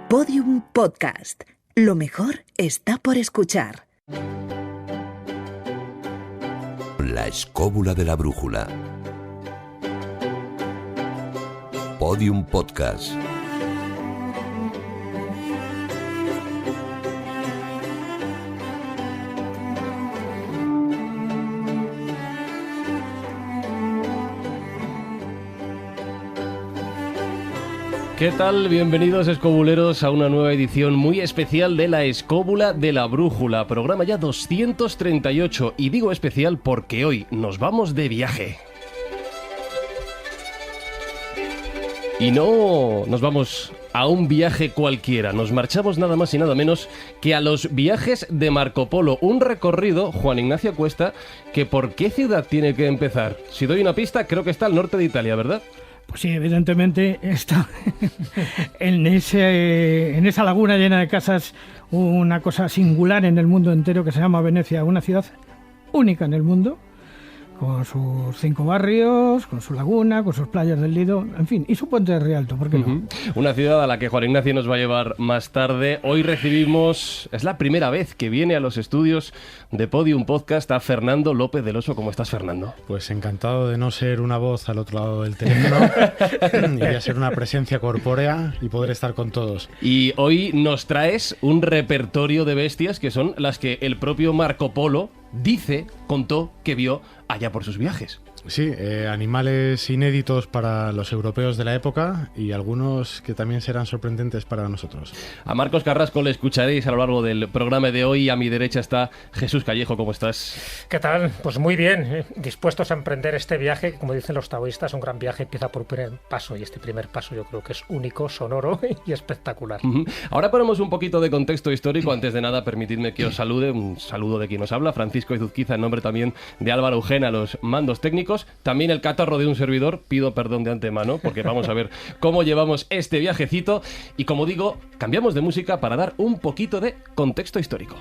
Podium Podcast. Lo mejor está por escuchar. La escóbula de la brújula. Podium Podcast. ¿Qué tal? Bienvenidos, escobuleros, a una nueva edición muy especial de La Escóbula de la Brújula, programa ya 238, y digo especial porque hoy nos vamos de viaje. Y no nos vamos a un viaje cualquiera, nos marchamos nada más y nada menos que a los viajes de Marco Polo, un recorrido, Juan Ignacio Cuesta, que ¿por qué ciudad tiene que empezar? Si doy una pista, creo que está al norte de Italia, ¿verdad? Pues sí, evidentemente está en esa laguna llena de casas, una cosa singular en el mundo entero que se llama Venecia, una ciudad única en el mundo, con sus 5 barrios, con su laguna, con sus playas del Lido, en fin, y su puente de Rialto, ¿por qué no? Una ciudad a la que Juan Ignacio nos va a llevar más tarde. Hoy recibimos, es la primera vez que viene a los estudios de Podium Podcast, a Fernando López del Oso. ¿Cómo estás, Fernando? Pues encantado de no ser una voz al otro lado del teléfono y de ser una presencia corpórea y poder estar con todos. Y hoy nos traes un repertorio de bestias que son las que el propio Marco Polo contó que vio allá por sus viajes. Sí, animales inéditos para los europeos de la época y algunos que también serán sorprendentes para nosotros. A Marcos Carrasco le escucharéis a lo largo del programa de hoy. A mi derecha está Jesús Callejo. ¿Cómo estás? ¿Qué tal? Pues muy bien, dispuestos a emprender este viaje, que, como dicen los taoístas, un gran viaje empieza por un primer paso, y este primer paso yo creo que es único, sonoro y espectacular. Ahora ponemos un poquito de contexto histórico. Antes de nada, permitidme que os salude. Un saludo de quien os habla, Francisco Izuzquiza, en nombre también de Álvaro Eugena, a los mandos técnicos. También el catarro de un servidor, pido perdón de antemano, porque vamos a ver cómo llevamos este viajecito. Y como digo, cambiamos de música para dar un poquito de contexto histórico.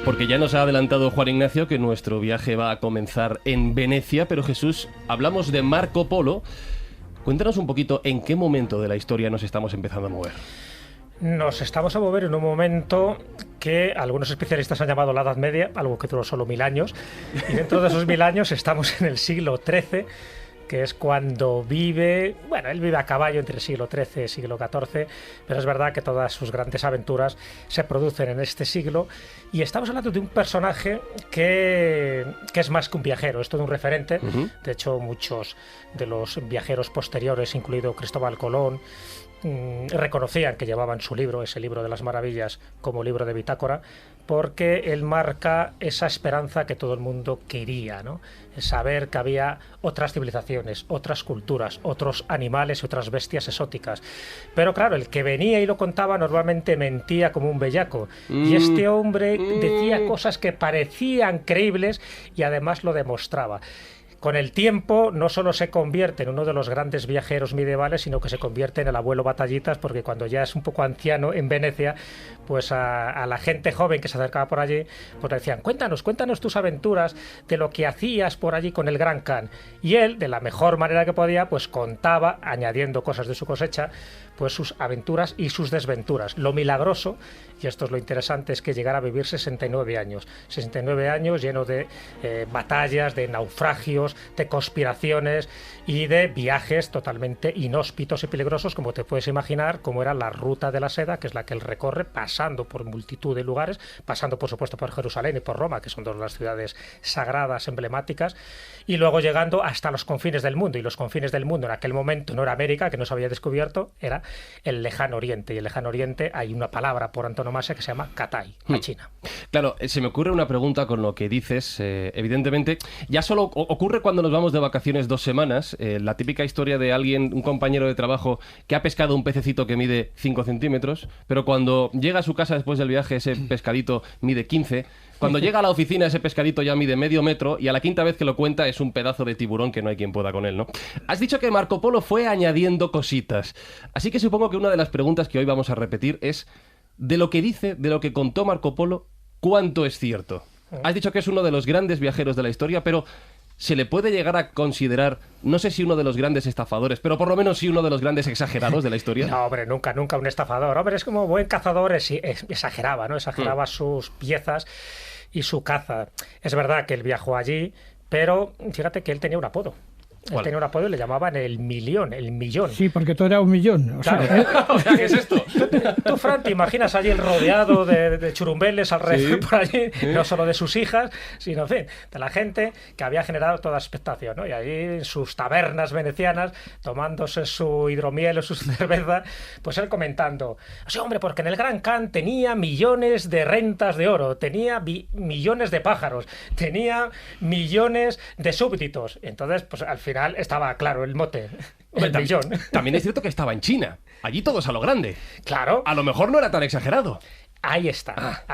Porque ya nos ha adelantado Juan Ignacio que nuestro viaje va a comenzar en Venecia, pero Jesús, hablamos de Marco Polo. Cuéntanos un poquito en qué momento de la historia nos estamos empezando a mover. Nos estamos a mover en un momento que algunos especialistas han llamado la Edad Media, algo que duró solo 1000 años, y dentro de esos 1000 años estamos en el siglo XIII, que es cuando vive, bueno, él vive a caballo entre el siglo XIII y siglo XIV, pero es verdad que todas sus grandes aventuras se producen en este siglo, y estamos hablando de un personaje que es más que un viajero, es todo un referente. De hecho, muchos de los viajeros posteriores, incluido Cristóbal Colón, reconocían que llevaban su libro, ese libro de las maravillas, como libro de bitácora, porque él marca esa esperanza que todo el mundo quería, ¿no? El saber que había otras civilizaciones, otras culturas, otros animales y otras bestias exóticas. Pero claro, el que venía y lo contaba normalmente mentía como un bellaco. Y este hombre decía cosas que parecían creíbles y además lo demostraba. Con el tiempo no solo se convierte en uno de los grandes viajeros medievales, sino que se convierte en el abuelo Batallitas, porque cuando ya es un poco anciano en Venecia, pues a la gente joven que se acercaba por allí, pues le decían, cuéntanos tus aventuras de lo que hacías por allí con el Gran Khan. Y él, de la mejor manera que podía, pues contaba, añadiendo cosas de su cosecha, pues sus aventuras y sus desventuras. Lo milagroso, y esto es lo interesante, es que llegara a vivir 69 años. 69 años lleno de batallas, de naufragios, de conspiraciones y de viajes totalmente inhóspitos y peligrosos, como te puedes imaginar, como era la Ruta de la Seda, que es la que él recorre, pasando por multitud de lugares, pasando por supuesto por Jerusalén y por Roma, que son dos de las ciudades sagradas, emblemáticas, y luego llegando hasta los confines del mundo. Y los confines del mundo en aquel momento no era América, que no se había descubierto, era el Lejano Oriente. Y el Lejano Oriente hay una palabra por antonomasia que se llama Catay, a China. Claro, se me ocurre una pregunta con lo que dices. Evidentemente, ya solo ocurre cuando nos vamos de vacaciones 2 semanas. La típica historia de alguien, un compañero de trabajo, que ha pescado un pececito que mide 5 centímetros, pero cuando llega a su casa después del viaje, ese pescadito mide 15. Cuando llega a la oficina, ese pescadito ya mide medio metro, y a la quinta vez que lo cuenta es un pedazo de tiburón que no hay quien pueda con él, ¿no? Has dicho que Marco Polo fue añadiendo cositas. Así que supongo que una de las preguntas que hoy vamos a repetir es: de lo que dice, de lo que contó Marco Polo, ¿cuánto es cierto? Has dicho que es uno de los grandes viajeros de la historia, pero ¿se le puede llegar a considerar, no sé si uno de los grandes estafadores, pero por lo menos sí uno de los grandes exagerados de la historia? No, hombre, nunca un estafador. Hombre, es como buen cazador, exageraba, ¿no? Exageraba sus piezas y su caza. Es verdad que él viajó allí, pero fíjate que él tenía un apodo. Él tenía un apodo y le llamaban el millón. Sí, porque todo era un millón. Claro. O sea, ¿qué es esto? Tú, Fran, te imaginas allí el rodeado de churumbeles alrededor por allí, no solo de sus hijas, sino, en fin, de la gente que había generado toda expectación, ¿no? Y allí en sus tabernas venecianas, tomándose su hidromiel o su cerveza, pues él comentando, sí, hombre, porque en el Gran Khan tenía millones de rentas de oro, tenía millones de pájaros, tenía millones de súbditos. Entonces, pues al final estaba claro el mote. El millón. También es cierto que estaba en China. Allí todo es a lo grande. Claro. A lo mejor no era tan exagerado. Ahí está.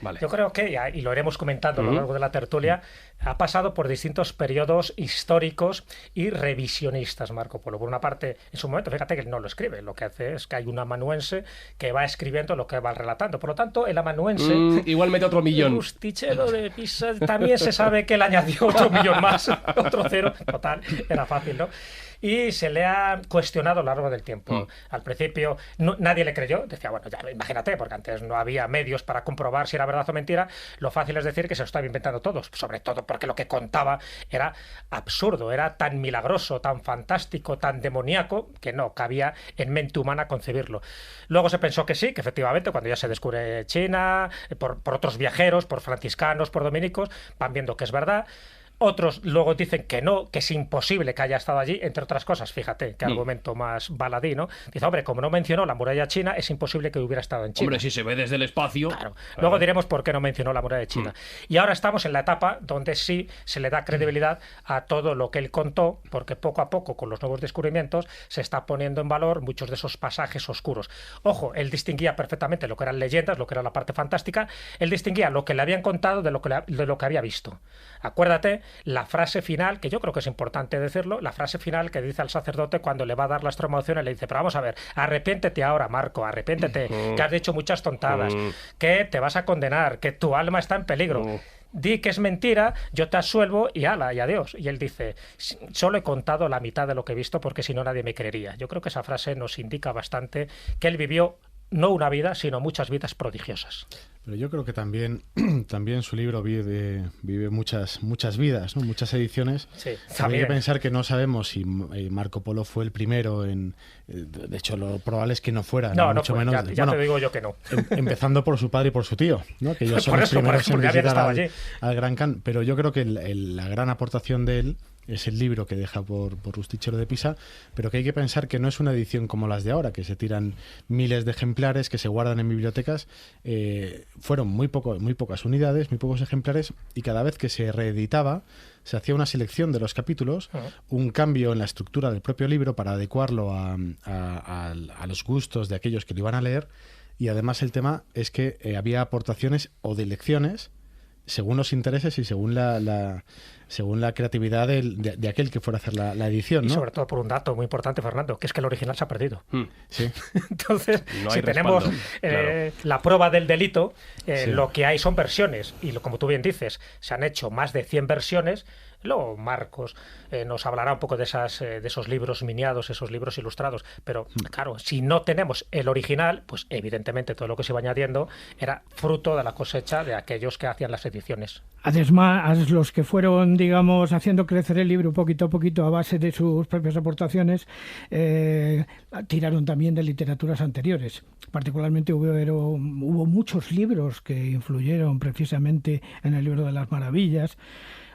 Vale. Yo creo que, y lo iremos comentando a lo largo de la tertulia, ha pasado por distintos periodos históricos y revisionistas Marco Polo. Por una parte, en su momento, fíjate que él no lo escribe, lo que hace es que hay un amanuense que va escribiendo lo que va relatando. Por lo tanto, el amanuense... igual mete otro millón. Rustichero de Pisa, también se sabe que él añadió otro millón más, otro cero, total, era fácil, ¿no? Y se le ha cuestionado a lo largo del tiempo. Al principio nadie le creyó, decía, bueno, ya imagínate, porque antes no había medios para comprobar si era verdad o mentira, lo fácil es decir que se lo estaba inventando todo, sobre todo porque lo que contaba era absurdo, era tan milagroso, tan fantástico, tan demoníaco, que no cabía en mente humana concebirlo. Luego se pensó que sí, que efectivamente cuando ya se descubre China, por otros viajeros, por franciscanos, por dominicos, van viendo que es verdad. Otros luego dicen que no, que es imposible que haya estado allí, entre otras cosas, fíjate, qué argumento más baladí, ¿no? Dice, hombre, como no mencionó la muralla china, es imposible que hubiera estado en China. Hombre, si se ve desde el espacio... Claro. Luego diremos por qué no mencionó la muralla china. Y ahora estamos en la etapa donde sí se le da credibilidad a todo lo que él contó, porque poco a poco, con los nuevos descubrimientos, se está poniendo en valor muchos de esos pasajes oscuros. Ojo, él distinguía perfectamente lo que eran leyendas, lo que era la parte fantástica, él distinguía lo que le habían contado de lo que había visto. Acuérdate la frase final, que yo creo que es importante decirlo, la frase final que dice al sacerdote cuando le va a dar la extremaunción y le dice, pero vamos a ver, arrepiéntete ahora, Marco, arrepiéntete, que has dicho muchas tontadas, que te vas a condenar, que tu alma está en peligro. Di que es mentira, yo te absuelvo y ala, y adiós. Y él dice, solo he contado la mitad de lo que he visto porque si no nadie me creería. Yo creo que esa frase nos indica bastante que él vivió no una vida, sino muchas vidas prodigiosas. Pero yo creo que también su libro vive muchas vidas, ¿no? Muchas ediciones. Sí, hay que pensar que no sabemos si Marco Polo fue el primero de hecho, lo probable es que no fuera, no mucho fue, menos. Ya te digo yo que no. Empezando por su padre y por su tío, ¿no? Que ellos son los primeros en visitar al Gran Khan. Pero yo creo que la gran aportación de él es el libro que deja por Rustichero de Pisa, pero que hay que pensar que no es una edición como las de ahora, que se tiran miles de ejemplares, que se guardan en bibliotecas. Fueron muy pocas unidades, muy pocos ejemplares, y cada vez que se reeditaba se hacía una selección de los capítulos, un cambio en la estructura del propio libro para adecuarlo a los gustos de aquellos que lo iban a leer, y además el tema es que había aportaciones o de lecciones según los intereses y según la creatividad de aquel que fuera a hacer la edición, ¿no? Y sobre todo por un dato muy importante, Fernando, que es que el original se ha perdido. Sí. Entonces, no si respaldo, tenemos claro. la prueba del delito, lo que hay son versiones. Y como tú bien dices, se han hecho más de 100 versiones. Luego Marcos nos hablará un poco de esos libros miniados, esos libros ilustrados. Pero claro, si no tenemos el original, pues evidentemente todo lo que se iba añadiendo era fruto de la cosecha de aquellos que hacían las ediciones. Además, los que fueron, digamos, haciendo crecer el libro poquito a poquito a base de sus propias aportaciones, tiraron también de literaturas anteriores. Particularmente hubo muchos libros que influyeron precisamente en el libro de las maravillas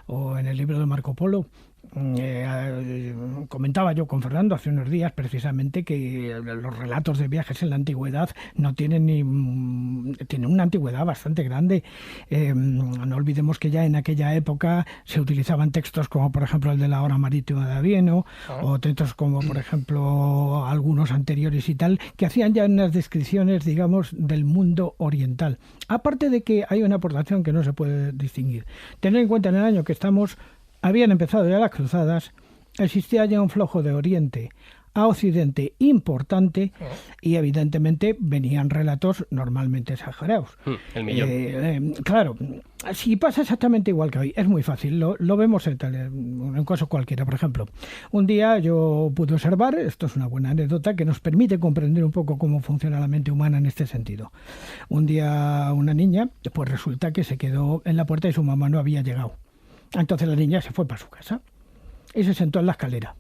o en el libro de Marco Polo. Comentaba yo con Fernando hace unos días precisamente que los relatos de viajes en la antigüedad tienen una antigüedad bastante grande. No olvidemos que ya en aquella época se utilizaban textos como por ejemplo el de la Hora Marítima de Avieno, o textos como por ejemplo algunos anteriores y tal, que hacían ya unas descripciones, digamos, del mundo oriental. Aparte de que hay una aportación que no se puede distinguir. Tener en cuenta en el año que habían empezado ya las cruzadas, existía ya un flujo de Oriente a Occidente importante y evidentemente venían relatos normalmente exagerados. El millón. Claro, si pasa exactamente igual que hoy, es muy fácil, lo vemos en un caso cualquiera. Por ejemplo, un día yo pude observar, esto es una buena anécdota que nos permite comprender un poco cómo funciona la mente humana en este sentido. Un día una niña, pues resulta que se quedó en la puerta y su mamá no había llegado. Entonces la niña se fue para su casa y se sentó en la escalera.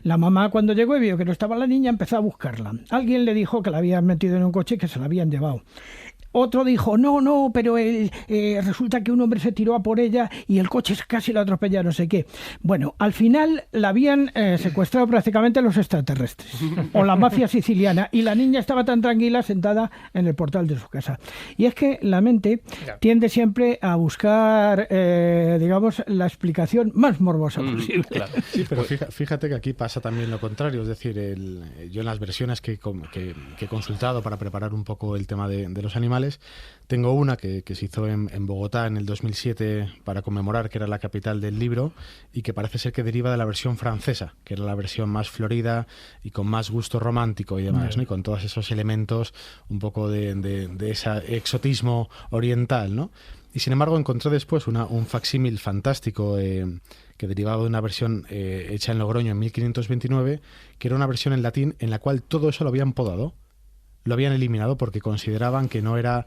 La mamá, cuando llegó y vio que no estaba la niña, empezó a buscarla. Alguien le dijo que la habían metido en un coche y que se la habían llevado. Otro dijo, no, pero resulta que un hombre se tiró a por ella y el coche casi la atropella, no sé qué. Bueno, al final la habían secuestrado prácticamente los extraterrestres o la mafia siciliana, y la niña estaba tan tranquila sentada en el portal de su casa. Y es que la mente tiende siempre a buscar, digamos, la explicación más morbosa posible. Claro. Sí, pero fíjate que aquí pasa también lo contrario. Es decir, yo en las versiones que he consultado para preparar un poco el tema de los animales, tengo una que se hizo en Bogotá en el 2007 para conmemorar que era la capital del libro, y que parece ser que deriva de la versión francesa, que era la versión más florida y con más gusto romántico y demás, ¿no? Y con todos esos elementos un poco de ese exotismo oriental, ¿no? Y sin embargo encontré después un facsímil fantástico que derivaba de una versión hecha en Logroño en 1529, que era una versión en latín en la cual todo eso lo habían podado. Lo habían eliminado porque consideraban que no era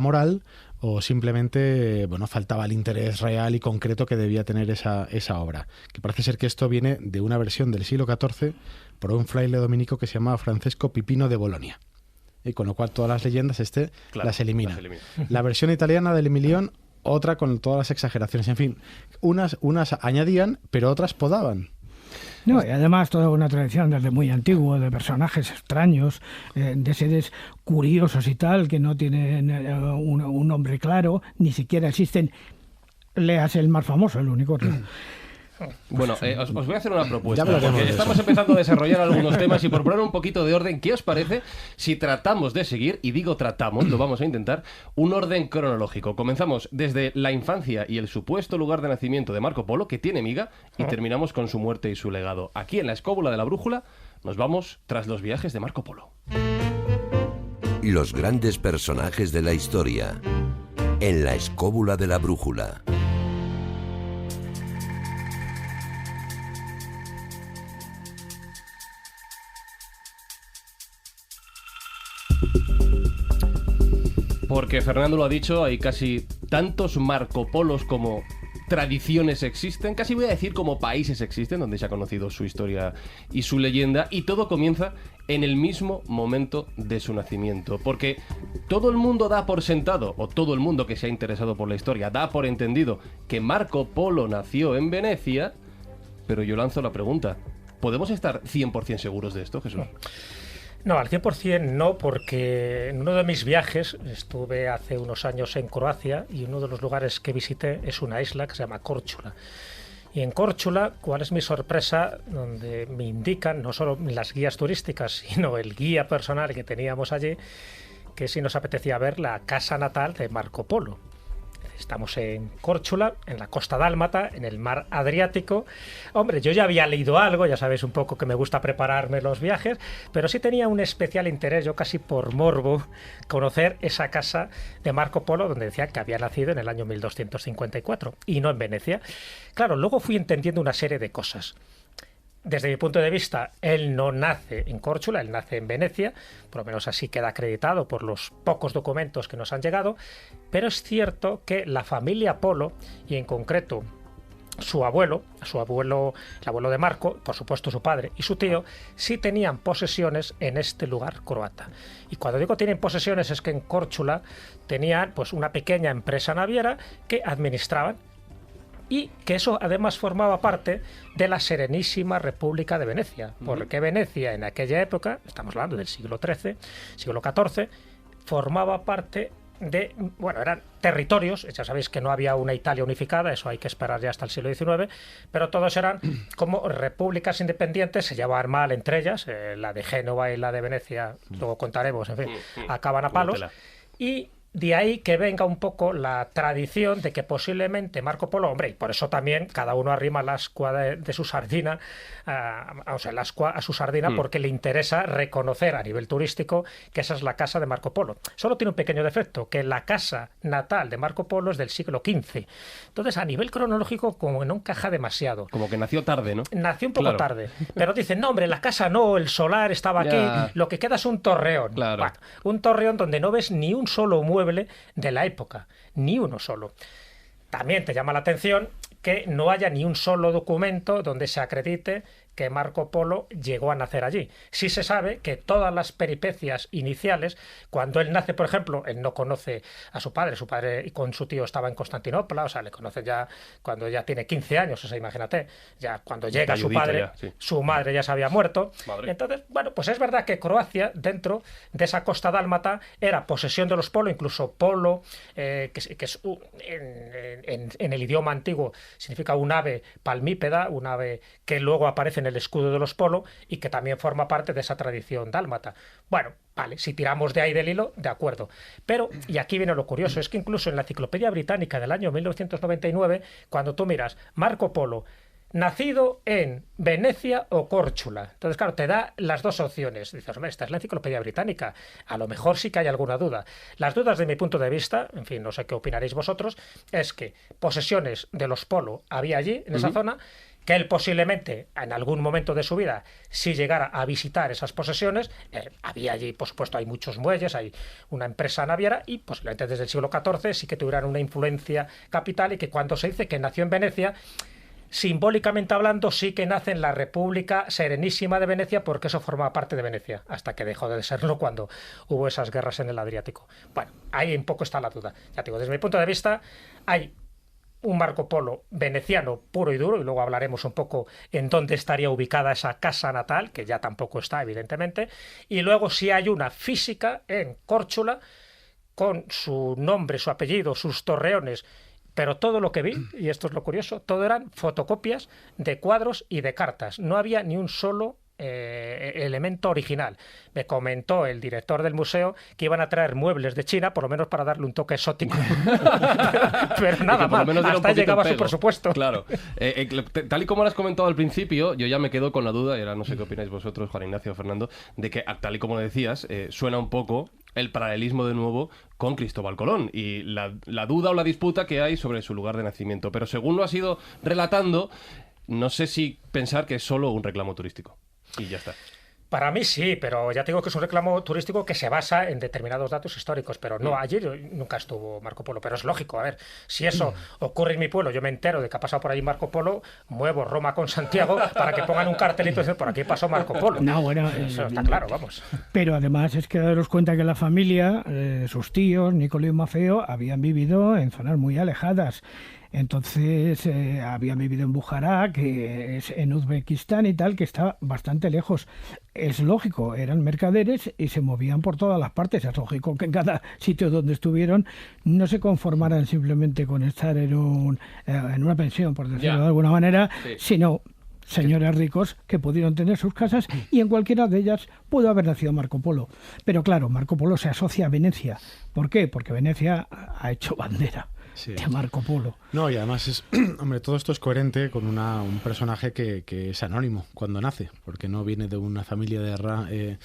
moral, o simplemente faltaba el interés real y concreto que debía tener esa obra. Que parece ser que esto viene de una versión del siglo XIV por un fraile dominico que se llamaba Francesco Pipino de Bolonia. Y con lo cual todas las leyendas las elimina. La versión italiana del Emilión, otra con todas las exageraciones. En fin, unas añadían, pero otras podaban. No, y además toda una tradición desde muy antiguo de personajes extraños, de seres curiosos y tal, que no tienen un nombre claro, ni siquiera existen. Leas el más famoso, el unicornio. Bueno, os voy a hacer una propuesta, porque estamos empezando a desarrollar algunos temas, y por poner un poquito de orden, ¿qué os parece si tratamos de seguir, y digo tratamos, lo vamos a intentar, un orden cronológico? Comenzamos desde la infancia y el supuesto lugar de nacimiento de Marco Polo, que tiene miga, y terminamos con su muerte y su legado. Aquí en la Escóbula de la Brújula nos vamos tras los viajes de Marco Polo. Los grandes personajes de la historia en la Escóbula de la Brújula. Porque Fernando lo ha dicho, hay casi tantos Marco Polos como tradiciones existen, casi voy a decir como países existen, donde se ha conocido su historia y su leyenda, y todo comienza en el mismo momento de su nacimiento. Porque todo el mundo da por sentado, o todo el mundo que se ha interesado por la historia da por entendido, que Marco Polo nació en Venecia, pero yo lanzo la pregunta, ¿podemos estar 100% seguros de esto, Jesús? No, al 100% no, porque en uno de mis viajes estuve hace unos años en Croacia, y uno de los lugares que visité es una isla que se llama Córčula. Y en Córčula, ¿cuál es mi sorpresa? Donde me indican, no solo las guías turísticas, sino el guía personal que teníamos allí, que sí nos apetecía ver la casa natal de Marco Polo. Estamos en Córčula, en la costa dálmata, en el mar Adriático. Hombre, yo ya había leído algo, ya sabéis un poco que me gusta prepararme los viajes, pero sí tenía un especial interés, yo casi por morbo, conocer esa casa de Marco Polo, donde decía que había nacido en el año 1254, y no en Venecia. Claro, luego fui entendiendo una serie de cosas. Desde mi punto de vista, él no nace en Córčula, él nace en Venecia, por lo menos así queda acreditado por los pocos documentos que nos han llegado, pero es cierto que la familia Polo, y en concreto el abuelo de Marco, por supuesto su padre y su tío, sí tenían posesiones en este lugar croata. Y cuando digo tienen posesiones es que en Córčula tenían pues una pequeña empresa naviera que administraban, y que eso además formaba parte de la Serenísima República de Venecia, porque Venecia en aquella época, estamos hablando del siglo XIII, siglo XIV, formaba parte de, eran territorios, ya sabéis que no había una Italia unificada, eso hay que esperar ya hasta el siglo XIX, pero todos eran como repúblicas independientes, se llevaban mal entre ellas, la de Génova y la de Venecia, luego contaremos, en fin, acaban a palos, y de ahí que venga un poco la tradición de que posiblemente Marco Polo, hombre, y por eso también cada uno arrima la ascua de su sardina, el ascua a su sardina, porque le interesa reconocer a nivel turístico que esa es la casa de Marco Polo. Solo tiene un pequeño defecto, que la casa natal de Marco Polo es del siglo XV. Entonces, a nivel cronológico, como que no encaja demasiado. Como que nació tarde, ¿no? Nació un poco tarde. Pero dicen, no, hombre, la casa no, el solar estaba aquí, lo que queda es un torreón. Claro. Bueno, un torreón donde no ves ni un solo mueble de la época, ni uno solo. También te llama la atención que no haya ni un solo documento donde se acredite que Marco Polo llegó a nacer allí. Sí se sabe que todas las peripecias iniciales, cuando él nace, por ejemplo, él no conoce a su padre con su tío estaba en Constantinopla, o sea, le conoce ya cuando ya tiene 15 años, o sea, imagínate, ya cuando llega su padre, ya, sí. Su madre ya se había muerto. Madre. Entonces, bueno, pues es verdad que Croacia, dentro de esa costa dálmata, era posesión de los Polo, incluso Polo, que es en el idioma antiguo significa un ave palmípeda, un ave que luego aparece en el escudo de los Polo y que también forma parte de esa tradición dálmata. Bueno, vale, si tiramos de ahí del hilo, de acuerdo. Pero, y aquí viene lo curioso, es que incluso en la Enciclopedia Británica del año 1999, cuando tú miras Marco Polo, nacido en Venecia o Córchula. Entonces, claro, te da las dos opciones. Dices, hombre, esta es la Enciclopedia Británica. A lo mejor sí que hay alguna duda. Las dudas, de mi punto de vista, en fin, no sé qué opinaréis vosotros, es que posesiones de los Polo había allí, en esa zona, que él posiblemente en algún momento de su vida, si llegara a visitar esas posesiones, había allí, por supuesto, hay muchos muelles, hay una empresa naviera y posiblemente desde el siglo XIV sí que tuvieran una influencia capital y que cuando se dice que nació en Venecia, simbólicamente hablando, sí que nace en la República Serenísima de Venecia porque eso formaba parte de Venecia, hasta que dejó de serlo cuando hubo esas guerras en el Adriático. Bueno, ahí un poco está la duda. Ya te digo, desde mi punto de vista, hay un Marco Polo veneciano puro y duro, y luego hablaremos un poco en dónde estaría ubicada esa casa natal, que ya tampoco está, evidentemente, y luego sí hay una física en Córchula, con su nombre, su apellido, sus torreones, pero todo lo que vi, y esto es lo curioso, todo eran fotocopias de cuadros y de cartas, no había ni un solo elemento original. Me comentó el director del museo que iban a traer muebles de China, por lo menos para darle un toque exótico. pero nada más, hasta llegaba su presupuesto. Claro. Tal y como lo has comentado al principio, yo ya me quedo con la duda, y ahora no sé qué opináis vosotros, Juan Ignacio o Fernando, de que, tal y como decías, suena un poco el paralelismo de nuevo con Cristóbal Colón y la duda o la disputa que hay sobre su lugar de nacimiento. Pero según lo has ido relatando, no sé si pensar que es solo un reclamo turístico. Y ya está. Para mí sí, pero ya te digo que es un reclamo turístico que se basa en determinados datos históricos, pero no, allí nunca estuvo Marco Polo, pero es lógico, a ver, si eso ocurre en mi pueblo, yo me entero de que ha pasado por ahí Marco Polo, muevo Roma con Santiago para que pongan un cartelito y dicen, por aquí pasó Marco Polo. No, bueno, eso está claro, vamos. Pero además es que daros cuenta que la familia, sus tíos, Nicolás y Mafeo, habían vivido en zonas muy alejadas. Entonces habían vivido en Bujará, que es en Uzbekistán y tal, que está bastante lejos. Es lógico, eran mercaderes y se movían por todas las partes. Es lógico que en cada sitio donde estuvieron no se conformaran simplemente con estar en una pensión, por decirlo de alguna manera, sino señores ricos que pudieron tener sus casas y en cualquiera de ellas pudo haber nacido Marco Polo. Pero claro, Marco Polo se asocia a Venecia. ¿Por qué? Porque Venecia ha hecho bandera. Sí. De Marco Polo. No, y además hombre, todo esto es coherente con un personaje que es anónimo cuando nace, porque no viene de una familia de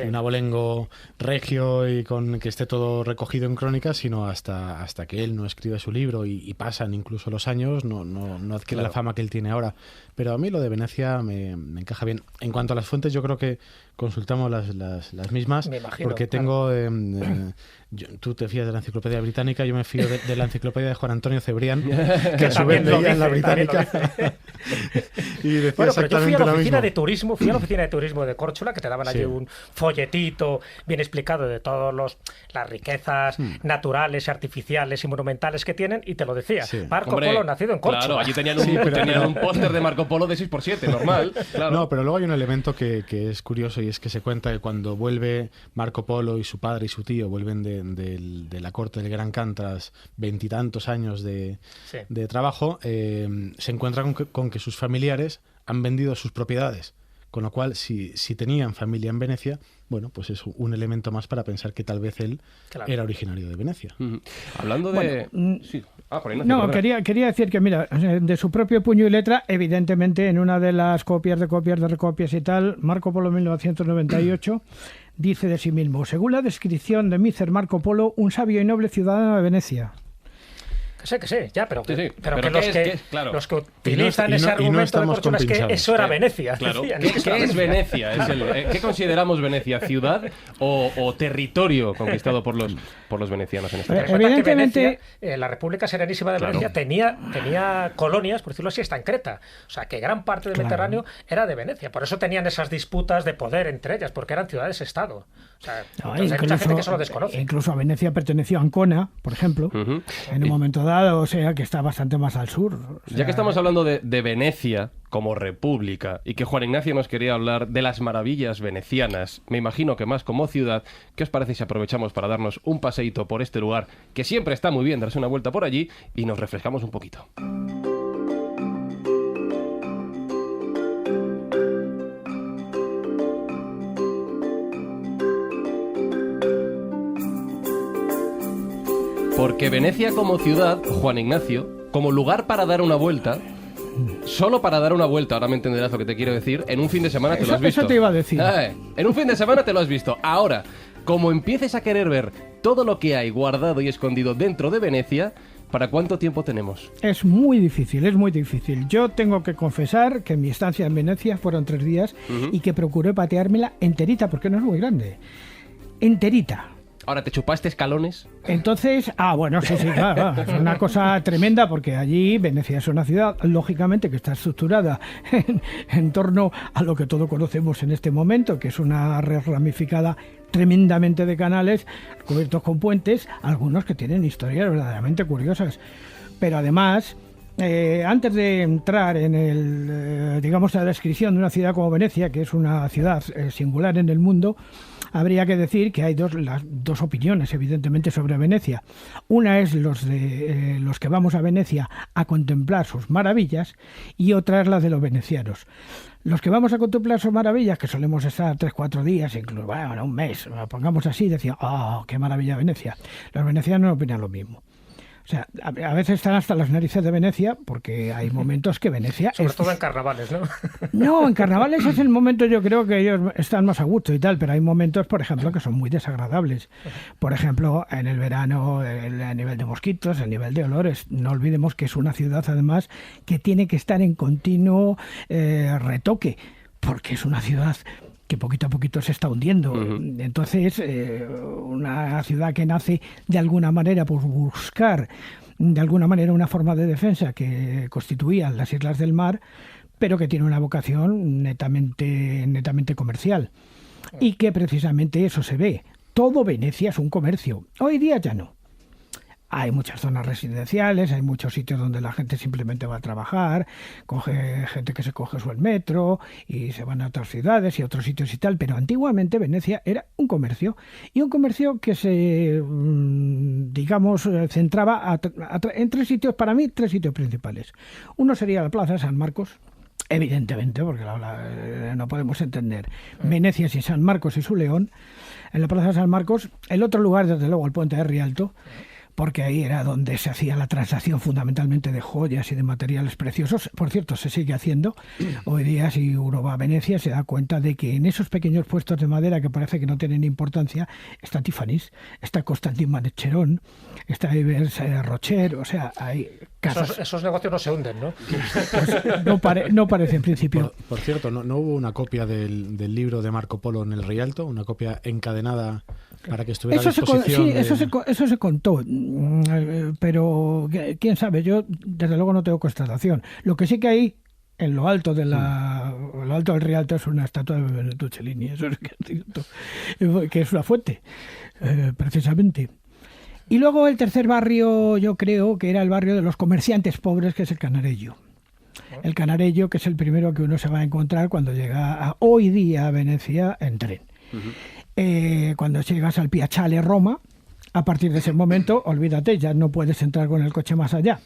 un abolengo regio y con que esté todo recogido en crónicas, sino hasta que él no escribe su libro y pasan incluso los años, no adquiere la fama que él tiene ahora. Pero a mí lo de Venecia me encaja bien. En cuanto a las fuentes, yo creo que consultamos las mismas, porque tengo... tú te fías de la Enciclopedia Británica, yo me fío de la Enciclopedia de Juan Antonio Cebrián, que a su vez leía en la Británica. Y decía bueno, pero yo fui a la oficina de turismo, de Córchula, que te daban allí un folletito bien explicado de todas las riquezas naturales, artificiales y monumentales que tienen, y te lo decía. Marco Polo nacido en Córchula. Claro, allí tenían un póster de Marco Polo de 6x7, normal. Claro. No, pero luego hay un elemento que es curioso, y es que se cuenta que cuando vuelve Marco Polo y su padre y su tío vuelven de la corte del Gran Khan tras 20 años de trabajo, se encuentran con que sus familiares han vendido sus propiedades Con lo cual, si tenían familia en Venecia, bueno, pues es un elemento más para pensar que tal vez él era originario de Venecia. Hablando de... Sí. Por Ignacio, no, quería decir que, mira, de su propio puño y letra, evidentemente, en una de las copias de recopias y tal, Marco Polo 1998... dice de sí mismo: según la descripción de Micer Marco Polo, un sabio y noble ciudadano de Venecia. Que sé, ya, pero que los que y utilizan no, ese argumento de Corchuelo es que eso era Venecia. Claro. ¿Qué es Venecia? ¿Qué consideramos Venecia? ¿Ciudad o territorio conquistado por los venecianos en este caso? Evidentemente, la República Serenísima de Venecia tenía colonias, por decirlo así, hasta en Creta. O sea, que gran parte del Mediterráneo era de Venecia. Por eso tenían esas disputas de poder entre ellas, porque eran ciudades-estado. O sea, hay mucha gente que eso lo desconoce. Incluso a Venecia perteneció Ancona, por ejemplo, en un momento dado, o sea, que está bastante más al sur. O sea, ya que estamos hablando de Venecia como república y que Juan Ignacio nos quería hablar de las maravillas venecianas, me imagino que más como ciudad, ¿qué os parece si aprovechamos para darnos un paseíto por este lugar, que siempre está muy bien darse una vuelta por allí, y nos refrescamos un poquito? Porque Venecia como ciudad, Juan Ignacio, como lugar para dar una vuelta, solo para dar una vuelta, ahora me entenderás lo que te quiero decir, en un fin de semana te lo has visto. Eso te iba a decir. En un fin de semana te lo has visto. Ahora, como empieces a querer ver todo lo que hay guardado y escondido dentro de Venecia, ¿para cuánto tiempo tenemos? Es muy difícil, es muy difícil. Yo tengo que confesar que mi estancia en Venecia fueron 3 días y que procuré pateármela enterita, porque no es muy grande. Enterita. Ahora, ¿te chupaste escalones? Entonces, bueno, sí, claro, es una cosa tremenda, porque allí Venecia es una ciudad, lógicamente, que está estructurada en torno a lo que todos conocemos en este momento, que es una red ramificada tremendamente de canales cubiertos con puentes, algunos que tienen historias verdaderamente curiosas. Pero además, antes de entrar en la descripción de una ciudad como Venecia, que es una ciudad singular en el mundo, habría que decir que hay dos opiniones, evidentemente, sobre Venecia. Una es los que vamos a Venecia a contemplar sus maravillas, y otra es la de los venecianos. Los que vamos a contemplar sus maravillas, que solemos estar 3-4 días, incluso un mes, pongamos así, decían: ¡oh, qué maravilla Venecia! Los venecianos no opinan lo mismo. O sea, a veces están hasta las narices de Venecia, porque hay momentos que Venecia... Sobre todo en carnavales, ¿no? No, en carnavales es el momento, yo creo que ellos están más a gusto y tal, pero hay momentos, por ejemplo, que son muy desagradables. Por ejemplo, en el verano, a nivel de mosquitos, a nivel de olores. No olvidemos que es una ciudad, además, que tiene que estar en continuo retoque, porque es una ciudad que poquito a poquito se está hundiendo. Entonces, una ciudad que nace de alguna manera por buscar de alguna manera una forma de defensa que constituían las islas del mar, pero que tiene una vocación netamente comercial. Y que precisamente eso se ve. Todo Venecia es un comercio. Hoy día ya no. Hay muchas zonas residenciales, hay muchos sitios donde la gente simplemente va a trabajar, gente que se coge el metro y se van a otras ciudades y a otros sitios y tal, pero antiguamente Venecia era un comercio, y un comercio que se, centraba en 3 sitios, para mí 3 sitios principales. Uno sería la Plaza de San Marcos, evidentemente, porque no podemos entender Venecia sin San Marcos y su león. En la Plaza de San Marcos, el otro lugar, desde luego, el Puente de Rialto, porque ahí era donde se hacía la transacción fundamentalmente de joyas y de materiales preciosos. Por cierto, se sigue haciendo. Hoy día, si uno va a Venecia, se da cuenta de que en esos pequeños puestos de madera que parece que no tienen importancia, está Tiffany's, está Constantin Manecherón, está Yves Rocher, o sea, hay casas... Esos negocios no se hunden, ¿no? Pues no parece en principio. Por cierto, ¿no hubo una copia del libro de Marco Polo en el Rialto? ¿Una copia encadenada para que estuviera a disposición? Eso se contó. Pero quién sabe, yo desde luego no tengo constatación. Lo que sí que hay en lo alto lo alto del Rialto es una estatua de Benvenuto Cellini, eso es cierto, que es una fuente, precisamente. Y luego el tercer barrio, yo creo que era el barrio de los comerciantes pobres, que es el Canarello. El Canarello, que es el primero que uno se va a encontrar cuando llega hoy día a Venecia en tren. Cuando llegas al Piazzale Roma, a partir de ese momento, olvídate, ya no puedes entrar con el coche más allá.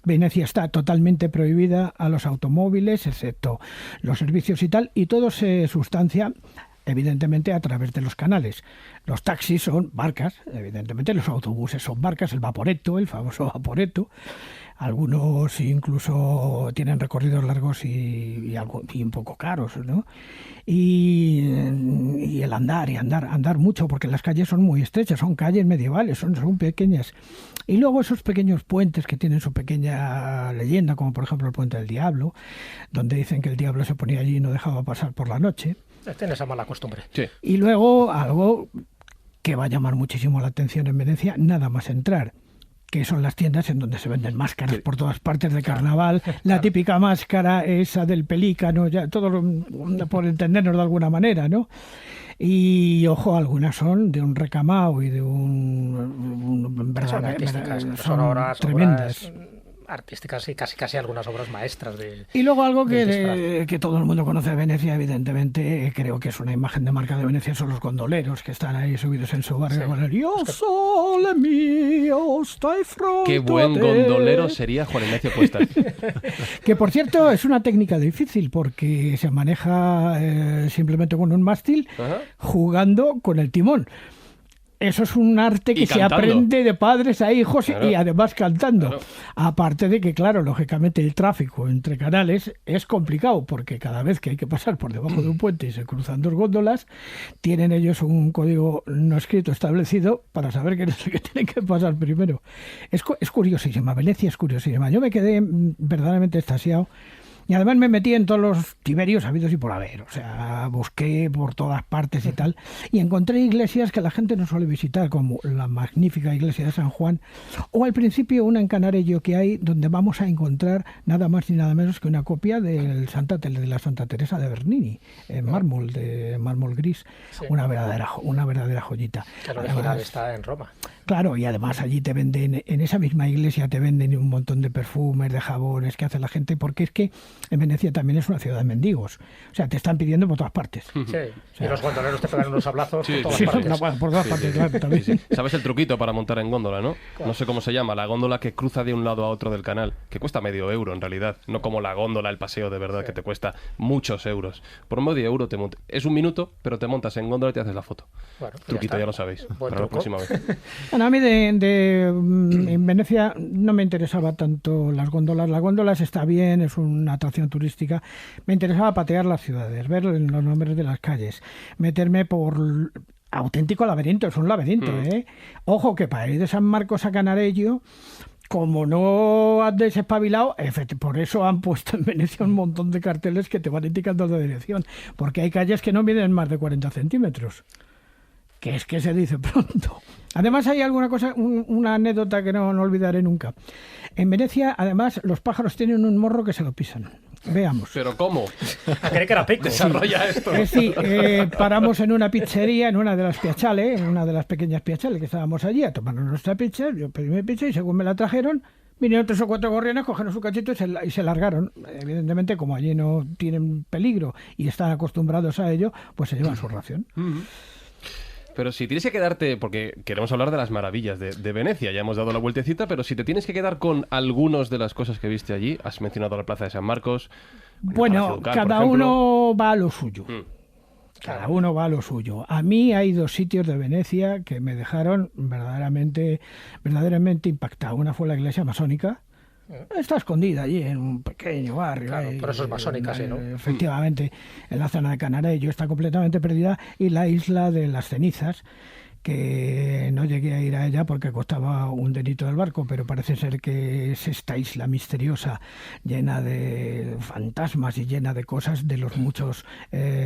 Venecia está totalmente prohibida a los automóviles, excepto los servicios y tal, y todo se sustancia evidentemente a través de los canales. Los taxis son barcas, evidentemente, los autobuses son barcas, el Vaporetto, el famoso Vaporetto. Algunos incluso tienen recorridos largos y un poco caros, ¿no? Y el andar mucho, porque las calles son muy estrechas, son calles medievales, son pequeñas. Y luego esos pequeños puentes que tienen su pequeña leyenda, como por ejemplo el Puente del Diablo, donde dicen que el diablo se ponía allí y no dejaba pasar por la noche. Tiene esa mala costumbre. Sí. Y luego algo que va a llamar muchísimo la atención en Venecia, nada más entrar, que son las tiendas en donde se venden máscaras por todas partes de carnaval, la típica máscara esa del pelícano, ya todo por entendernos de alguna manera, ¿no? Y ojo, algunas son de un recamado y de un son artísticas, son tremendas. Artísticas y casi algunas obras maestras de... Y luego algo que todo el mundo conoce de Venecia, evidentemente, creo que es una imagen de marca de Venecia, son los gondoleros que están ahí subidos en su barco con el Io sole mio stai fronte. Qué buen gondolero sería Juan Ignacio Cuesta. Que por cierto es una técnica difícil porque se maneja simplemente con un mástil jugando con el timón. Eso es un arte que se aprende de padres a hijos, claro, y además cantando. Claro. Aparte de que, claro, lógicamente el tráfico entre canales es complicado porque cada vez que hay que pasar por debajo de un puente y se cruzan dos góndolas, tienen ellos un código no escrito establecido para saber quién es el que tiene que pasar primero. Es curiosísima, Venecia es curiosísima. Yo me quedé verdaderamente extasiado. Y además me metí en todos los tiberios habidos y por haber, o sea, busqué por todas partes y tal, y encontré iglesias que la gente no suele visitar, como la magnífica iglesia de San Juan, o al principio una en Canarello que hay, donde vamos a encontrar nada más ni nada menos que una copia de la Santa Teresa de Bernini, en mármol gris, sí. una verdadera joyita. Que el original está en Roma. Claro, y además allí te venden, en esa misma iglesia te venden un montón de perfumes, de jabones que hace la gente, porque es que en Venecia también es una ciudad de mendigos. O sea, te están pidiendo por todas partes. Sí, o sea, y los gondoleros te pegan unos sablazos por todas partes. Por todas partes, claro, también. Sí. ¿Sabes el truquito para montar en góndola, no? Claro. No sé cómo se llama, la góndola que cruza de un lado a otro del canal, que cuesta €0,5 en realidad, no como la góndola, el paseo de verdad, que te cuesta muchos euros. Por €1,5 te montas. Es un minuto, pero te montas en góndola y te haces la foto. Bueno, truquito, ya lo sabéis. Buen para truco. La próxima vez. Bueno, a mí en Venecia no me interesaba tanto las góndolas. Las góndolas está bien, es una atracción turística. Me interesaba patear las ciudades, ver los nombres de las calles, meterme por auténtico laberinto, es un laberinto, ¿eh? Ojo que para ir de San Marcos a Canarello, como no andes espabilado, por eso han puesto en Venecia un montón de carteles que te van indicando la dirección, porque hay calles que no miden más de 40 centímetros. Que es que se dice pronto. Además hay alguna cosa, una anécdota que no olvidaré nunca. En Venecia, además, los pájaros tienen un morro que se lo pisan. Veamos. ¿Pero cómo? Creí que era pico. Desarrolla esto. Sí, paramos en una pizzería, en una de las piazzale, en una de las pequeñas piazzale que estábamos allí a tomar nuestra pizza. Yo pedí mi pizza y según me la trajeron, vinieron 3 o 4 gorriones, cogieron su cachito y se largaron. Evidentemente, como allí no tienen peligro y están acostumbrados a ello, pues se llevan su ración. Pero si tienes que quedarte, porque queremos hablar de las maravillas de Venecia, ya hemos dado la vueltecita, pero si te tienes que quedar con algunas de las cosas que viste allí, has mencionado la Plaza de San Marcos. Bueno, cada uno va a lo suyo. Cada uno va a lo suyo. A mí hay 2 sitios de Venecia que me dejaron verdaderamente impactado. Una fue la iglesia masónica. Está escondida allí en un pequeño barrio. Claro, por eso es masónica, sí, ¿no? Efectivamente, en la zona de Canarello está completamente perdida, y la isla de las cenizas, que no llegué a ir a ella porque costaba un delito del barco, pero parece ser que es esta isla misteriosa llena de fantasmas y llena de cosas de los muchos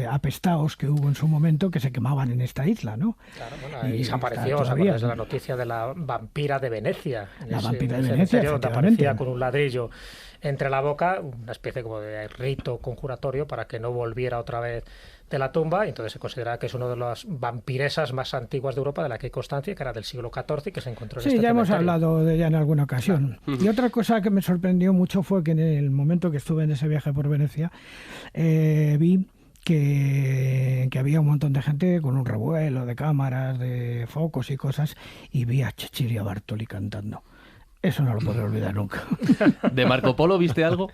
apestaos que hubo en su momento que se quemaban en esta isla, ¿no? Claro, bueno, y se apareció, ¿os acordáis de la noticia de la vampira de Venecia? Vampira de Venecia, donde aparecía con un ladrillo entre la boca, una especie como de rito conjuratorio para que no volviera otra vez de la tumba, y entonces se considera que es una de las vampiresas más antiguas de Europa de la que hay constancia, que era del siglo XIV y que se encontró en este ya cementerio. hemos hablado de ella en alguna ocasión. Y otra cosa que me sorprendió mucho fue que en el momento que estuve en ese viaje por Venecia, vi que había un montón de gente con un revuelo de cámaras, de focos y cosas, y vi a Cecilia Bartoli cantando. Eso no lo podré olvidar nunca. ¿De Marco Polo viste algo?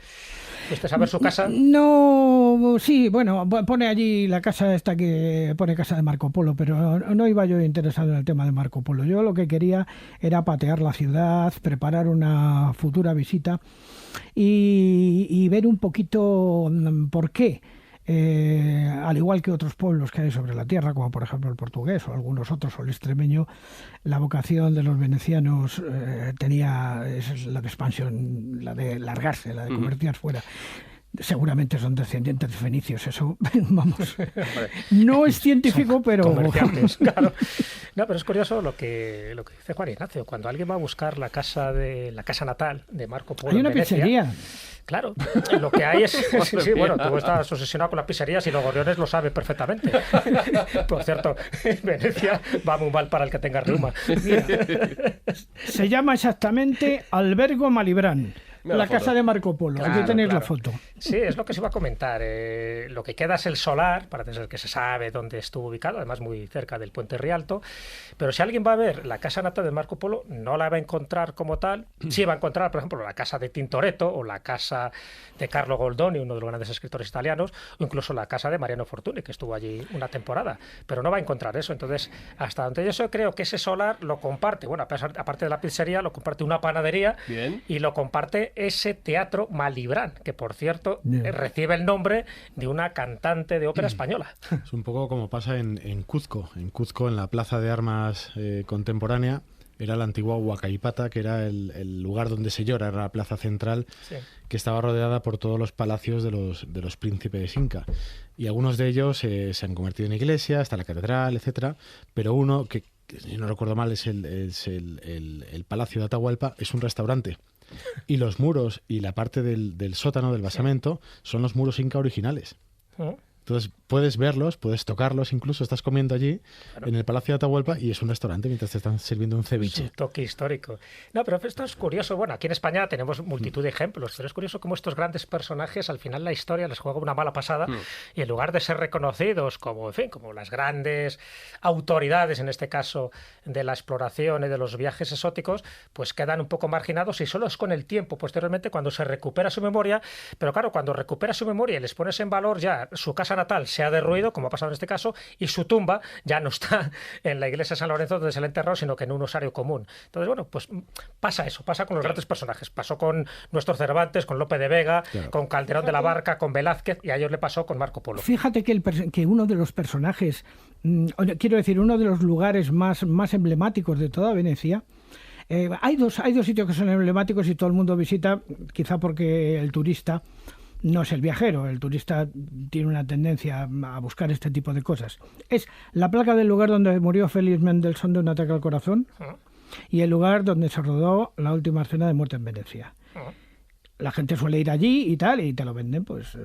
¿Fuiste a ver su casa? No, sí, bueno, pone allí la casa esta que pone casa de Marco Polo, pero no iba yo interesado en el tema de Marco Polo. Yo lo que quería era patear la ciudad, preparar una futura visita y ver un poquito por qué. Al igual que otros pueblos que hay sobre la tierra, como por ejemplo el portugués o algunos otros, o el extremeño, la vocación de los venecianos tenía la de expansión, la de largarse, la de convertirse fuera. Seguramente son descendientes de fenicios, eso, vamos, no es científico, pero... Comerciantes, claro. No, pero es curioso lo que dice Juan Ignacio. Cuando alguien va a buscar la casa natal de Marco Polo hay una en Venecia, pizzería. Claro, lo que hay es... sí, bueno, tú estás obsesionado con las pizzerías y los gorriones lo saben perfectamente. Por cierto, Venecia va muy mal para el que tenga reuma. Mira, se llama exactamente Albergo Malibrán. La casa de Marco Polo, Claro, aquí tenéis claro. la foto. Sí, es lo que se iba a comentar. Lo que queda es el solar, parece ser que se sabe dónde estuvo ubicado, además muy cerca del Puente Rialto. Pero si alguien va a ver la casa natal de Marco Polo, no la va a encontrar como tal. Sí va a encontrar, por ejemplo, la casa de Tintoretto o la casa de Carlo Goldoni, uno de los grandes escritores italianos, o incluso la casa de Mariano Fortuny, que estuvo allí una temporada. Pero no va a encontrar eso. Entonces, hasta donde yo creo que ese solar lo comparte, bueno, aparte de la pizzería, lo comparte una panadería. Bien. Y lo comparte ese teatro Malibrán, que por cierto recibe el nombre de una cantante de ópera española. Es un poco como pasa en Cuzco. En Cuzco, en la plaza de armas contemporánea, era la antigua Huacaipata, que era el lugar donde se llora, era la plaza central, Sí. que estaba rodeada por todos los palacios de los príncipes inca. Y algunos de ellos se han convertido en iglesia, está la catedral, etcétera. Pero uno, que si no recuerdo mal, es el Palacio de Atahualpa, es un restaurante. Y los muros y la parte del sótano, del basamento, son los muros inca originales. Entonces puedes verlos, puedes tocarlos, incluso estás comiendo allí, en el Palacio de Atahualpa, y es un restaurante mientras te están sirviendo un Es ceviche. un toque histórico. No, pero esto es curioso. Bueno, aquí en España tenemos multitud de ejemplos, pero es curioso cómo estos grandes personajes, al final la historia les juega una mala pasada y en lugar de ser reconocidos como, en fin, como las grandes autoridades, en este caso, de la exploración y de los viajes exóticos, pues quedan un poco marginados y solo es con el tiempo, posteriormente, cuando se recupera su memoria. Pero claro, cuando recupera su memoria y les pones en valor, ya su casa natal se ha derruido, como ha pasado en este caso, y su tumba ya no está en la iglesia de San Lorenzo donde se le ha enterrado, sino que en un osario común. Entonces, bueno, pues pasa eso, pasa con los grandes personajes. Pasó con nuestro Cervantes, con Lope de Vega, con Calderón de la Barca, con Velázquez, y a ellos le pasó con Marco Polo. Fíjate que uno de los personajes, quiero decir, uno de los lugares más emblemáticos de toda Venecia, hay dos sitios que son emblemáticos y todo el mundo visita, quizá porque el turista no es el viajero, el turista tiene una tendencia a buscar este tipo de cosas. Es la placa del lugar donde murió Félix Mendelssohn de un ataque al corazón y el lugar donde se rodó la última escena de Muerte en Venecia. La gente suele ir allí y tal, y te lo venden pues,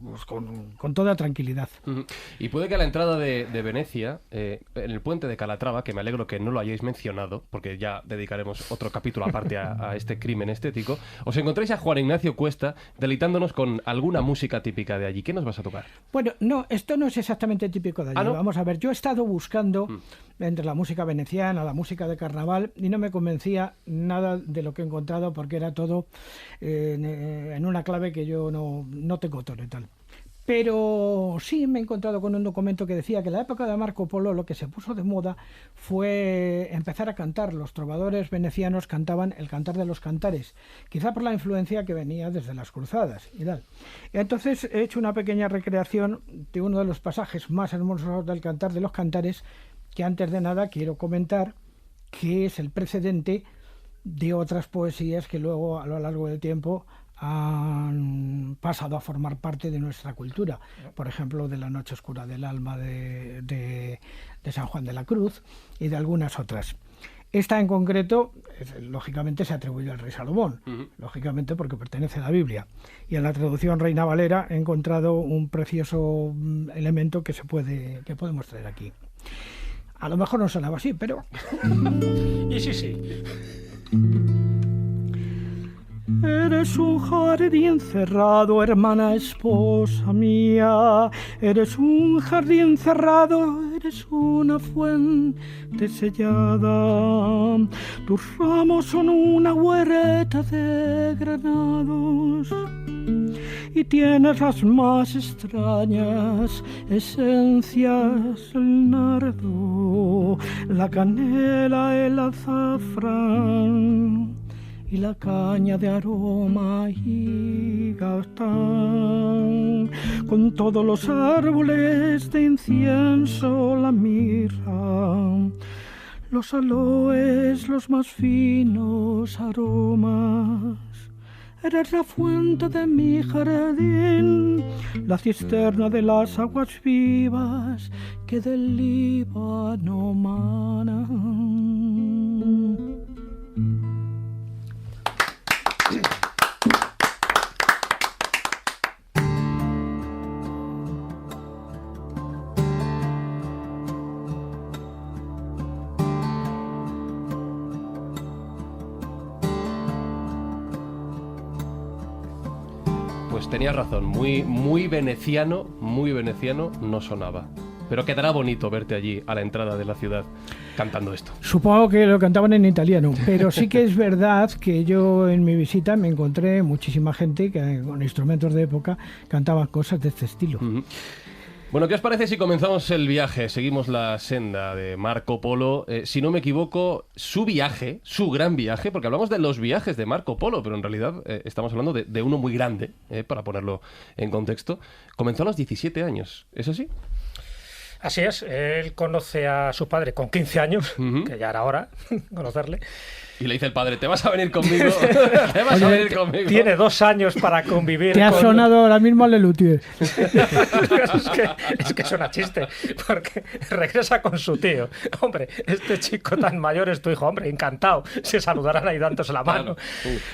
pues con toda tranquilidad. Y puede que a la entrada de Venecia, en el puente de Calatrava, que me alegro que no lo hayáis mencionado, porque ya dedicaremos otro capítulo aparte a este crimen estético, os encontréis a Juan Ignacio Cuesta deleitándonos con alguna música típica de allí. ¿Qué nos vas a tocar? Bueno, no, esto no es exactamente típico de allí. ¿No? Vamos a ver, yo he estado buscando entre la música veneciana, la música de carnaval, y no me convencía nada de lo que he encontrado, porque era todo en una clave que yo no tengo tono y tal. Pero sí me he encontrado con un documento que decía que en la época de Marco Polo lo que se puso de moda fue empezar a cantar. Los trovadores venecianos cantaban el cantar de los cantares, quizá por la influencia que venía desde las cruzadas y tal. Entonces he hecho una pequeña recreación de uno de los pasajes más hermosos del cantar de los cantares, que antes de nada quiero comentar, que es el precedente de otras poesías que luego a lo largo del tiempo han pasado a formar parte de nuestra cultura. Por ejemplo, de La noche oscura del alma de San Juan de la Cruz y de algunas otras. Esta en concreto, lógicamente, se atribuye al rey Salomón, lógicamente porque pertenece a la Biblia. Y en la traducción Reina Valera he encontrado un precioso elemento que podemos traer aquí. A lo mejor no sonaba así, pero... Y sí. Eres un jardín cerrado, hermana esposa mía. Eres un jardín cerrado, eres una fuente sellada, tus ramos son una huerta de granados y tienes las más extrañas esencias, el nardo, la canela, el azafrán y la caña de aroma y gastán, con todos los árboles de incienso, la mirra, los aloes, los más finos aromas. Eres la fuente de mi jardín, la cisterna de las aguas vivas que del Líbano manan. Pues tenías razón, muy veneciano no sonaba. Pero quedará bonito verte allí a la entrada de la ciudad cantando esto. Supongo que lo cantaban en italiano, pero sí que es verdad que yo en mi visita me encontré muchísima gente que con instrumentos de época cantaban cosas de este estilo. Uh-huh. Bueno, ¿qué os parece si comenzamos el viaje? Seguimos la senda de Marco Polo. Si no me equivoco, su viaje, su gran viaje, porque hablamos de los viajes de Marco Polo, pero en realidad estamos hablando de uno muy grande, para ponerlo en contexto. Comenzó a los 17 años, ¿es así? Así es, él conoce a su padre con 15 años, que ya era hora conocerle. Y le dice el padre, ¿te vas a venir conmigo? ¿Te vas a venir conmigo? Tiene 2 años para convivir. Te ha sonado ahora mismo al Lelutier. es que suena chiste, porque regresa con su tío. Hombre, este chico tan mayor es tu hijo. Hombre, encantado. Se saludarán ahí dándose la mano.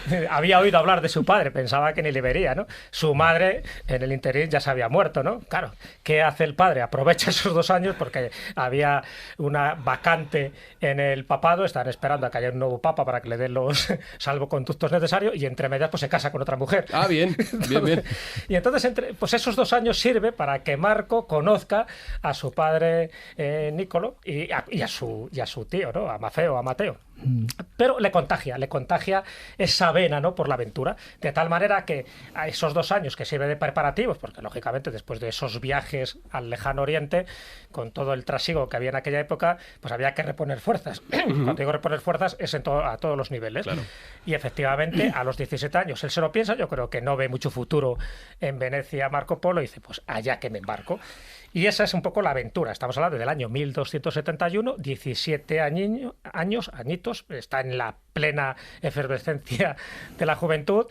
Claro. Había oído hablar de su padre, pensaba que ni le vería, ¿no? Su madre, en el interín, ya se había muerto, ¿no? Claro, ¿qué hace el padre? Aprovecha esos 2 años porque había una vacante en el papado, están esperando a que haya un nuevo papa para que le den los salvoconductos necesarios y entre medias pues se casa con otra mujer. Ah, bien, bien. Y entonces pues esos 2 años sirve para que Marco conozca a su padre Niccolò y a su tío, ¿no? A Mateo. Pero le contagia esa vena, ¿no? Por la aventura, de tal manera que a esos 2 años que sirve de preparativos, porque lógicamente después de esos viajes al lejano oriente, con todo el trasiego que había en aquella época, pues había que reponer fuerzas. Cuando digo reponer fuerzas es a todos los niveles. Claro. Y efectivamente a los 17 años él se lo piensa, yo creo que no ve mucho futuro en Venecia Marco Polo y dice, pues allá que me embarco. Y esa es un poco la aventura. Estamos hablando del año 1271, 17 añitos, está en la plena efervescencia de la juventud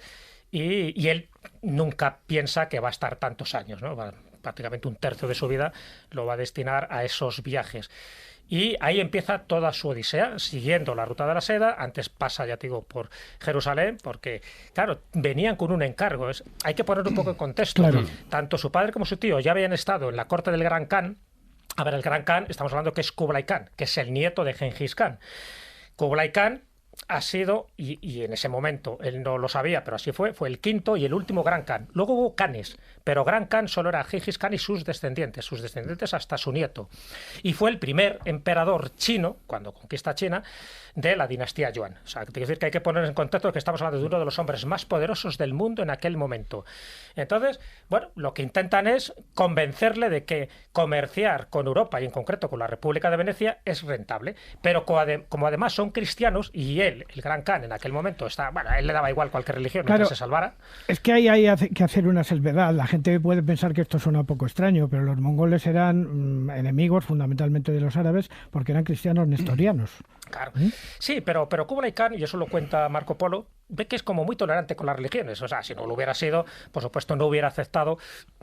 y él nunca piensa que va a estar tantos años, ¿no? Prácticamente 1/3 de su vida lo va a destinar a esos viajes. Y ahí empieza toda su odisea, siguiendo la ruta de la seda. Antes pasa, ya te digo, por Jerusalén, porque, claro, venían con un encargo. Hay que poner un poco en contexto. Claro. Tanto su padre como su tío ya habían estado en la corte del Gran Khan. A ver, el Gran Khan, estamos hablando que es Kublai Khan, que es el nieto de Gengis Khan. Kublai Khan ha sido, y en ese momento él no lo sabía, pero así fue el 5º y el último Gran Khan. Luego hubo Khanes, pero Gran Khan solo era Gengis Khan y sus descendientes hasta su nieto. Y fue el primer emperador chino, cuando conquista China, de la dinastía Yuan. O sea, te quiero decir que hay que poner en contexto que estamos hablando de uno de los hombres más poderosos del mundo en aquel momento. Entonces, bueno, lo que intentan es convencerle de que comerciar con Europa y en concreto con la República de Venecia es rentable. Pero como además son cristianos y él, el Gran Khan, en aquel momento a él le daba igual cualquier religión mientras se salvara. Es que ahí hay que hacer una salvedad. La gente puede pensar que esto suena un poco extraño, pero los mongoles eran enemigos fundamentalmente de los árabes porque eran cristianos nestorianos. Claro. Sí, pero Kublai Khan, y eso lo cuenta Marco Polo, ve que es como muy tolerante con las religiones. O sea, si no lo hubiera sido, por supuesto no hubiera aceptado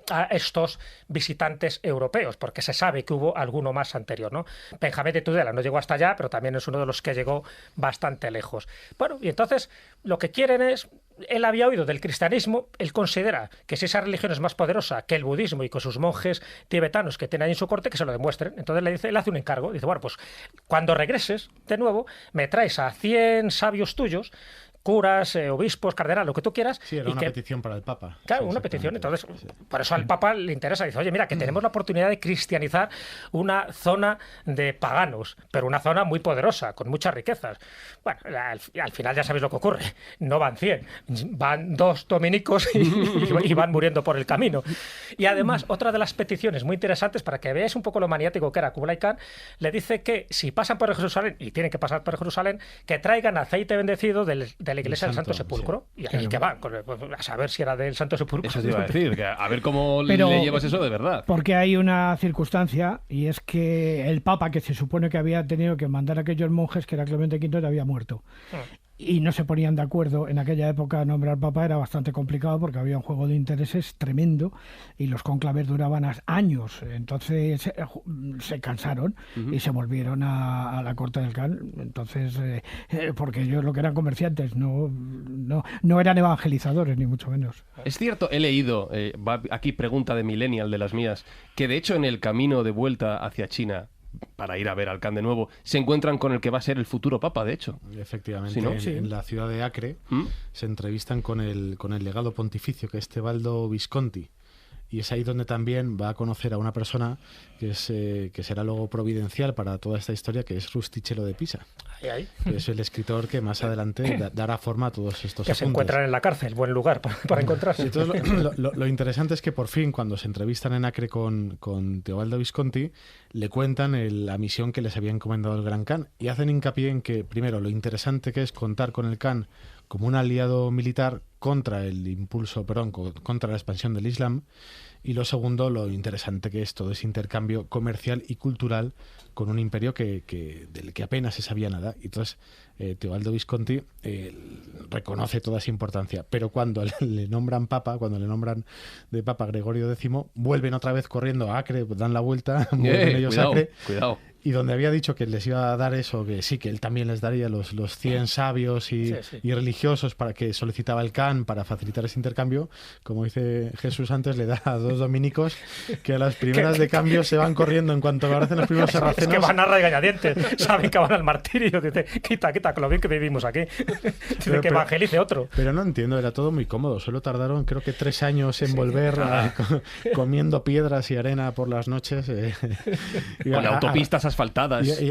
a estos visitantes europeos, porque se sabe que hubo alguno más anterior, ¿no? Benjamín de Tudela no llegó hasta allá, pero también es uno de los que llegó bastante lejos. Bueno, y entonces lo que quieren es... Él había oído del cristianismo, él considera que si esa religión es más poderosa que el budismo y con sus monjes tibetanos que tiene ahí en su corte, que se lo demuestren. Entonces él hace un encargo, dice, bueno, pues cuando regreses de nuevo, me traes a 100 sabios tuyos curas, obispos, cardenales, lo que tú quieras. Sí, era una petición para el Papa. Claro, Sí, una petición. Entonces, sí. por eso al Papa le interesa. Dice, oye, mira, que tenemos la oportunidad de cristianizar una zona de paganos, pero una zona muy poderosa, con muchas riquezas. Bueno, al final ya sabéis lo que ocurre. No van 100, van 2 dominicos y van muriendo por el camino. Y además, otra de las peticiones muy interesantes, para que veáis un poco lo maniático que era Kublai Khan, le dice que si pasan por Jerusalén, y tienen que pasar por Jerusalén, que traigan aceite bendecido de la iglesia del Santo Sepulcro. Sí. Y ahí que van, a saber si era del Santo Sepulcro. Eso te iba a decir, que a ver cómo le llevas eso de verdad. Porque hay una circunstancia, y es que el Papa, que se supone que había tenido que mandar a aquellos monjes, que era Clemente V, había muerto. Y no se ponían de acuerdo. En aquella época nombrar Papa era bastante complicado porque había un juego de intereses tremendo y los cónclaves duraban años. Entonces se cansaron y se volvieron a la corte del Khan. Entonces, porque ellos lo que eran comerciantes, no eran evangelizadores, ni mucho menos. Es cierto, he leído, aquí pregunta de Millennial de las mías, que de hecho en el camino de vuelta hacia China, para ir a ver al Khan de nuevo, se encuentran con el que va a ser el futuro Papa, de hecho. Efectivamente, ¿Sí, no? en la ciudad de Acre se entrevistan con el legado pontificio, que es Tebaldo Visconti. Y es ahí donde también va a conocer a una persona que será luego providencial para toda esta historia, que es Rustichello de Pisa. Ahí. Que es el escritor que más adelante dará forma a todos estos que apuntes. Se encuentran en la cárcel, buen lugar para encontrarse. Entonces, lo interesante es que por fin, cuando se entrevistan en Acre con Teobaldo Visconti, le cuentan la misión que les había encomendado el Gran Khan y hacen hincapié en que, primero, lo interesante que es contar con el Khan como un aliado militar contra contra la expansión del Islam, y lo segundo, lo interesante que es todo ese intercambio comercial y cultural con un imperio del que apenas se sabía nada. Y entonces Teobaldo Visconti reconoce toda esa importancia, pero cuando le nombran Papa, cuando le nombran de Papa Gregorio X, vuelven otra vez corriendo a Acre, dan la vuelta, vuelven ellos a Acre. Cuidado. Y donde había dicho que les iba a dar eso, que sí, que él también les daría los 100 sabios y religiosos para que solicitaba el Khan para facilitar ese intercambio, como dice Jesús antes, le da a 2 dominicos que a las primeras de cambio se van corriendo en cuanto aparecen los primeros sarracenos. Es que van a regañadientes, saben que van al martirio, dice, quita, con lo bien que vivimos aquí. Dice que evangelice otro. Pero no entiendo, era todo muy cómodo, solo tardaron creo que 3 años en volver comiendo piedras y arena por las noches. Con autopistas asfaltadas.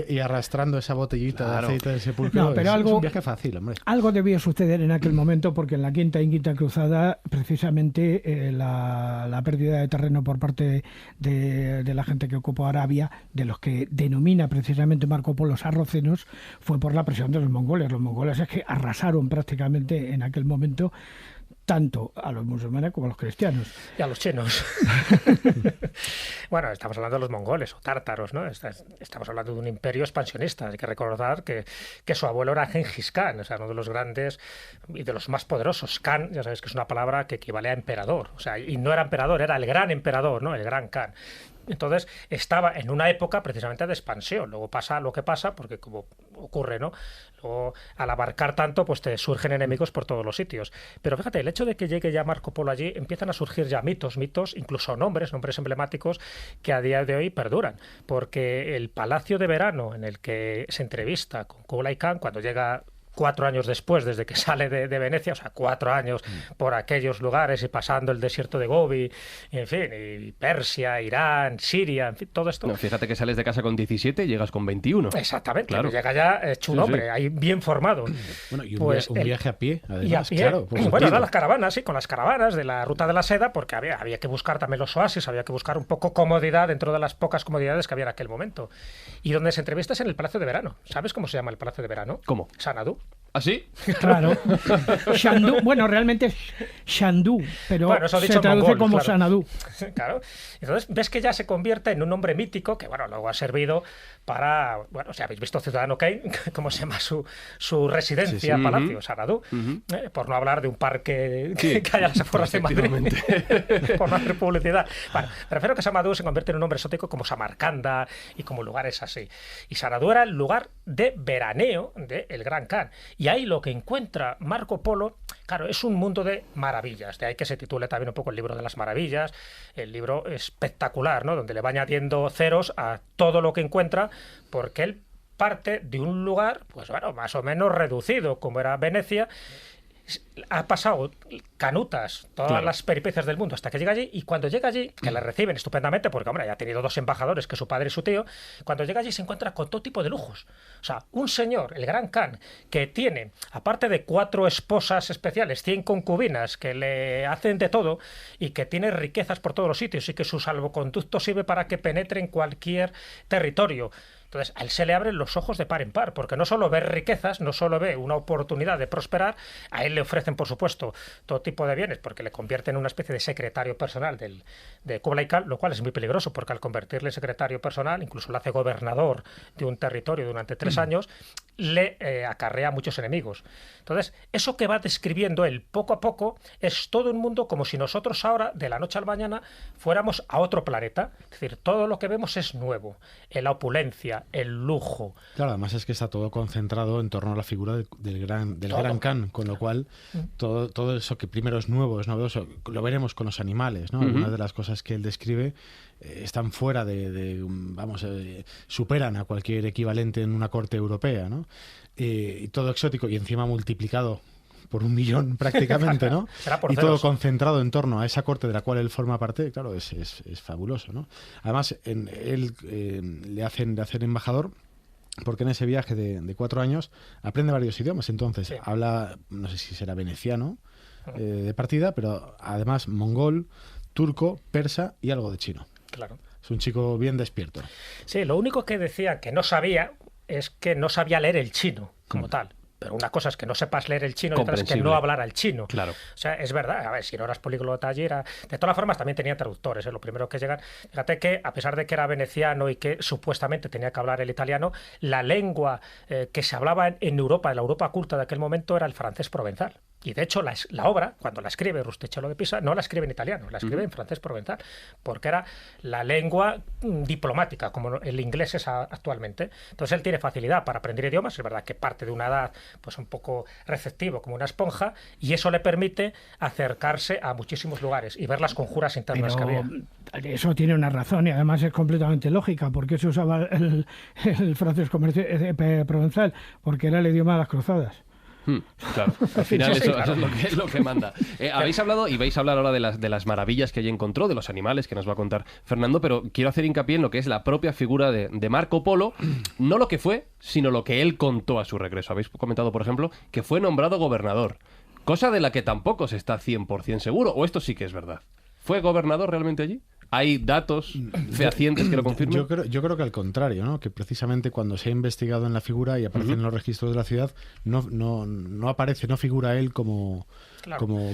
Y arrastrando esa botellita de aceite del sepulcro. No, pero es un viaje fácil, hombre. Algo debió suceder en aquel momento, porque en la Quinta y Quinta Cruzada, precisamente la pérdida de terreno por parte de la gente que ocupó Arabia, de los que denomina precisamente Marco Polo sarracenos, fue por la presión de los mongoles. Los mongoles es que arrasaron prácticamente en aquel momento tanto a los musulmanes como a los cristianos. Y a los chinos. Bueno, estamos hablando de los mongoles o tártaros, ¿no? Estamos hablando de un imperio expansionista. Hay que recordar que su abuelo era Gengis Khan, o sea, uno de los grandes y de los más poderosos. Khan, ya sabéis que es una palabra que equivale a emperador. O sea, y no era emperador, era el gran emperador, ¿no? El gran Khan. Entonces estaba en una época precisamente de expansión. Luego pasa lo que pasa, porque como ocurre, ¿no? Luego, al abarcar tanto, pues te surgen enemigos por todos los sitios. Pero fíjate, el hecho de que llegue ya Marco Polo allí, empiezan a surgir ya mitos, incluso nombres emblemáticos que a día de hoy perduran. Porque el palacio de verano en el que se entrevista con Kublai Khan, cuando llega 4 años después, desde que sale de Venecia, o sea, 4 años por aquellos lugares y pasando el desierto de Gobi, en fin, y Persia, Irán, Siria, en fin, todo esto. No, fíjate que sales de casa con 17 y llegas con 21. Exactamente, claro. Llega ya hecho un hombre, ahí bien formado. Bueno, y pues un viaje a pie, además, y a pie. claro. Bueno, eran las caravanas, sí, con las caravanas de la ruta de la seda, porque había que buscar también los oasis, había que buscar un poco comodidad dentro de las pocas comodidades que había en aquel momento. Y donde se entrevista es en el Palacio de Verano. ¿Sabes cómo se llama el Palacio de Verano? ¿Cómo? Sanadú. ¿Ah, sí? Claro. Shandú, bueno, realmente es Shandú, pero bueno, eso se dicho traduce mongol, como claro. Sanadú. Claro. Entonces ves que ya se convierte en un nombre mítico que, bueno, luego ha servido para, bueno, si habéis visto Ciudadano Kane, cómo se llama su residencia, sí. Palacio, Sanadú, por no hablar de un parque que hay a las afueras de Madrid, por no hacer publicidad. Bueno, prefiero que Sanadú se convierta en un nombre exótico como Samarcanda y como lugares así. Y Sanadú era el lugar de veraneo del Gran Khan. Y ahí lo que encuentra Marco Polo, claro, es un mundo de maravillas. De ahí que se titule también un poco el libro de las maravillas. El libro espectacular, ¿no? Donde le va añadiendo ceros a todo lo que encuentra, porque él parte de un lugar, pues bueno, más o menos reducido, como era Venecia. Ha pasado canutas todas las peripecias del mundo hasta que llega allí, y cuando llega allí, que le reciben estupendamente porque, hombre, ya ha tenido 2 embajadores, que su padre y su tío, cuando llega allí se encuentra con todo tipo de lujos. O sea, un señor, el Gran Khan, que tiene, aparte de 4 esposas especiales, 100 concubinas que le hacen de todo, y que tiene riquezas por todos los sitios, y que su salvoconducto sirve para que penetre en cualquier territorio. Entonces, a él se le abren los ojos de par en par, porque no solo ve riquezas, no solo ve una oportunidad de prosperar, a él le ofrecen, por supuesto, todo tipo de bienes, porque le convierten en una especie de secretario personal de Kublai Khan, lo cual es muy peligroso, porque al convertirle en secretario personal, incluso lo hace gobernador de un territorio durante 3 años, le acarrea muchos enemigos. Entonces, eso que va describiendo él poco a poco es todo un mundo como si nosotros ahora, de la noche al mañana, fuéramos a otro planeta. Es decir, todo lo que vemos es nuevo. La opulencia, el lujo. Claro, además es que está todo concentrado en torno a la figura del Gran Khan, con lo cual todo eso que primero es nuevo, es novedoso, lo veremos con los animales, ¿no? Algunas de las cosas que él describe están fuera superan a cualquier equivalente en una corte europea, ¿no? Y todo exótico y encima multiplicado por 1 millón prácticamente, ¿no? Y todo concentrado en torno a esa corte de la cual él forma parte, claro, es fabuloso, ¿no? Además, él le hacen embajador porque en ese viaje de 4 años aprende varios idiomas. Entonces, habla, no sé si será veneciano de partida, pero además mongol, turco, persa y algo de chino. Claro. Es un chico bien despierto. Sí, lo único que decía que no sabía es que no sabía leer el chino como tal. Pero una cosa es que no sepas leer el chino y otra es que no hablar al chino. Claro. O sea, es verdad. A ver, si no eras políglota allí, era... De todas formas, también tenía traductores, lo primero que llegan. Fíjate que, a pesar de que era veneciano y que supuestamente tenía que hablar el italiano, la lengua que se hablaba en Europa, en la Europa culta de aquel momento, era el francés provenzal. Y de hecho la obra, cuando la escribe Rustichello de Pisa, no la escribe en italiano, la escribe en francés provenzal, porque era la lengua diplomática, como el inglés es actualmente. Entonces él tiene facilidad para aprender idiomas, es verdad que parte de una edad pues un poco receptivo, como una esponja, y eso le permite acercarse a muchísimos lugares y ver las conjuras internas que había. Eso tiene una razón y además es completamente lógica. ¿Por qué se usaba el francés provenzal? Porque era el idioma de las cruzadas. Claro, al final eso es lo que manda. Habéis hablado y vais a hablar ahora de las maravillas que ella encontró, de los animales que nos va a contar Fernando, pero quiero hacer hincapié en lo que es la propia figura de Marco Polo, no lo que fue, sino lo que él contó a su regreso. Habéis comentado, por ejemplo, que fue nombrado gobernador, cosa de la que tampoco se está 100% seguro, o esto sí que es verdad. ¿Fue gobernador realmente allí? ¿Hay datos fehacientes que lo confirmen? Yo creo que al contrario, ¿no? Que precisamente cuando se ha investigado en la figura y aparece en los registros de la ciudad, no aparece, no figura él como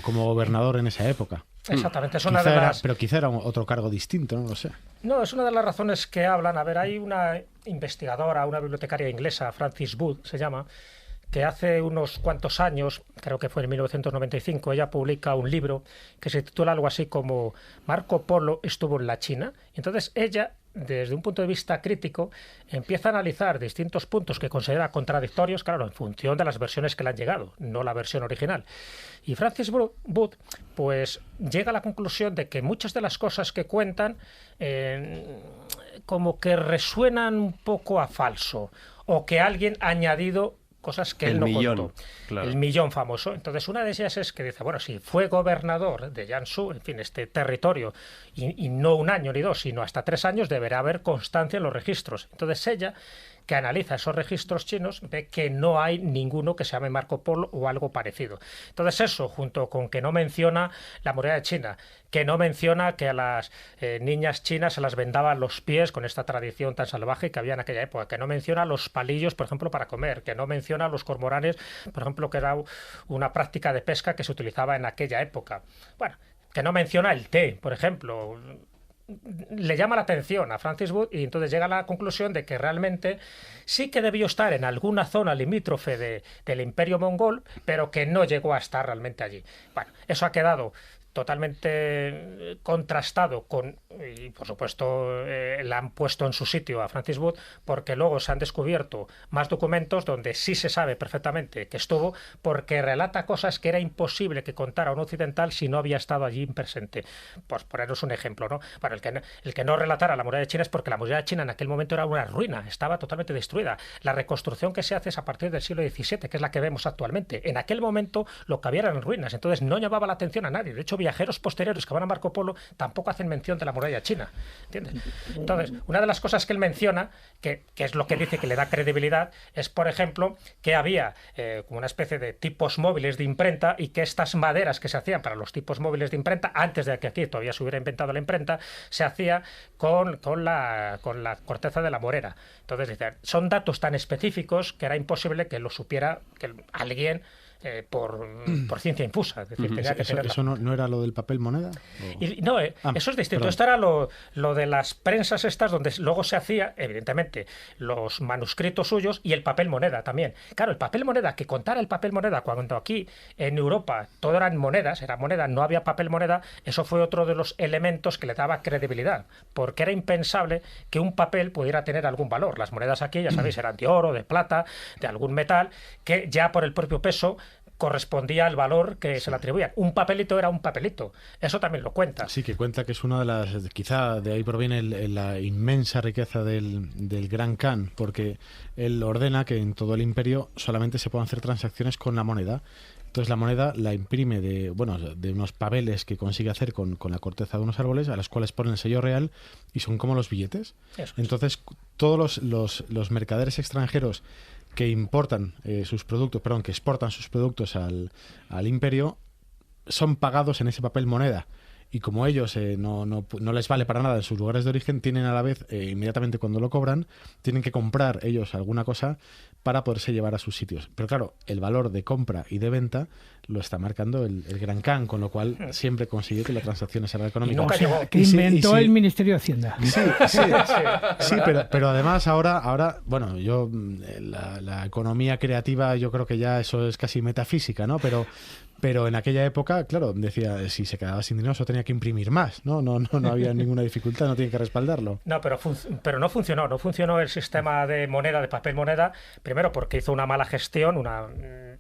gobernador en esa época. Exactamente, es una de las... Pero quizá era otro cargo distinto, no lo sé. No, es una de las razones que hablan. A ver, hay una investigadora, una bibliotecaria inglesa, Frances Wood se llama, que hace unos cuantos años, creo que fue en 1995, ella publica un libro que se titula algo así como Marco Polo estuvo en la China. Entonces ella, desde un punto de vista crítico, empieza a analizar distintos puntos que considera contradictorios, claro, en función de las versiones que le han llegado, no la versión original. Y Frances Wood pues llega a la conclusión de que muchas de las cosas que cuentan como que resuenan un poco a falso, o que alguien ha añadido cosas que él no contó. Claro. El millón famoso. Entonces, una de ellas es que dice, bueno, si fue gobernador de Jiangsu, en fin, este territorio, y no 1 año ni 2, sino hasta 3 años, deberá haber constancia en los registros. Entonces, ella, que analiza esos registros chinos, ve que no hay ninguno que se llame Marco Polo o algo parecido. Entonces, eso, junto con que no menciona la muralla china, que no menciona que a las niñas chinas se las vendaban los pies con esta tradición tan salvaje que había en aquella época, que no menciona los palillos, por ejemplo, para comer, que no menciona los cormoranes, por ejemplo, que era una práctica de pesca que se utilizaba en aquella época. Bueno, que no menciona el té, por ejemplo. Le llama la atención a Frances Wood y entonces llega a la conclusión de que realmente sí que debió estar en alguna zona limítrofe del Imperio Mongol, pero que no llegó a estar realmente allí. Bueno, eso ha quedado totalmente contrastado con, y por supuesto la han puesto en su sitio a Francis Wood, porque luego se han descubierto más documentos donde sí se sabe perfectamente que estuvo, porque relata cosas que era imposible que contara un occidental si no había estado allí presente. Pues poneros un ejemplo, ¿no? Bueno, el que no relatara la muralla de China es porque la muralla de China en aquel momento era una ruina, estaba totalmente destruida. La reconstrucción que se hace es a partir del siglo XVII, que es la que vemos actualmente. En aquel momento lo que había eran ruinas, entonces no llamaba la atención a nadie. De hecho, viajeros posteriores que van a Marco Polo tampoco hacen mención de la muralla china, ¿entiendes? Entonces, una de las cosas que él menciona, que es lo que dice que le da credibilidad, es, por ejemplo, que había como una especie de tipos móviles de imprenta, y que estas maderas que se hacían para los tipos móviles de imprenta, antes de que aquí todavía se hubiera inventado la imprenta, se hacía con la corteza de la morera. Entonces, son datos tan específicos que era imposible que lo supiera que alguien por ciencia infusa. Es decir, tenía que ¿Eso no era lo del papel moneda? No, eso es distinto. Perdón. Esto era lo de las prensas estas, donde luego se hacía, evidentemente, los manuscritos suyos y el papel moneda también. Claro, el papel moneda, que contara el papel moneda cuando aquí en Europa todo eran monedas, era moneda, no había papel moneda, eso fue otro de los elementos que le daba credibilidad, porque era impensable que un papel pudiera tener algún valor. Las monedas aquí, ya sabéis, eran de oro, de plata, de algún metal, que ya por el propio peso correspondía al valor que se le atribuían. Un papelito era un papelito. Eso también lo cuenta. Sí, que cuenta que es una de las... Quizá de ahí proviene la inmensa riqueza del Gran Khan, porque él ordena que en todo el imperio solamente se puedan hacer transacciones con la moneda. Entonces la moneda la imprime de unos papeles que consigue hacer con la corteza de unos árboles, a los cuales pone el sello real, y son como los billetes. Entonces todos los mercaderes extranjeros que importan sus productos, que exportan sus productos al imperio, son pagados en ese papel moneda. Y como ellos no les vale para nada en sus lugares de origen, tienen a la vez, inmediatamente cuando lo cobran, tienen que comprar ellos alguna cosa para poderse llevar a sus sitios. Pero claro, el valor de compra y de venta lo está marcando el Gran Khan, con lo cual siempre consigue que la transacción sea económica. Que inventó el Ministerio de Hacienda. Sí, pero además ahora, bueno, yo la economía creativa, yo creo que ya eso es casi metafísica, ¿no? Pero en aquella época, claro, decía, si se quedaba sin dinero, solo tenía que imprimir más, ¿no? No había ninguna dificultad, no tiene que respaldarlo. No, pero no funcionó el sistema de moneda, de papel moneda, primero porque hizo una mala gestión,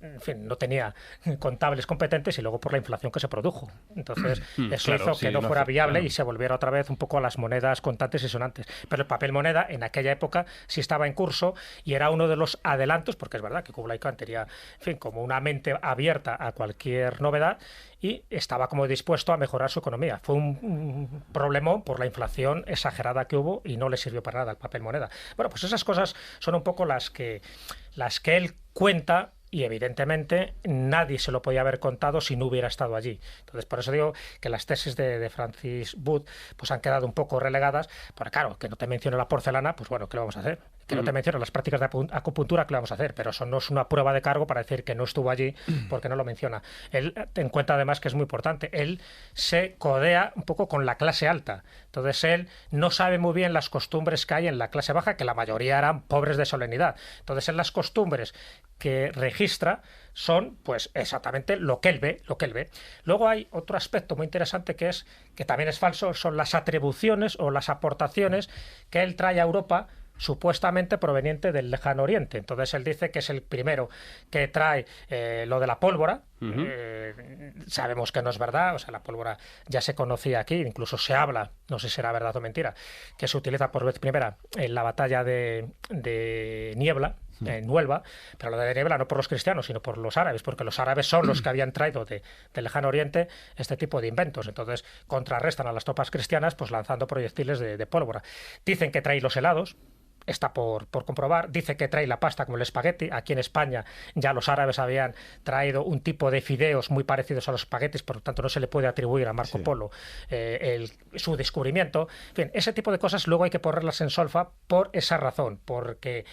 en fin, no tenía contables competentes, y luego por la inflación que se produjo. Entonces, eso hizo que no fuera viable y se volviera otra vez un poco a las monedas contantes y sonantes. Pero el papel moneda en aquella época sí estaba en curso, y era uno de los adelantos, porque es verdad que Kublai Khan tenía, en fin, como una mente abierta a cualquier novedad, y estaba como dispuesto a mejorar su economía. Fue un problemón por la inflación exagerada que hubo, y no le sirvió para nada el papel moneda. Bueno, pues esas cosas son un poco las que él cuenta, y evidentemente nadie se lo podía haber contado si no hubiera estado allí. Entonces, por eso digo que las tesis de Francis Wood pues han quedado un poco relegadas, porque claro, que no te mencione la porcelana, pues bueno, ¿qué le vamos a hacer? Que no te mencione las prácticas de acupuntura, ¿qué le vamos a hacer? Pero eso no es una prueba de cargo para decir que no estuvo allí porque no lo menciona. Él, ten cuenta además que es muy importante, él se codea un poco con la clase alta. Entonces él no sabe muy bien las costumbres que hay en la clase baja, que la mayoría eran pobres de solemnidad. Entonces, en las costumbres que registra son pues exactamente lo que él ve. Luego hay otro aspecto muy interesante que también es falso, son las atribuciones o las aportaciones que él trae a Europa, supuestamente proveniente del Lejano Oriente. Entonces él dice que es el primero que trae lo de la pólvora. Sabemos que no es verdad, o sea, la pólvora ya se conocía aquí, incluso se habla, no sé si será verdad o mentira, que se utiliza por vez primera en la batalla de Niebla, en Huelva, pero lo de Niebla no por los cristianos, sino por los árabes, porque los árabes son los que habían traído del Lejano Oriente este tipo de inventos. Entonces contrarrestan a las tropas cristianas pues lanzando proyectiles de pólvora. Dicen que trae los helados, está por comprobar. Dice que trae la pasta como el espagueti. Aquí en España ya los árabes habían traído un tipo de fideos muy parecidos a los espaguetis, por lo tanto no se le puede atribuir a Marco Polo su descubrimiento. En fin, ese tipo de cosas luego hay que ponerlas en solfa por esa razón, porque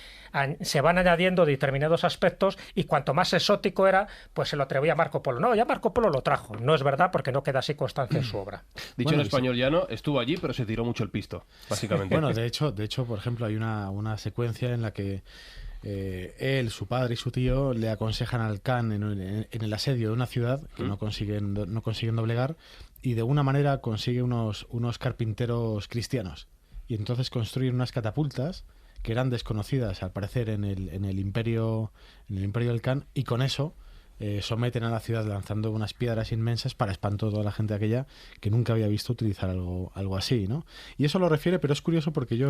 se van añadiendo determinados aspectos y cuanto más exótico era, pues se lo atribuía a Marco Polo. No, ya Marco Polo lo trajo. No es verdad porque no queda así constancia en su obra. Dicho en español llano, estuvo allí pero se tiró mucho el pisto, básicamente. Bueno, de hecho, por ejemplo, hay una secuencia en la que él, su padre y su tío le aconsejan al Khan en el asedio de una ciudad que no consiguen doblegar, y de una manera consigue unos carpinteros cristianos, y entonces construyen unas catapultas que eran desconocidas al parecer en el imperio del Khan, y con eso someten a la ciudad lanzando unas piedras inmensas para espanto de toda la gente aquella que nunca había visto utilizar algo así, ¿no? Y eso lo refiere, pero es curioso porque yo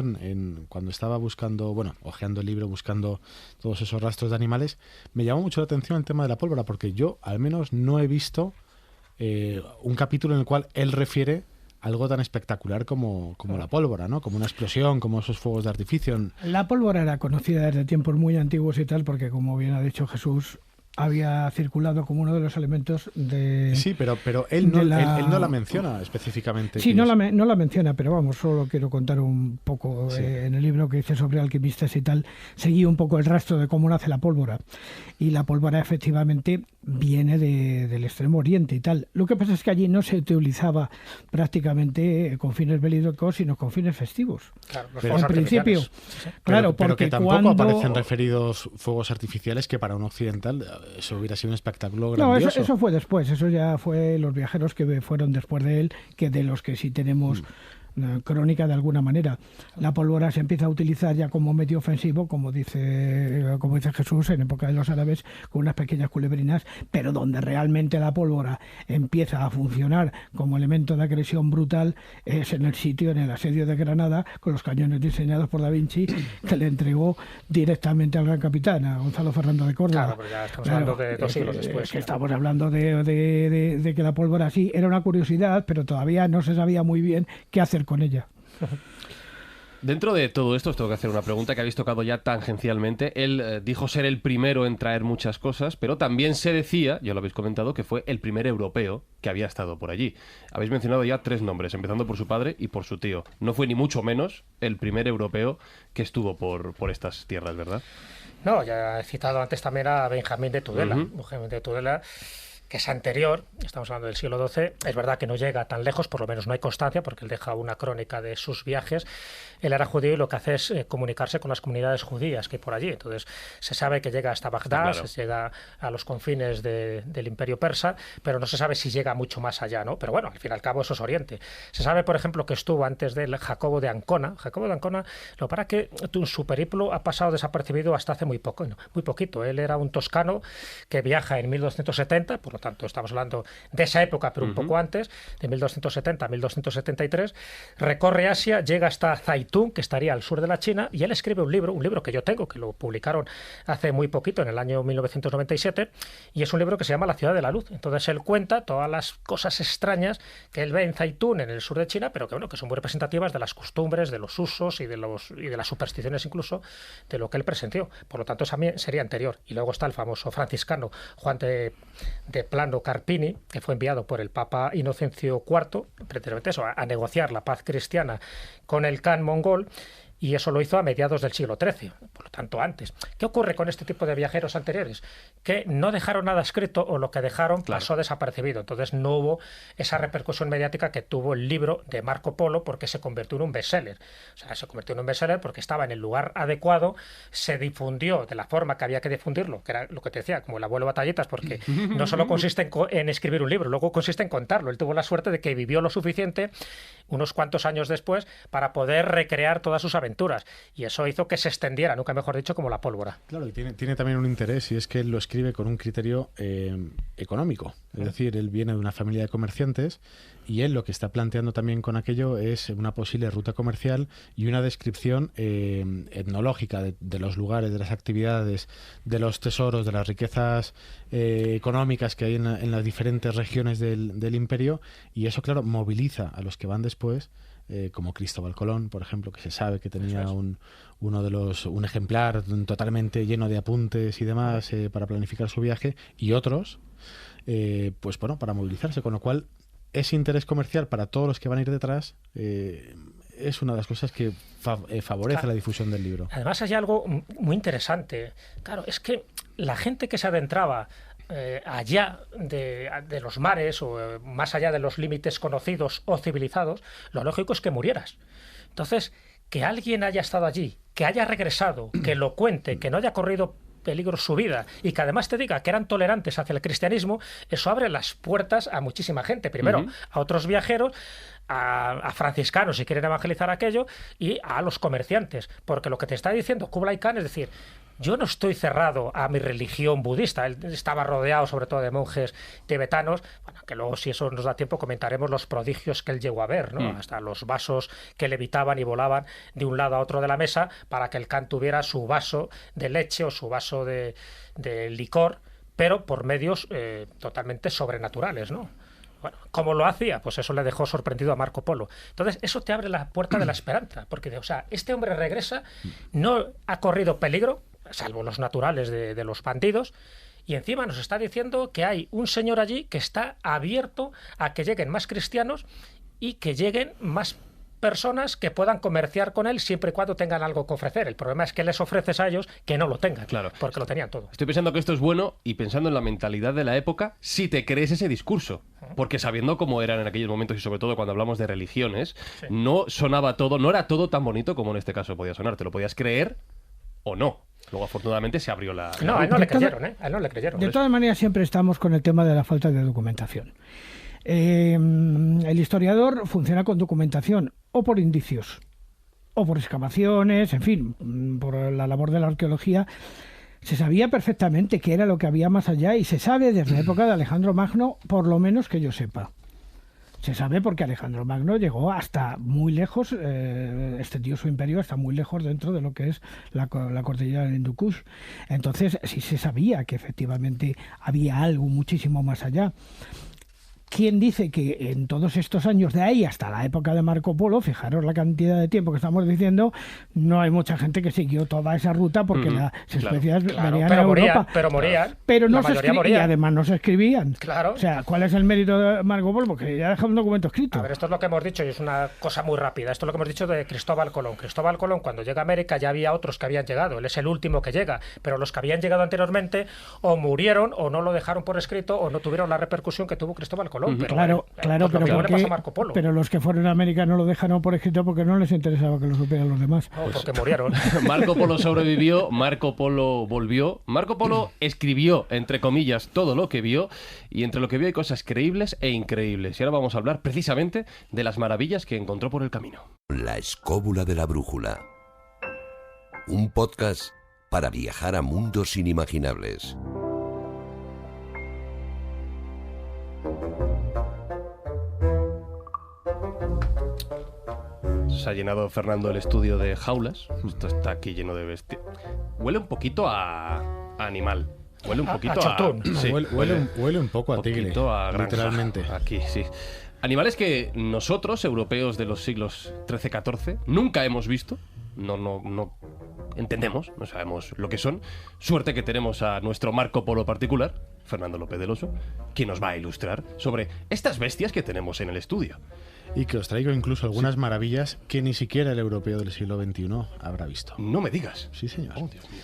cuando estaba hojeando el libro, buscando todos esos rastros de animales, me llamó mucho la atención el tema de la pólvora, porque yo al menos no he visto un capítulo en el cual él refiere algo tan espectacular como la pólvora, ¿no? Como una explosión, como esos fuegos de artificio. La pólvora era conocida desde tiempos muy antiguos y tal, porque como bien ha dicho Jesús, había circulado como uno de los elementos de... Sí, pero él no la menciona específicamente. Sí, no la menciona, pero vamos, solo quiero contar un poco. Sí. En el libro que hice sobre alquimistas y tal, seguí un poco el rastro de cómo nace la pólvora. Y la pólvora efectivamente viene del Extremo Oriente y tal. Lo que pasa es que allí no se utilizaba prácticamente con fines bélicos, sino con fines festivos. Claro, en principio. Sí. Claro, pero que tampoco aparecen referidos fuegos artificiales, que para un occidental eso hubiera sido un espectáculo grandioso. No, eso fue después, eso ya fue los viajeros que fueron después de él, que de los que sí tenemos crónica de alguna manera. La pólvora se empieza a utilizar ya como medio ofensivo, como dice Jesús, en época de los árabes, con unas pequeñas culebrinas, pero donde realmente la pólvora empieza a funcionar como elemento de agresión brutal es en el asedio de Granada, con los cañones diseñados por Da Vinci, que le entregó directamente al gran capitán, a Gonzalo Ferrando de Córdoba. Claro, pero ya estamos hablando de 2 siglos después. Que estamos hablando de que la pólvora sí era una curiosidad, pero todavía no se sabía muy bien qué hacer con ella. Dentro de todo esto os tengo que hacer una pregunta que habéis tocado ya tangencialmente. Él dijo ser el primero en traer muchas cosas, pero también se decía, ya lo habéis comentado, que fue el primer europeo que había estado por allí. Habéis mencionado ya 3 nombres, empezando por su padre y por su tío. No fue ni mucho menos el primer europeo que estuvo por estas tierras, ¿verdad? No, ya he citado antes también a Benjamín de Tudela. Benjamín de Tudela, que es anterior, estamos hablando del siglo XII, es verdad que no llega tan lejos, por lo menos no hay constancia, porque él deja una crónica de sus viajes. Él era judío y lo que hace es comunicarse con las comunidades judías que hay por allí. Entonces se sabe que llega hasta Bagdad, claro, se llega a los confines del Imperio Persa, pero no se sabe si llega mucho más allá, ¿no? Pero bueno, al fin y al cabo eso es Oriente. Se sabe, por ejemplo, que estuvo antes del Jacobo de Ancona. Jacobo de Ancona, lo para que su periplo ha pasado desapercibido hasta hace muy poquito. Él era un toscano que viaja en 1270, por lo tanto estamos hablando de esa época, pero un poco antes, de 1270 a 1273, recorre Asia, llega hasta Zaitún, que estaría al sur de la China, y él escribe un libro que yo tengo, que lo publicaron hace muy poquito, en el año 1997, y es un libro que se llama La ciudad de la luz. Entonces él cuenta todas las cosas extrañas que él ve en Zaitún, en el sur de China, pero que son muy representativas de las costumbres, de los usos y de las supersticiones incluso de lo que él presenció. Por lo tanto, esa sería anterior. Y luego está el famoso franciscano Juan de Plano Carpini, que fue enviado por el Papa Inocencio IV, precisamente eso, a negociar la paz cristiana con el Khan mongol, y eso lo hizo a mediados del siglo XIII, por lo tanto antes. ¿Qué ocurre con este tipo de viajeros anteriores? Que no dejaron nada escrito, o lo que dejaron pasó desapercibido. Entonces no hubo esa repercusión mediática que tuvo el libro de Marco Polo, porque se convirtió en un bestseller. O sea, se convirtió en un bestseller porque estaba en el lugar adecuado, se difundió de la forma que había que difundirlo, que era lo que te decía, como el abuelo Batalletas, porque no solo consiste en escribir un libro, luego consiste en contarlo. Él tuvo la suerte de que vivió lo suficiente unos cuantos años después para poder recrear todas sus aventuras, y eso hizo que se extendiera, nunca mejor dicho, como la pólvora. Claro, y tiene también un interés, y es que él lo escribe con un criterio económico. Es decir, él viene de una familia de comerciantes, y él lo que está planteando también con aquello es una posible ruta comercial y una descripción etnológica de los lugares, de las actividades, de los tesoros, de las riquezas económicas que hay en las diferentes regiones del imperio, y eso, claro, moviliza a los que van después, como Cristóbal Colón, por ejemplo, que se sabe que tenía un ejemplar totalmente lleno de apuntes y demás para planificar su viaje, y otros, pues bueno, para movilizarse, con lo cual ese interés comercial para todos los que van a ir detrás es una de las cosas que favorece la difusión del libro. Además hay algo muy interesante. Claro, es que la gente que se adentraba allá de los mares, o más allá de los límites conocidos o civilizados, lo lógico es que murieras. Entonces, que alguien haya estado allí, que haya regresado, que lo cuente, que no haya corrido peligro su vida y que además te diga que eran tolerantes hacia el cristianismo, eso abre las puertas a muchísima gente. Primero, a otros viajeros, a franciscanos si quieren evangelizar aquello, y a los comerciantes, porque lo que te está diciendo Kublai Khan es decir, yo no estoy cerrado a mi religión budista. Él estaba rodeado sobre todo de monjes tibetanos, bueno, que luego si eso nos da tiempo comentaremos los prodigios que él llegó a ver, ¿no? Hasta los vasos que levitaban y volaban de un lado a otro de la mesa para que el Khan tuviera su vaso de leche o su vaso de licor, pero por medios totalmente sobrenaturales, ¿no? Bueno, ¿cómo lo hacía? Pues eso le dejó sorprendido a Marco Polo. Entonces, eso te abre la puerta de la esperanza, porque, o sea, este hombre regresa, no ha corrido peligro, salvo los naturales de los bandidos, y encima nos está diciendo que hay un señor allí que está abierto a que lleguen más cristianos y que lleguen más personas que puedan comerciar con él siempre y cuando tengan algo que ofrecer. El problema es que les ofreces a ellos que no lo tengan, claro, porque lo tenían todo. Estoy pensando que esto es bueno y pensando en la mentalidad de la época, si te crees ese discurso. Porque sabiendo cómo eran en aquellos momentos y sobre todo cuando hablamos de religiones, no sonaba todo, no era todo tan bonito como en este caso podía sonar. Te lo podías creer o no. Luego, afortunadamente, se abrió la... No, a él no le creyeron, ¿eh? A él no le creyeron. De todas maneras, siempre estamos con el tema de la falta de documentación. El historiador funciona con documentación o por indicios o por excavaciones, en fin, por la labor de la arqueología. Se sabía perfectamente qué era lo que había más allá y se sabe desde la época de Alejandro Magno, por lo menos que yo sepa. Se sabe porque Alejandro Magno llegó hasta muy lejos, extendió su imperio hasta muy lejos dentro de lo que es la cordillera del Hindu Kush. Entonces sí se sabía que efectivamente había algo muchísimo más allá. ¿Quién dice que en todos estos años de ahí hasta la época de Marco Polo, fijaros la cantidad de tiempo que estamos diciendo, no hay mucha gente que siguió toda esa ruta porque las especias venían a Europa? Pero morían. Pero no se escribían, y además no se escribían. Claro. O sea, ¿cuál es el mérito de Marco Polo? Porque ya deja un documento escrito. A ver, esto es lo que hemos dicho y es una cosa muy rápida. Esto es lo que hemos dicho de Cristóbal Colón. Cristóbal Colón, cuando llega a América, ya había otros que habían llegado. Él es el último que llega. Pero los que habían llegado anteriormente o murieron o no lo dejaron por escrito o no tuvieron la repercusión que tuvo Cristóbal Colón. Pero, Claro, pero los que fueron a América no lo dejaron por escrito porque no les interesaba que lo supieran los demás. No, porque murieron. Marco Polo sobrevivió, Marco Polo volvió, Marco Polo escribió, entre comillas, todo lo que vio, y entre lo que vio hay cosas creíbles e increíbles. Y ahora vamos a hablar precisamente de las maravillas que encontró por el camino. La escóbula de la brújula. Un podcast para viajar a mundos inimaginables. Se ha llenado Fernando el estudio de jaulas. Esto está aquí lleno de bestias. Huele un poquito a animal. Huele un poquito a sí, huele un poco a tigre, a granja, literalmente. Aquí, sí. Animales que nosotros, europeos de los siglos XIII-XIV, nunca hemos visto. No entendemos, no sabemos lo que son. Suerte que tenemos a nuestro Marco Polo particular, Fernando López del Oso, que nos va a ilustrar sobre estas bestias que tenemos en el estudio. Y que os traigo incluso algunas maravillas que ni siquiera el europeo del siglo XXI habrá visto. No me digas. Sí, señor. Oh, Dios mío.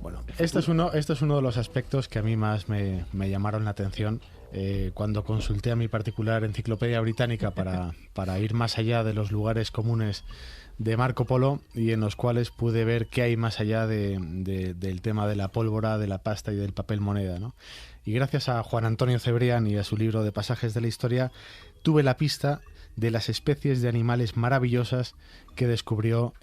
Bueno, este es uno de los aspectos que a mí más me llamaron la atención cuando consulté a mi particular enciclopedia británica para ir más allá de los lugares comunes de Marco Polo y en los cuales pude ver qué hay más allá del tema de la pólvora, de la pasta y del papel moneda, ¿no? Y gracias a Juan Antonio Cebrián y a su libro de Pasajes de la Historia tuve la pista de las especies de animales maravillosas que descubrió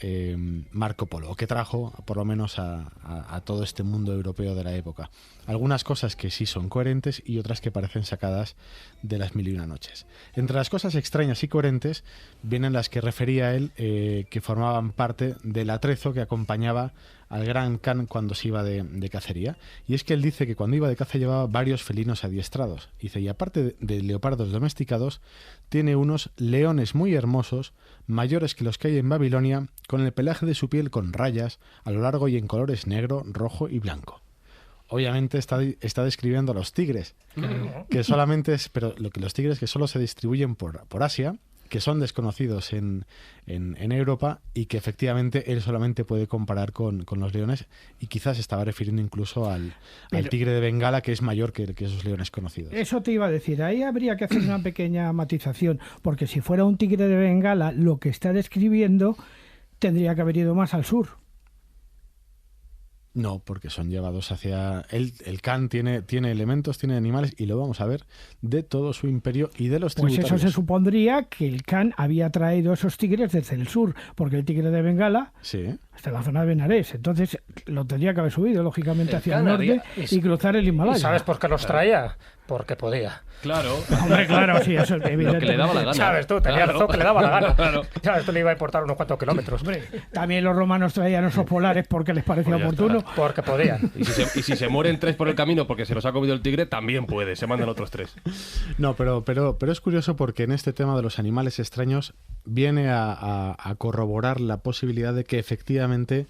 Marco Polo, o que trajo por lo menos a todo este mundo europeo de la época. Algunas cosas que sí son coherentes y otras que parecen sacadas de las Mil y una noches. Entre las cosas extrañas y coherentes vienen las que refería él, que formaban parte del atrezo que acompañaba al Gran Khan cuando se iba de cacería. Y es que él dice que cuando iba de caza llevaba varios felinos adiestrados. Dice, y aparte de leopardos domesticados, tiene unos leones muy hermosos, mayores que los que hay en Babilonia, con el pelaje de su piel con rayas, a lo largo y en colores negro, rojo y blanco. Obviamente está describiendo a los tigres, que solamente pero los tigres que solo se distribuyen por Asia, que son desconocidos en Europa y que efectivamente él solamente puede comparar con los leones, y quizás estaba refiriendo incluso al tigre de Bengala, que es mayor que esos leones conocidos. Eso te iba a decir, ahí habría que hacer una pequeña matización, porque si fuera un tigre de Bengala, lo que está describiendo tendría que haber ido más al sur. No, porque son llevados hacia... El Khan tiene elementos, tiene animales, y lo vamos a ver, de todo su imperio y de los tributarios. Pues eso se supondría que el Khan había traído esos tigres desde el sur, porque el tigre de Bengala, hasta la zona de Benarés, entonces lo tendría que haber subido, lógicamente, hacia el norte y cruzar el Himalaya. ¿Y sabes por qué los traía? Porque podía. Claro. Hombre, claro, sí, eso es evidente. Lo que le daba la gana. ¿Sabes tú? Tenía razón que le daba la gana. Claro. ¿Sabes? Esto le iba a importar unos cuantos kilómetros. Hombre, también los romanos traían osos polares porque les parecía oportuno. Porque podían. Y si se mueren 3 por el camino porque se los ha comido el tigre, también puede. Se mandan otros 3. No, pero es curioso porque en este tema de los animales extraños viene a corroborar la posibilidad de que efectivamente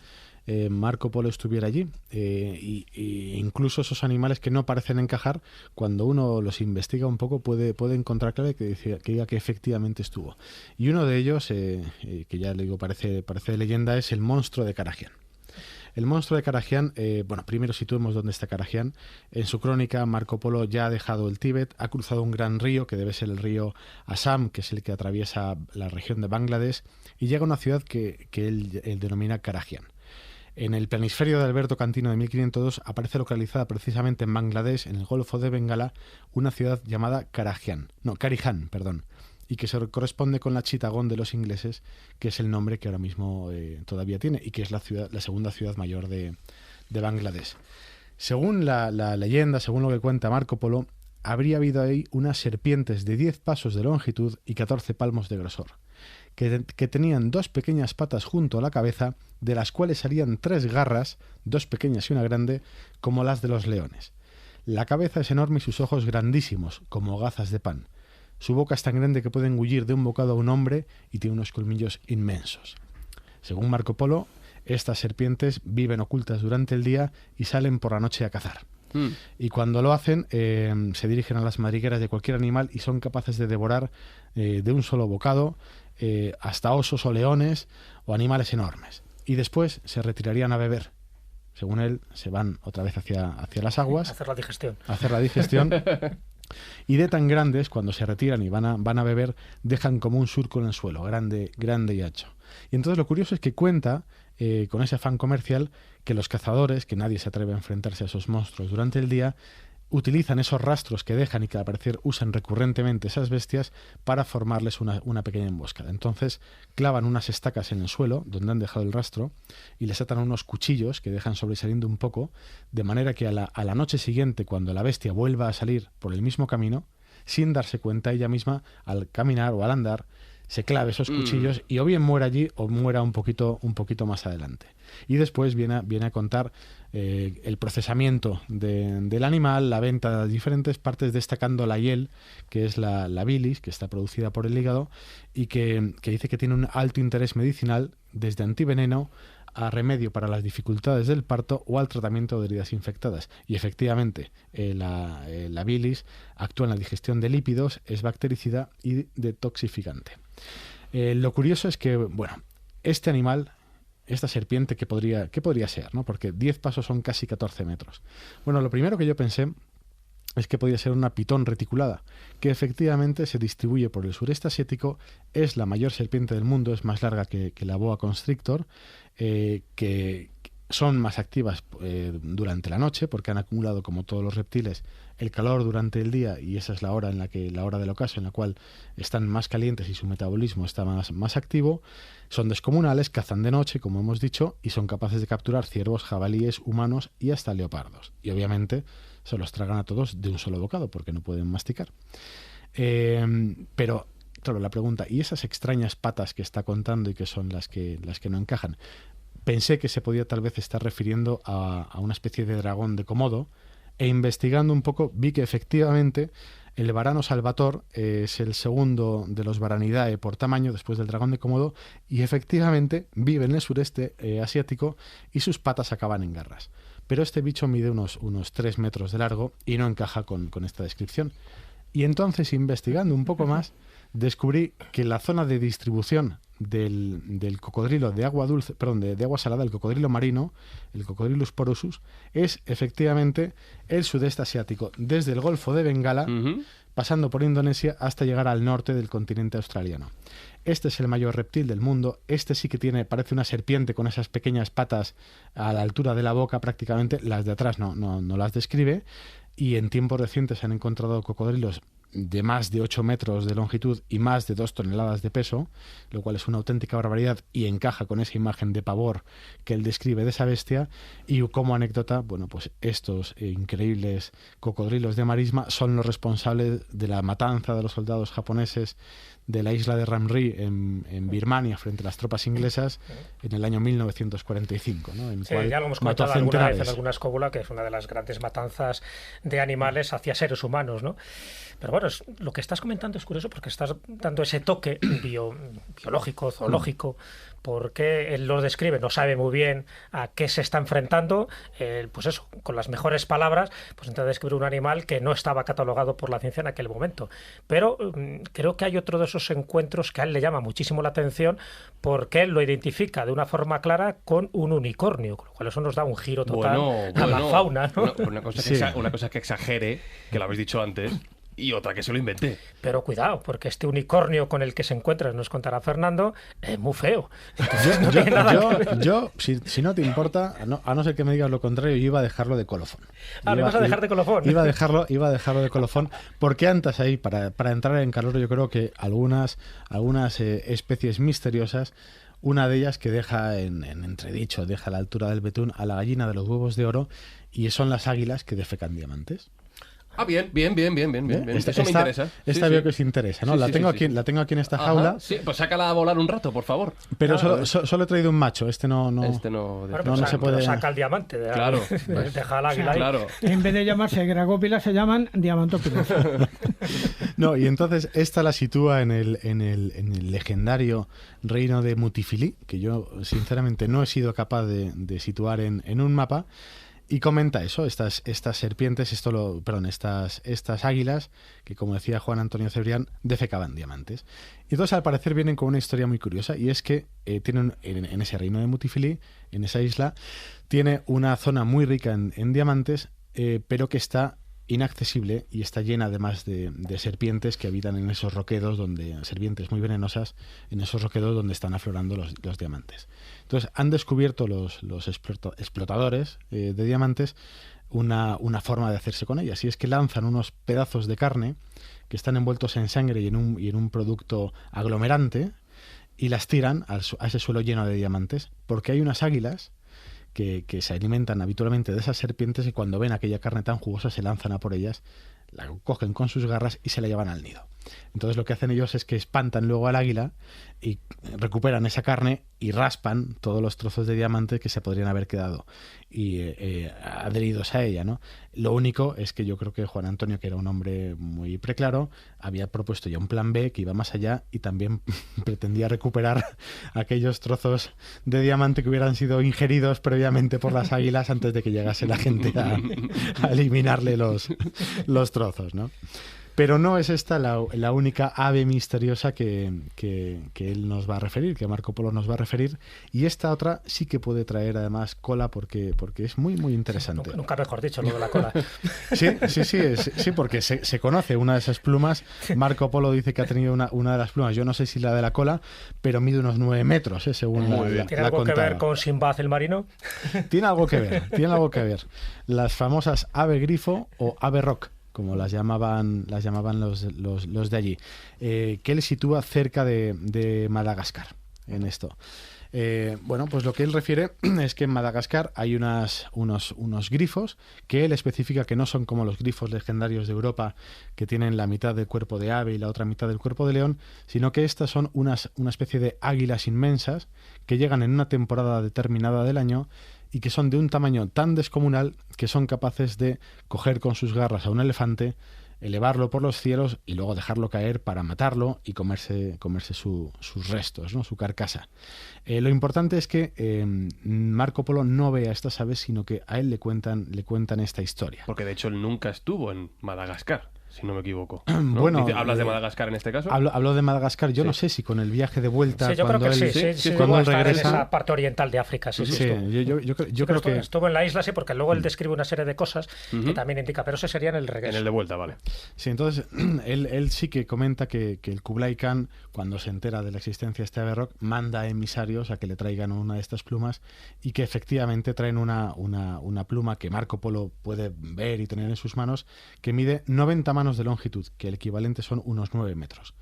Marco Polo estuviera allí, y incluso esos animales que no parecen encajar, cuando uno los investiga un poco puede encontrar clave que diga que efectivamente estuvo. Y uno de ellos, que ya le digo parece de leyenda, es el monstruo de Karagián. El monstruo de Karagián, primero situemos dónde está Karagián. En su crónica, Marco Polo ya ha dejado el Tíbet, ha cruzado un gran río, que debe ser el río Assam, que es el que atraviesa la región de Bangladesh, y llega a una ciudad que él denomina Karagián. En el planisferio de Alberto Cantino de 1502 aparece localizada precisamente en Bangladesh, en el Golfo de Bengala, una ciudad llamada Karihan, y que se corresponde con la Chittagong de los ingleses, que es el nombre que ahora mismo todavía tiene, y que es la segunda ciudad mayor de Bangladesh. Según la leyenda, según lo que cuenta Marco Polo, habría habido ahí unas serpientes de 10 pasos de longitud y 14 palmos de grosor, que tenían 2 pequeñas patas junto a la cabeza, de las cuales salían 3 garras, 2 pequeñas y una grande, como las de los leones. La cabeza es enorme y sus ojos grandísimos, como hogazas de pan. Su boca es tan grande que puede engullir de un bocado a un hombre y tiene unos colmillos inmensos. Según Marco Polo, estas serpientes viven ocultas durante el día y salen por la noche a cazar. Y cuando lo hacen, se dirigen a las madrigueras de cualquier animal y son capaces de devorar de un solo bocado hasta osos o leones o animales enormes. Y después se retirarían a beber. Según él, se van otra vez hacia las aguas. A hacer la digestión. Y de tan grandes, cuando se retiran y van a beber, dejan como un surco en el suelo, grande y ancho. Y entonces lo curioso es que cuenta, con ese afán comercial, que los cazadores, que nadie se atreve a enfrentarse a esos monstruos durante el día, utilizan esos rastros que dejan y que al parecer usan recurrentemente esas bestias para formarles una pequeña emboscada. Entonces clavan unas estacas en el suelo donde han dejado el rastro y les atan unos cuchillos que dejan sobresaliendo un poco, de manera que a la noche siguiente, cuando la bestia vuelva a salir por el mismo camino, sin darse cuenta ella misma, al caminar o al andar, se clave esos cuchillos y o bien muera allí o muera un poquito más adelante. Y después viene a contar el procesamiento del animal, la venta de diferentes partes, destacando la hiel, que es la bilis, que está producida por el hígado y que dice que tiene un alto interés medicinal, desde antiveneno a remedio para las dificultades del parto o al tratamiento de heridas infectadas. Y efectivamente, la bilis actúa en la digestión de lípidos, es bactericida y detoxificante. Lo curioso es que, este animal, esta serpiente, ¿qué podría ser, ¿no? Porque 10 pasos son casi 14 metros. Bueno, lo primero que yo pensé es que podía ser una pitón reticulada, que efectivamente se distribuye por el sureste asiático, es la mayor serpiente del mundo, es más larga que la boa constrictor, que son más activas durante la noche, porque han acumulado, como todos los reptiles, el calor durante el día, y esa es la hora del ocaso en la cual están más calientes y su metabolismo está más activo. Son descomunales, cazan de noche, como hemos dicho, y son capaces de capturar ciervos, jabalíes, humanos y hasta leopardos. Y obviamente se los tragan a todos de un solo bocado, porque no pueden masticar. Pero, claro, la pregunta, ¿y esas extrañas patas que está contando y que son las que no encajan? Pensé que se podía tal vez estar refiriendo a una especie de dragón de Komodo, e investigando un poco vi que efectivamente el varano salvator es el segundo de los Varanidae por tamaño después del dragón de Komodo, y efectivamente vive en el sureste asiático y sus patas acaban en garras. Pero este bicho mide unos 3 metros de largo y no encaja con esta descripción. Y entonces, investigando un poco más, descubrí que la zona de distribución del cocodrilo de agua dulce, de agua salada, el cocodrilo marino, el Cocodrilus porosus, es efectivamente el sudeste asiático, desde el Golfo de Bengala, pasando por Indonesia hasta llegar al norte del continente australiano. Este es el mayor reptil del mundo. Este sí que parece una serpiente con esas pequeñas patas a la altura de la boca prácticamente. Las de atrás no las describe. Y en tiempos recientes se han encontrado cocodrilos de más de 8 metros de longitud y más de 2 toneladas de peso, lo cual es una auténtica barbaridad y encaja con esa imagen de pavor que él describe de esa bestia. Y como anécdota, bueno, pues estos increíbles cocodrilos de marisma son los responsables de la matanza de los soldados japoneses de la isla de Ram Ri en Birmania frente a las tropas inglesas en el año 1945, ¿no? En cual ya lo hemos comentado alguna vez en alguna escóbula, que es una de las grandes matanzas de animales hacia seres humanos, ¿no? Pero bueno, lo que estás comentando es curioso porque estás dando ese toque biológico, zoológico, porque él lo describe, no sabe muy bien a qué se está enfrentando, pues eso, con las mejores palabras, pues intenta describir un animal que no estaba catalogado por la ciencia en aquel momento. Pero creo que hay otro de esos encuentros que a él le llama muchísimo la atención porque él lo identifica de una forma clara con un unicornio, con lo cual eso nos da un giro total a la fauna, ¿no? Una cosa que exagere, que lo habéis dicho antes, y otra que se lo inventé. Pero cuidado, porque este unicornio con el que se encuentra, nos contará Fernando, es muy feo. Si no te importa, a no ser que me digas lo contrario, yo iba a dejarlo de colofón. ¿Le vas a dejar de colofón? Iba a dejarlo de colofón, porque antes ahí, para entrar en calor, yo creo que algunas especies misteriosas, una de ellas que deja en entredicho, deja a la altura del betún a la gallina de los huevos de oro, y son las águilas que defecan diamantes. Ah, bien. Eso me interesa. Esta veo que os interesa, ¿no? La tengo aquí en esta jaula. Sí, pues sácala a volar un rato, por favor. Pero solo he traído un macho. Este no se puede. Saca el diamante. Claro. Deja el águila ahí. Claro. En vez de llamarse gragópilas, se llaman diamantópilas. No, y entonces esta la sitúa en el legendario reino de Mutifili, que yo sinceramente no he sido capaz de situar en un mapa. Y comenta eso, estas serpientes, estas águilas, que como decía Juan Antonio Cebrián, defecaban diamantes. Y entonces al parecer vienen con una historia muy curiosa, y es que tienen en ese reino de Mutifili, en esa isla, tiene una zona muy rica en diamantes, pero que está inaccesible y está llena además de serpientes que habitan en esos roquedos, serpientes muy venenosas, en esos roquedos donde están aflorando los diamantes. Entonces han descubierto los explotadores de diamantes una forma de hacerse con ellas, y es que lanzan unos pedazos de carne que están envueltos en sangre y en un producto aglomerante, y las tiran a ese suelo lleno de diamantes, porque hay unas águilas que se alimentan habitualmente de esas serpientes, y cuando ven aquella carne tan jugosa se lanzan a por ellas, la cogen con sus garras y se la llevan al nido. Entonces lo que hacen ellos es que espantan luego al águila y recuperan esa carne y raspan todos los trozos de diamante que se podrían haber quedado adheridos a ella, ¿no? Lo único es que yo creo que Juan Antonio, que era un hombre muy preclaro, había propuesto ya un plan B que iba más allá y también pretendía recuperar aquellos trozos de diamante que hubieran sido ingeridos previamente por las águilas antes de que llegase la gente a eliminarle los trozos, ¿no? Pero no es esta la única ave misteriosa que él nos va a referir, que Marco Polo nos va a referir. Y esta otra sí que puede traer además cola porque es muy, muy interesante. Nunca mejor dicho lo de la cola. Sí, porque se conoce una de esas plumas. Marco Polo dice que ha tenido una de las plumas. Yo no sé si la de la cola, pero mide unos 9 metros, según la ¿Tiene algo que ver con Sinbad el marino? Tiene algo que ver. Las famosas ave grifo o ave rock, como las llamaban los de allí, que le sitúa cerca de Madagascar en esto. Bueno, pues lo que él refiere es que en Madagascar hay unos grifos que él especifica que no son como los grifos legendarios de Europa, que tienen la mitad del cuerpo de ave y la otra mitad del cuerpo de león, sino que estas son una especie de águilas inmensas que llegan en una temporada determinada del año y que son de un tamaño tan descomunal que son capaces de coger con sus garras a un elefante, elevarlo por los cielos y luego dejarlo caer para matarlo y comerse sus restos, ¿no? Su carcasa. Lo importante es que Marco Polo no ve a estas aves, sino que a él le cuentan esta historia. Porque de hecho él nunca estuvo en Madagascar. si no me equivoco. ¿no? Bueno, ¿Hablas de Madagascar en este caso? Hablo de Madagascar. Yo no sé si con el viaje de vuelta, Sí, yo creo cuando que él, sí. cuando él En regresa... esa parte oriental de África, sí. Yo creo que... Estuvo en la isla, sí, porque luego él describe una serie de cosas que también indica, pero ese sería en el regreso. En el de vuelta, vale. Sí, entonces él sí que comenta que el Kublai Khan, cuando se entera de la existencia de este ave rock, manda a emisarios a que le traigan una de estas plumas y que efectivamente traen una pluma que Marco Polo puede ver y tener en sus manos, que mide 90 manos de longitud, que el equivalente son unos 9 metros.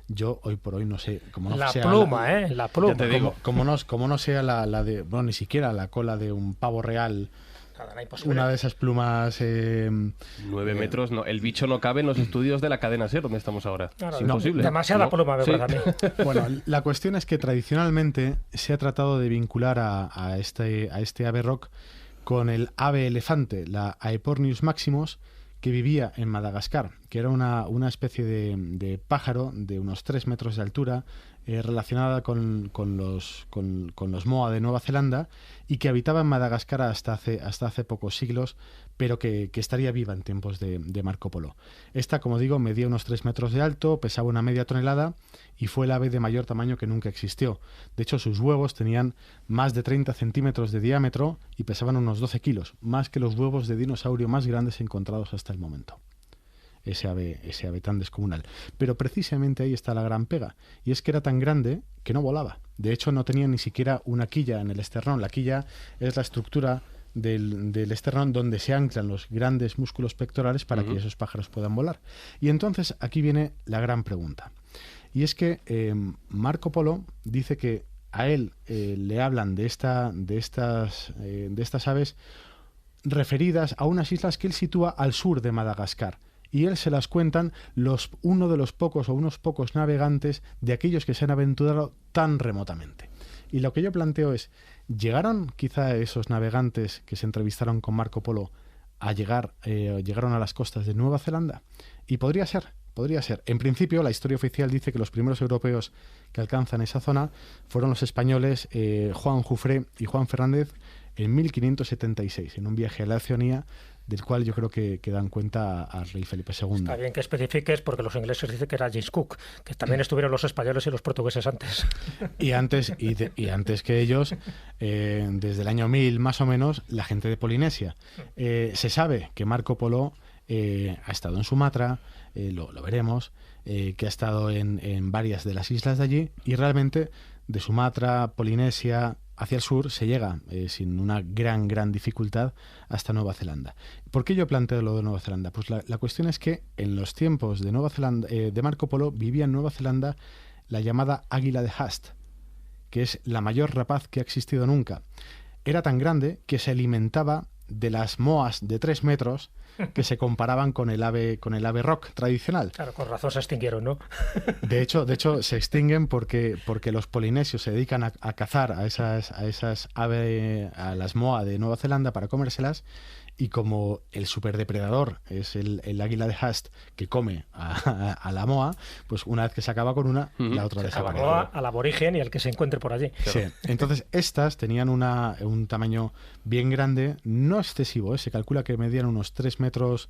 Yo hoy por hoy no sé cómo no la sea pluma. Ya te digo. como no sea la de, bueno, ni siquiera la cola de un pavo real. Nada, imposible. Una de esas plumas 9 metros, no. El bicho no cabe en los estudios de la cadena SER, donde estamos ahora. Claro, es imposible. Demasiada pluma, me parece a mí. Bueno, la cuestión es que tradicionalmente se ha tratado de vincular a este ave rock con el ave elefante, la Aepornius maximus, que vivía en Madagascar, que era una especie de pájaro de unos 3 metros de altura, relacionada con los moa de Nueva Zelanda, y que habitaba en Madagascar hasta hace pocos siglos, pero que estaría viva en tiempos de Marco Polo. Esta, como digo, medía unos 3 metros de alto, pesaba una media tonelada y fue el ave de mayor tamaño que nunca existió. De hecho, sus huevos tenían más de 30 centímetros de diámetro y pesaban unos 12 kilos, más que los huevos de dinosaurio más grandes encontrados hasta el momento. Ese ave tan descomunal. Pero precisamente ahí está la gran pega, y es que era tan grande que no volaba. De hecho, no tenía ni siquiera una quilla en el esternón. La quilla es la estructura del esternón donde se anclan los grandes músculos pectorales para que esos pájaros puedan volar. Y entonces aquí viene la gran pregunta. Y es que Marco Polo dice que a él le hablan de estas aves referidas a unas islas que él sitúa al sur de Madagascar. Y él se las cuentan unos pocos navegantes de aquellos que se han aventurado tan remotamente. Y lo que yo planteo es, ¿llegaron quizá esos navegantes que se entrevistaron con Marco Polo llegaron a las costas de Nueva Zelanda? Y podría ser. En principio, la historia oficial dice que los primeros europeos que alcanzan esa zona fueron los españoles Juan Jufré y Juan Fernández en 1576, en un viaje a la Oceanía, del cual yo creo que dan cuenta al rey Felipe II. Está bien que especifiques, porque los ingleses dicen que era James Cook, que también estuvieron los españoles y los portugueses antes. Y antes que ellos, desde el año 1000 más o menos, la gente de Polinesia. Se sabe que Marco Polo ha estado en Sumatra, lo veremos, que ha estado en varias de las islas de allí, y realmente de Sumatra, Polinesia, hacia el sur se llega sin una gran dificultad hasta Nueva Zelanda. ¿Por qué yo planteo lo de Nueva Zelanda? Pues la cuestión es que en los tiempos de Nueva Zelanda, de Marco Polo, vivía en Nueva Zelanda la llamada águila de Haast, que es la mayor rapaz que ha existido nunca. Era tan grande que se alimentaba de las moas de 3 metros que se comparaban con el ave rock tradicional. Claro, con razón se extinguieron, ¿no? De hecho se extinguen porque los polinesios se dedican a cazar a esas aves, a las moa de Nueva Zelanda para comérselas, y como el superdepredador es el águila de Haast, que come a la moa, pues una vez que se acaba con una, la otra desaparece. Al aborigen y al que se encuentre por allí. Sí. Entonces estas tenían un tamaño bien grande, no excesivo, se calcula que medían unos 3 metros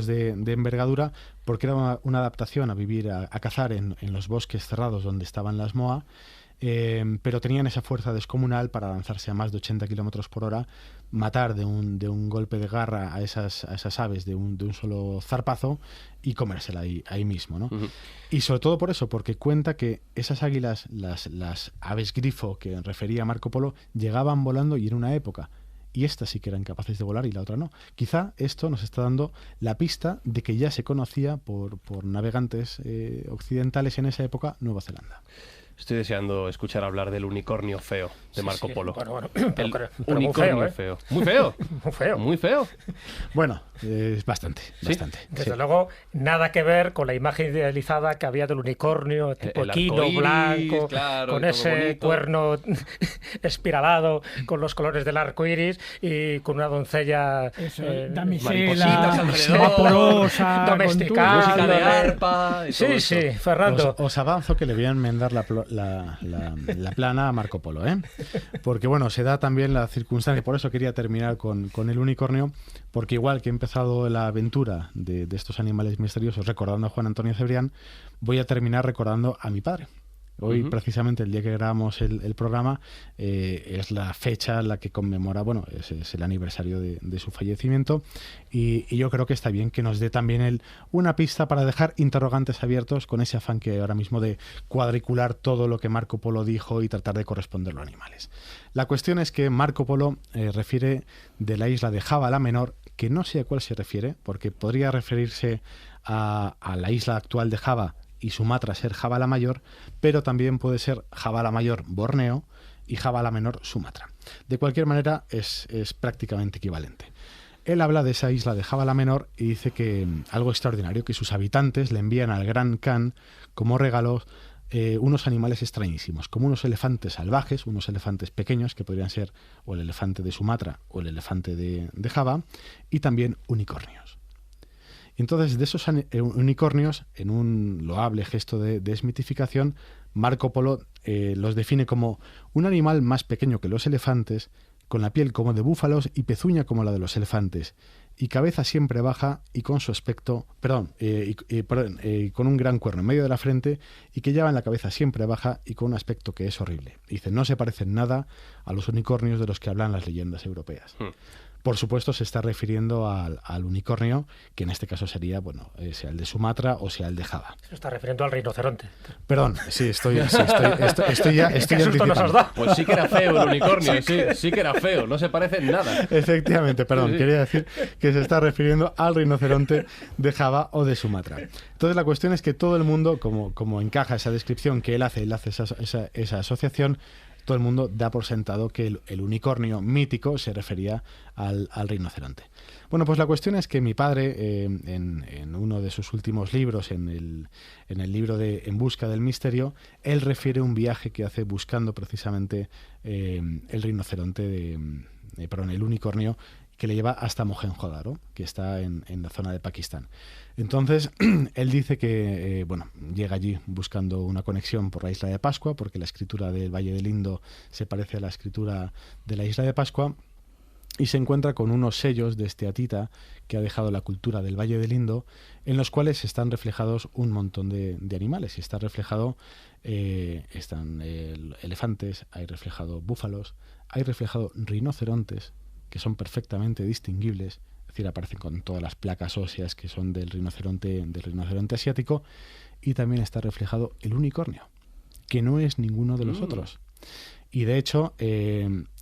de envergadura, porque era una adaptación a vivir, a cazar en los bosques cerrados donde estaban las moa, pero tenían esa fuerza descomunal para lanzarse a más de 80 kilómetros por hora, matar de un golpe de garra a esas aves de un solo zarpazo y comérsela ahí mismo, ¿no? Y sobre todo por eso, porque cuenta que esas águilas, las aves grifo que refería Marco Polo, llegaban volando, y en una época, y estas sí que eran capaces de volar y la otra no. Quizá esto nos está dando la pista de que ya se conocía por navegantes occidentales en esa época Nueva Zelanda. Estoy deseando escuchar hablar del unicornio feo de Marco Polo. Bueno, pero muy unicornio feo, feo. Muy feo. Muy feo. Muy feo. Bueno, bastante. Desde luego, nada que ver con la imagen idealizada que había del unicornio, tipo El equino, arcoíris, blanco, claro, con todo ese bonito. cuerno espiralado, con los colores del arco iris y con una doncella maripositas damisela, alrededor, vaporosa, domesticada, Música de arpa. y todo Sí, esto. Fernando. Os avanzo que le voy a enmendar la plana a Marco Polo, ¿eh? Porque bueno, se da también la circunstancia, por eso quería terminar con el unicornio, porque igual que he empezado la aventura de estos animales misteriosos recordando a Juan Antonio Cebrián, voy a terminar recordando a mi padre. Hoy, precisamente, el día que grabamos el programa, es la fecha en la que conmemora, bueno, es el aniversario de su fallecimiento, y yo creo que está bien que nos dé también una pista para dejar interrogantes abiertos con ese afán que ahora mismo de cuadricular todo lo que Marco Polo dijo y tratar de corresponderlo a animales. La cuestión es que Marco Polo refiere de la isla de Java la Menor, que no sé a cuál se refiere, porque podría referirse a la isla actual de Java y Sumatra ser Java la Mayor, pero también puede ser Java la Mayor Borneo y Java la Menor Sumatra. De cualquier manera es prácticamente equivalente. Él habla de esa isla de Java la Menor y dice que algo extraordinario, que sus habitantes le envían al Gran Khan como regalos unos animales extrañísimos, como unos elefantes salvajes, unos elefantes pequeños que podrían ser o el elefante de Sumatra o el elefante de Java, y también unicornios. Entonces, de esos unicornios, en un loable gesto de desmitificación, Marco Polo los define como un animal más pequeño que los elefantes, con la piel como de búfalos y pezuña como la de los elefantes, y cabeza siempre baja y con su aspecto, con un gran cuerno en medio de la frente, y que llevan la cabeza siempre baja y con un aspecto que es horrible. Dice, no se parecen nada a los unicornios de los que hablan las leyendas europeas. Por supuesto, se está refiriendo al unicornio, que en este caso sería, bueno, sea el de Sumatra o sea el de Java. Se está refiriendo al rinoceronte. Perdón, sí, estoy ya anticipando. Pues sí que era feo el unicornio, sí que era feo, no se parece en nada. Efectivamente, perdón, quería decir que se está refiriendo al rinoceronte de Java o de Sumatra. Entonces la cuestión es que todo el mundo, como encaja esa descripción que él hace esa asociación, todo el mundo da por sentado que el unicornio mítico se refería al rinoceronte. Bueno, pues la cuestión es que mi padre, en uno de sus últimos libros, en el libro de En busca del misterio, él refiere un viaje que hace buscando precisamente el rinoceronte, el unicornio, que le lleva hasta Mohenjo-Daro, que está en la zona de Pakistán. Entonces, él dice que llega allí buscando una conexión por la isla de Pascua, porque la escritura del Valle del Indo se parece a la escritura de la isla de Pascua, y se encuentra con unos sellos de esteatita que ha dejado la cultura del Valle del Indo, en los cuales están reflejados un montón de animales. Y está reflejado, están elefantes, hay reflejado búfalos, hay reflejado rinocerontes, que son perfectamente distinguibles, es decir, aparecen con todas las placas óseas que son del rinoceronte asiático, y también está reflejado el unicornio, que no es ninguno de los otros. Y de hecho,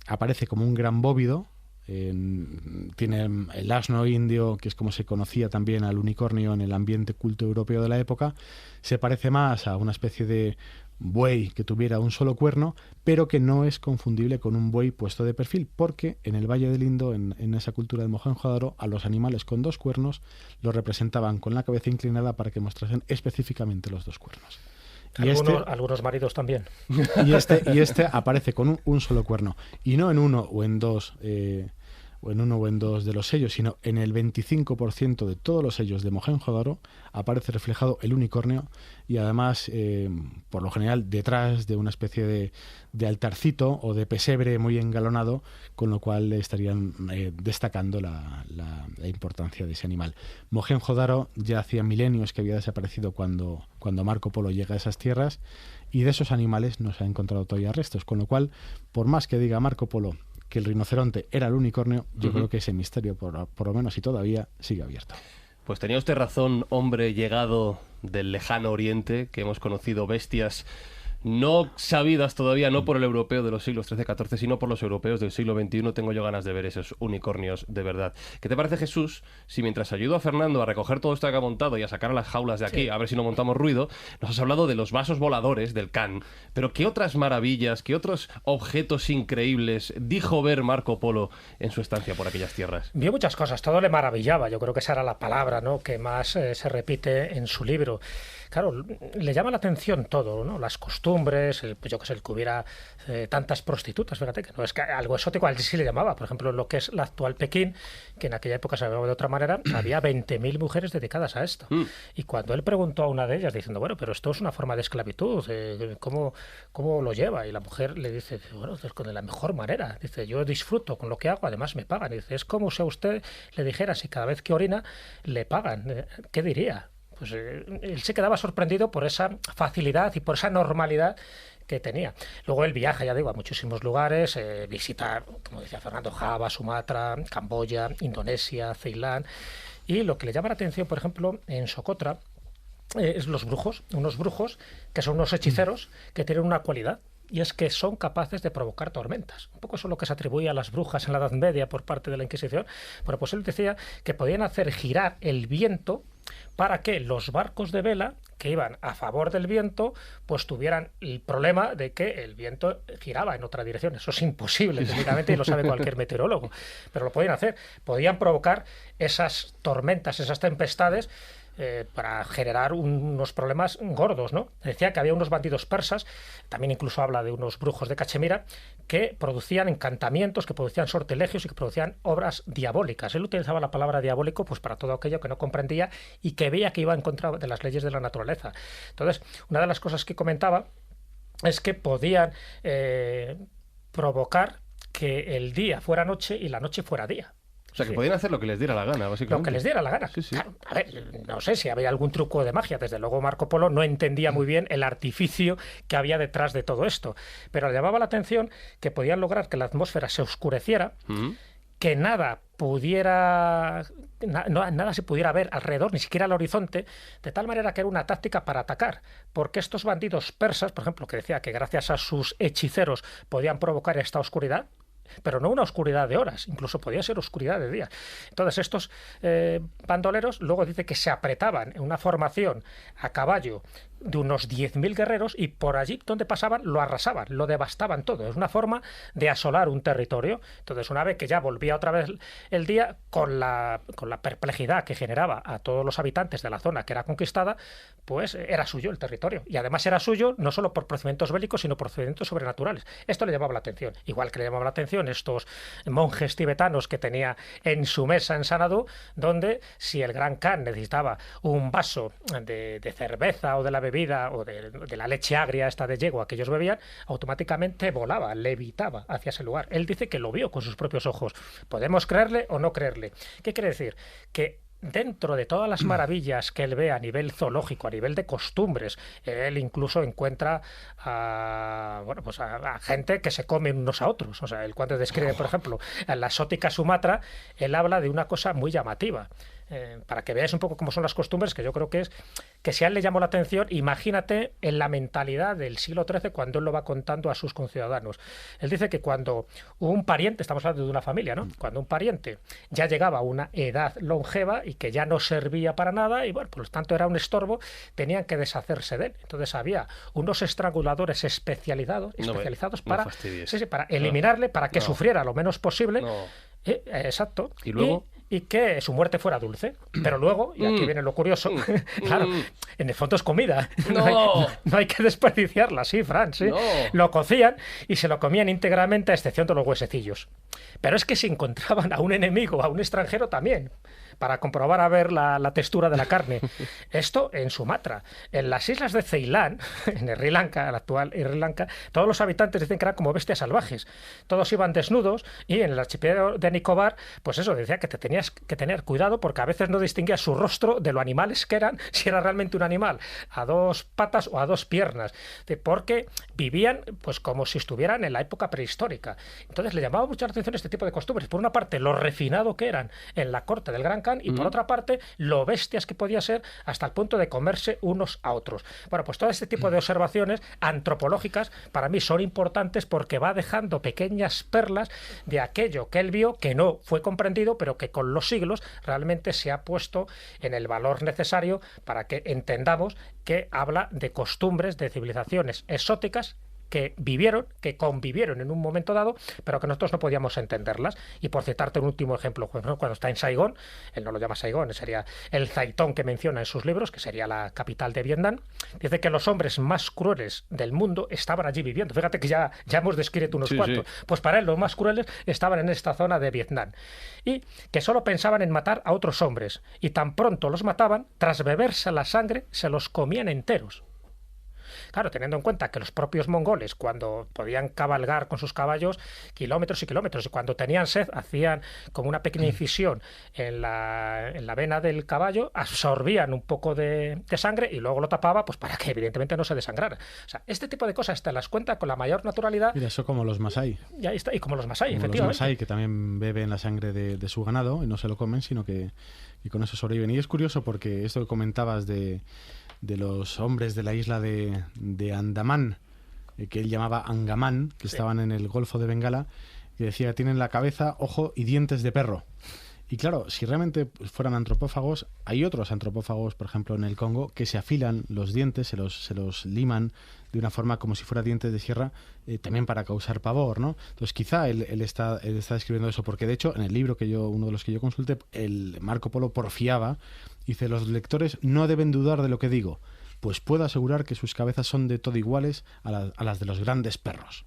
aparece como un gran bóvido, tiene el asno indio, que es como se conocía también al unicornio en el ambiente culto europeo de la época, se parece más a una especie de buey que tuviera un solo cuerno, pero que no es confundible con un buey puesto de perfil, porque en el Valle del Indo, en esa cultura del Mohenjo-Daro, a los animales con dos cuernos los representaban con la cabeza inclinada para que mostrasen específicamente los dos cuernos. Y algunos maridos también. Y este aparece con un solo cuerno, y no en uno o en dos de los sellos, sino en el 25% de todos los sellos de Mohenjo-Daro aparece reflejado el unicornio, y además, por lo general, detrás de una especie de altarcito o de pesebre muy engalonado, con lo cual estarían destacando la importancia de ese animal. Mohenjo-Daro ya hacía milenios que había desaparecido cuando Marco Polo llega a esas tierras, y de esos animales no se han encontrado todavía restos, con lo cual, por más que diga Marco Polo que el rinoceronte era el unicornio, yo creo que ese misterio, por lo menos y todavía, sigue abierto. Pues tenía usted razón, hombre llegado del lejano oriente, que hemos conocido bestias no sabidas todavía, no por el europeo de los siglos XIII-XIV, sino por los europeos del siglo XXI. Tengo yo ganas de ver esos unicornios de verdad. ¿Qué te parece, Jesús, si mientras ayudo a Fernando a recoger todo esto que ha montado y a sacar las jaulas de aquí, a ver si no montamos ruido, nos has hablado de los vasos voladores del Khan? Pero ¿qué otras maravillas, qué otros objetos increíbles dijo ver Marco Polo en su estancia por aquellas tierras? Vio muchas cosas, todo le maravillaba. Yo creo que esa era la palabra, ¿no?, que más se repite en su libro. Claro, le llama la atención todo, ¿no? Las costumbres, costumbres, pues yo que sé, el que hubiera tantas prostitutas, fíjate, que no es que algo exótico, al sí le llamaba, por ejemplo, lo que es la actual Pekín, que en aquella época se llamaba de otra manera, había 20.000 mujeres dedicadas a esto. Y cuando él preguntó a una de ellas, diciendo, bueno, pero esto es una forma de esclavitud, ¿cómo lo lleva? Y la mujer le dice, bueno, pues de la mejor manera, dice, yo disfruto con lo que hago, además me pagan. Y dice, es como si a usted le dijera si cada vez que orina le pagan, ¿qué diría? Pues él se quedaba sorprendido por esa facilidad y por esa normalidad que tenía. Luego él viaja, ya digo, a muchísimos lugares, visita, como decía Fernando, Java, Sumatra, Camboya, Indonesia, Ceilán, y lo que le llama la atención, por ejemplo, en Socotra, es los brujos, unos brujos que son unos hechiceros que tienen una cualidad, y es que son capaces de provocar tormentas. Un poco eso es lo que se atribuye a las brujas en la Edad Media por parte de la Inquisición. Bueno, pues él decía que podían hacer girar el viento para que los barcos de vela que iban a favor del viento pues tuvieran el problema de que el viento giraba en otra dirección. Eso es imposible técnicamente y lo sabe cualquier meteorólogo, pero lo podían hacer. Podían provocar esas tormentas, esas tempestades, para generar unos problemas gordos, ¿no? Decía que había unos bandidos persas, también incluso habla de unos brujos de Cachemira, que producían encantamientos, que producían sortilegios y que producían obras diabólicas. Él utilizaba la palabra diabólico pues para todo aquello que no comprendía y que veía que iba en contra de las leyes de la naturaleza. Entonces, una de las cosas que comentaba es que podían provocar que el día fuera noche y la noche fuera día. O sea, que podían hacer lo que les diera la gana, básicamente. Lo que les diera la gana. Sí, sí. Claro, a ver, no sé si había algún truco de magia. Desde luego Marco Polo no entendía muy bien el artificio que había detrás de todo esto. Pero le llamaba la atención que podían lograr que la atmósfera se oscureciera, que nada se pudiera ver alrededor, ni siquiera al horizonte, de tal manera que era una táctica para atacar, porque estos bandidos persas, por ejemplo, que decía que gracias a sus hechiceros podían provocar esta oscuridad, pero no una oscuridad de horas, incluso podía ser oscuridad de días. Entonces estos bandoleros luego dice que se apretaban en una formación a caballo de unos 10.000 guerreros y por allí donde pasaban lo arrasaban, lo devastaban todo. Es una forma de asolar un territorio. Entonces una vez que ya volvía otra vez el día, con la perplejidad que generaba a todos los habitantes de la zona que era conquistada, pues era suyo el territorio. Y además era suyo no solo por procedimientos bélicos, sino por procedimientos sobrenaturales. Esto le llamaba la atención. Igual que le llamaba la atención estos monjes tibetanos que tenía en su mesa en Sanadú, donde si el Gran Khan necesitaba un vaso de cerveza o de la bebida o de la leche agria esta de yegua que ellos bebían, automáticamente volaba, levitaba hacia ese lugar. Él dice que lo vio con sus propios ojos. Podemos creerle o no creerle. ¿Qué quiere decir? Que dentro de todas las maravillas que él ve a nivel zoológico, a nivel de costumbres, él incluso encuentra a gente que se comen unos a otros. O sea, él cuando describe, por ejemplo, en la exótica Sumatra, él habla de una cosa muy llamativa. Para que veáis un poco cómo son las costumbres, que yo creo que es que si a él le llamó la atención, imagínate en la mentalidad del siglo XIII cuando él lo va contando a sus conciudadanos. Él dice que cuando un pariente, estamos hablando de una familia, ¿no? Cuando un pariente ya llegaba a una edad longeva y que ya no servía para nada y bueno, por lo tanto era un estorbo, tenían que deshacerse de él. Entonces había unos estranguladores especializados para eliminarle, para que sufriera lo menos posible. Exacto. ¿Y luego? Y que su muerte fuera dulce. Pero luego, y aquí viene lo curioso, claro, en el fondo es comida. No hay que desperdiciarla, sí, Fran, sí. No. Lo cocían y se lo comían íntegramente a excepción de los huesecillos. Pero es que si encontraban a un enemigo, a un extranjero también, para comprobar a ver la textura de la carne. Esto en Sumatra. En las islas de Ceilán, en Sri Lanka, el actual Sri Lanka, todos los habitantes dicen que eran como bestias salvajes. Todos iban desnudos y en el archipiélago de Nicobar, pues eso, decía que te tenías que tener cuidado porque a veces no distinguías su rostro de lo animales que eran, si era realmente un animal a dos patas o a dos piernas, porque vivían pues como si estuvieran en la época prehistórica. Entonces le llamaba mucha atención este tipo de costumbres. Por una parte, lo refinado que eran en la corte del Gran Khan y por otra parte, lo bestias que podía ser hasta el punto de comerse unos a otros. Bueno, pues todo este tipo de observaciones antropológicas para mí son importantes porque va dejando pequeñas perlas de aquello que él vio que no fue comprendido, pero que con los siglos realmente se ha puesto en el valor necesario para que entendamos que habla de costumbres, de civilizaciones exóticas que vivieron, que convivieron en un momento dado, pero que nosotros no podíamos entenderlas. Y por citarte un último ejemplo, cuando está en Saigón, él no lo llama Saigón, sería el Zaitón que menciona en sus libros, que sería la capital de Vietnam, dice que los hombres más crueles del mundo estaban allí viviendo. Fíjate que ya hemos descrito unos cuantos. Sí. Pues para él los más crueles estaban en esta zona de Vietnam. Y que solo pensaban en matar a otros hombres. Y tan pronto los mataban, tras beberse la sangre, se los comían enteros. Claro, teniendo en cuenta que los propios mongoles, cuando podían cabalgar con sus caballos kilómetros y kilómetros, y cuando tenían sed, hacían como una pequeña incisión en la vena del caballo, absorbían un poco de sangre y luego lo tapaba, pues para que evidentemente no se desangrara. O sea, este tipo de cosas te las cuenta con la mayor naturalidad. Mira, eso como los masái. Y ahí está, y como los masái, como efectivamente. Los masái, que también beben la sangre de su ganado y no se lo comen, sino que con eso sobreviven. Y es curioso porque esto que comentabas de los hombres de la isla de Andamán, que él llamaba Angamán, que estaban en el Golfo de Bengala, y decía que tienen la cabeza, ojo y dientes de perro. Y claro, si realmente fueran antropófagos, hay otros antropófagos, por ejemplo en el Congo, que se afilan los dientes, se los liman de una forma como si fuera dientes de sierra, también para causar pavor, ¿no? Entonces quizá él está describiendo eso, porque de hecho en el libro uno de los que yo consulté, el Marco Polo porfiaba, dice: los lectores no deben dudar de lo que digo, pues puedo asegurar que sus cabezas son de todo iguales a las de los grandes perros.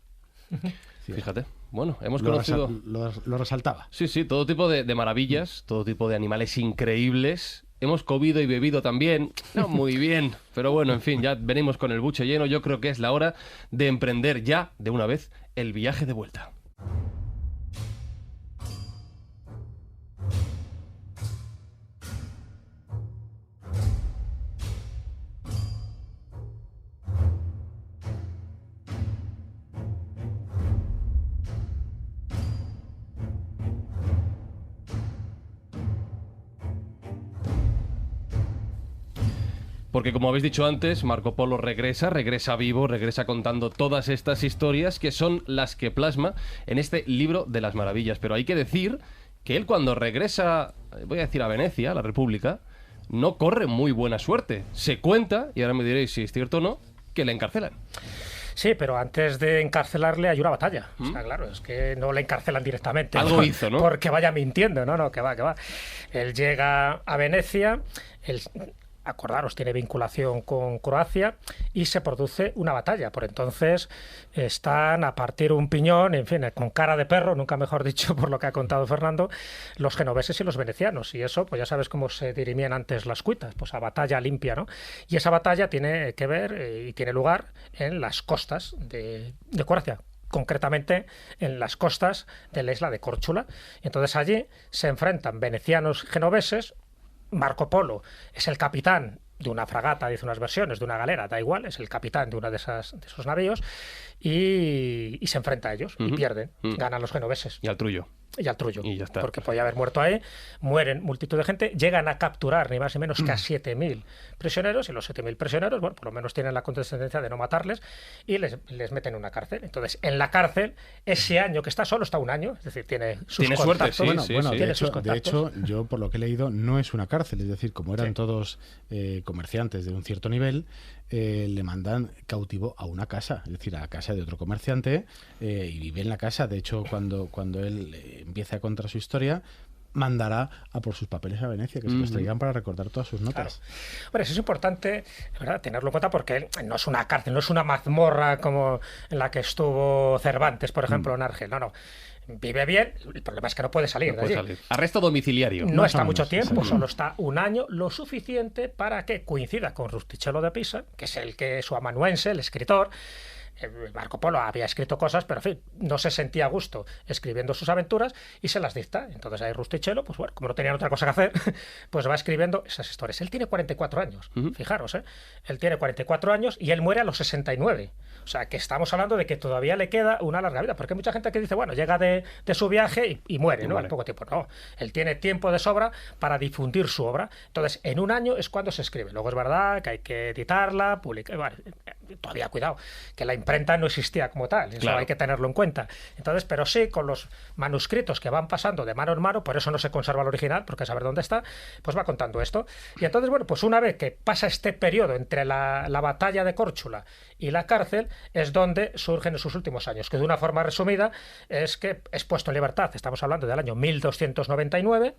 Fíjate, bueno, hemos conocido... Lo resaltaba. Sí, todo tipo de maravillas, todo tipo de animales increíbles. Hemos comido y bebido también, no muy bien, pero bueno, en fin, ya venimos con el buche lleno. Yo creo que es la hora de emprender ya, de una vez, el viaje de vuelta. Porque como habéis dicho antes, Marco Polo regresa vivo, regresa contando todas estas historias que son las que plasma en este libro de las maravillas. Pero hay que decir que él cuando regresa, voy a decir a Venecia, a la República, no corre muy buena suerte. Se cuenta, y ahora me diréis si es cierto o no, que le encarcelan. Sí, pero antes de encarcelarle hay una batalla. O sea, claro, es que no le encarcelan directamente. Algo hizo, ¿no? Porque vaya mintiendo, no, que va. Él llega a Venecia, acordaros, tiene vinculación con Croacia y se produce una batalla. Por entonces están a partir un piñón, en fin, con cara de perro, nunca mejor dicho por lo que ha contado Fernando, los genoveses y los venecianos. Y eso, pues ya sabes cómo se dirimían antes las cuitas, pues a batalla limpia, ¿no? Y esa batalla tiene que ver y tiene lugar en las costas de Croacia, concretamente en las costas de la isla de Córchula. Entonces allí se enfrentan venecianos y genoveses. Marco Polo es el capitán de una fragata, dice unas versiones, de una galera, da igual, es el capitán de uno de esos navíos y se enfrenta a ellos y pierden, ganan los genoveses. Y al Trullo. Y ya está. Porque podía haber muerto ahí, mueren multitud de gente, llegan a capturar ni más ni menos que a 7.000 prisioneros, y los 7.000 prisioneros, bueno, por lo menos tienen la condescendencia de no matarles y les meten en una cárcel. Entonces, en la cárcel, ese año que está solo, está un año, es decir, tiene sus contactos. Suerte, de hecho, yo por lo que he leído, no es una cárcel, es decir, como eran todos comerciantes de un cierto nivel, le mandan cautivo a una casa, es decir, a la casa de otro comerciante, y vive en la casa. De hecho, cuando él empieza a contar su historia, mandará a por sus papeles a Venecia, que se los traigan para recordar todas sus notas. Claro. Bueno, eso es importante, ¿verdad?, tenerlo en cuenta, porque no es una cárcel, no es una mazmorra como en la que estuvo Cervantes, por ejemplo, en Argel. No. Vive bien, el problema es que no puede salir de allí. Arresto domiciliario. No está mucho tiempo, solo está un año, lo suficiente para que coincida con Rustichello de Pisa, que es su amanuense, el escritor. Marco Polo había escrito cosas, pero en fin, no se sentía a gusto escribiendo sus aventuras y se las dicta. Entonces ahí Rustichello, pues bueno, como no tenían otra cosa que hacer, pues va escribiendo esas historias. Él tiene 44 años, fijaros, él tiene 44 años y él muere a los 69. O sea, que estamos hablando de que todavía le queda una larga vida, porque hay mucha gente que dice, bueno, llega de su viaje y muere, ¿no? Vale. Al poco tiempo. No, él tiene tiempo de sobra para difundir su obra. Entonces, en un año es cuando se escribe. Luego es verdad que hay que editarla, publicar. Vale. todavía, cuidado, que la imprenta no existía como tal, eso Claro. hay que tenerlo en cuenta. Entonces, pero sí, con los manuscritos que van pasando de mano en mano, por eso no se conserva el original, porque saber dónde está, pues va contando esto. Y entonces, bueno, pues una vez que pasa este periodo entre la batalla de Córchula y la cárcel, es donde surgen en sus últimos años, que de una forma resumida es que es puesto en libertad, estamos hablando del año 1299,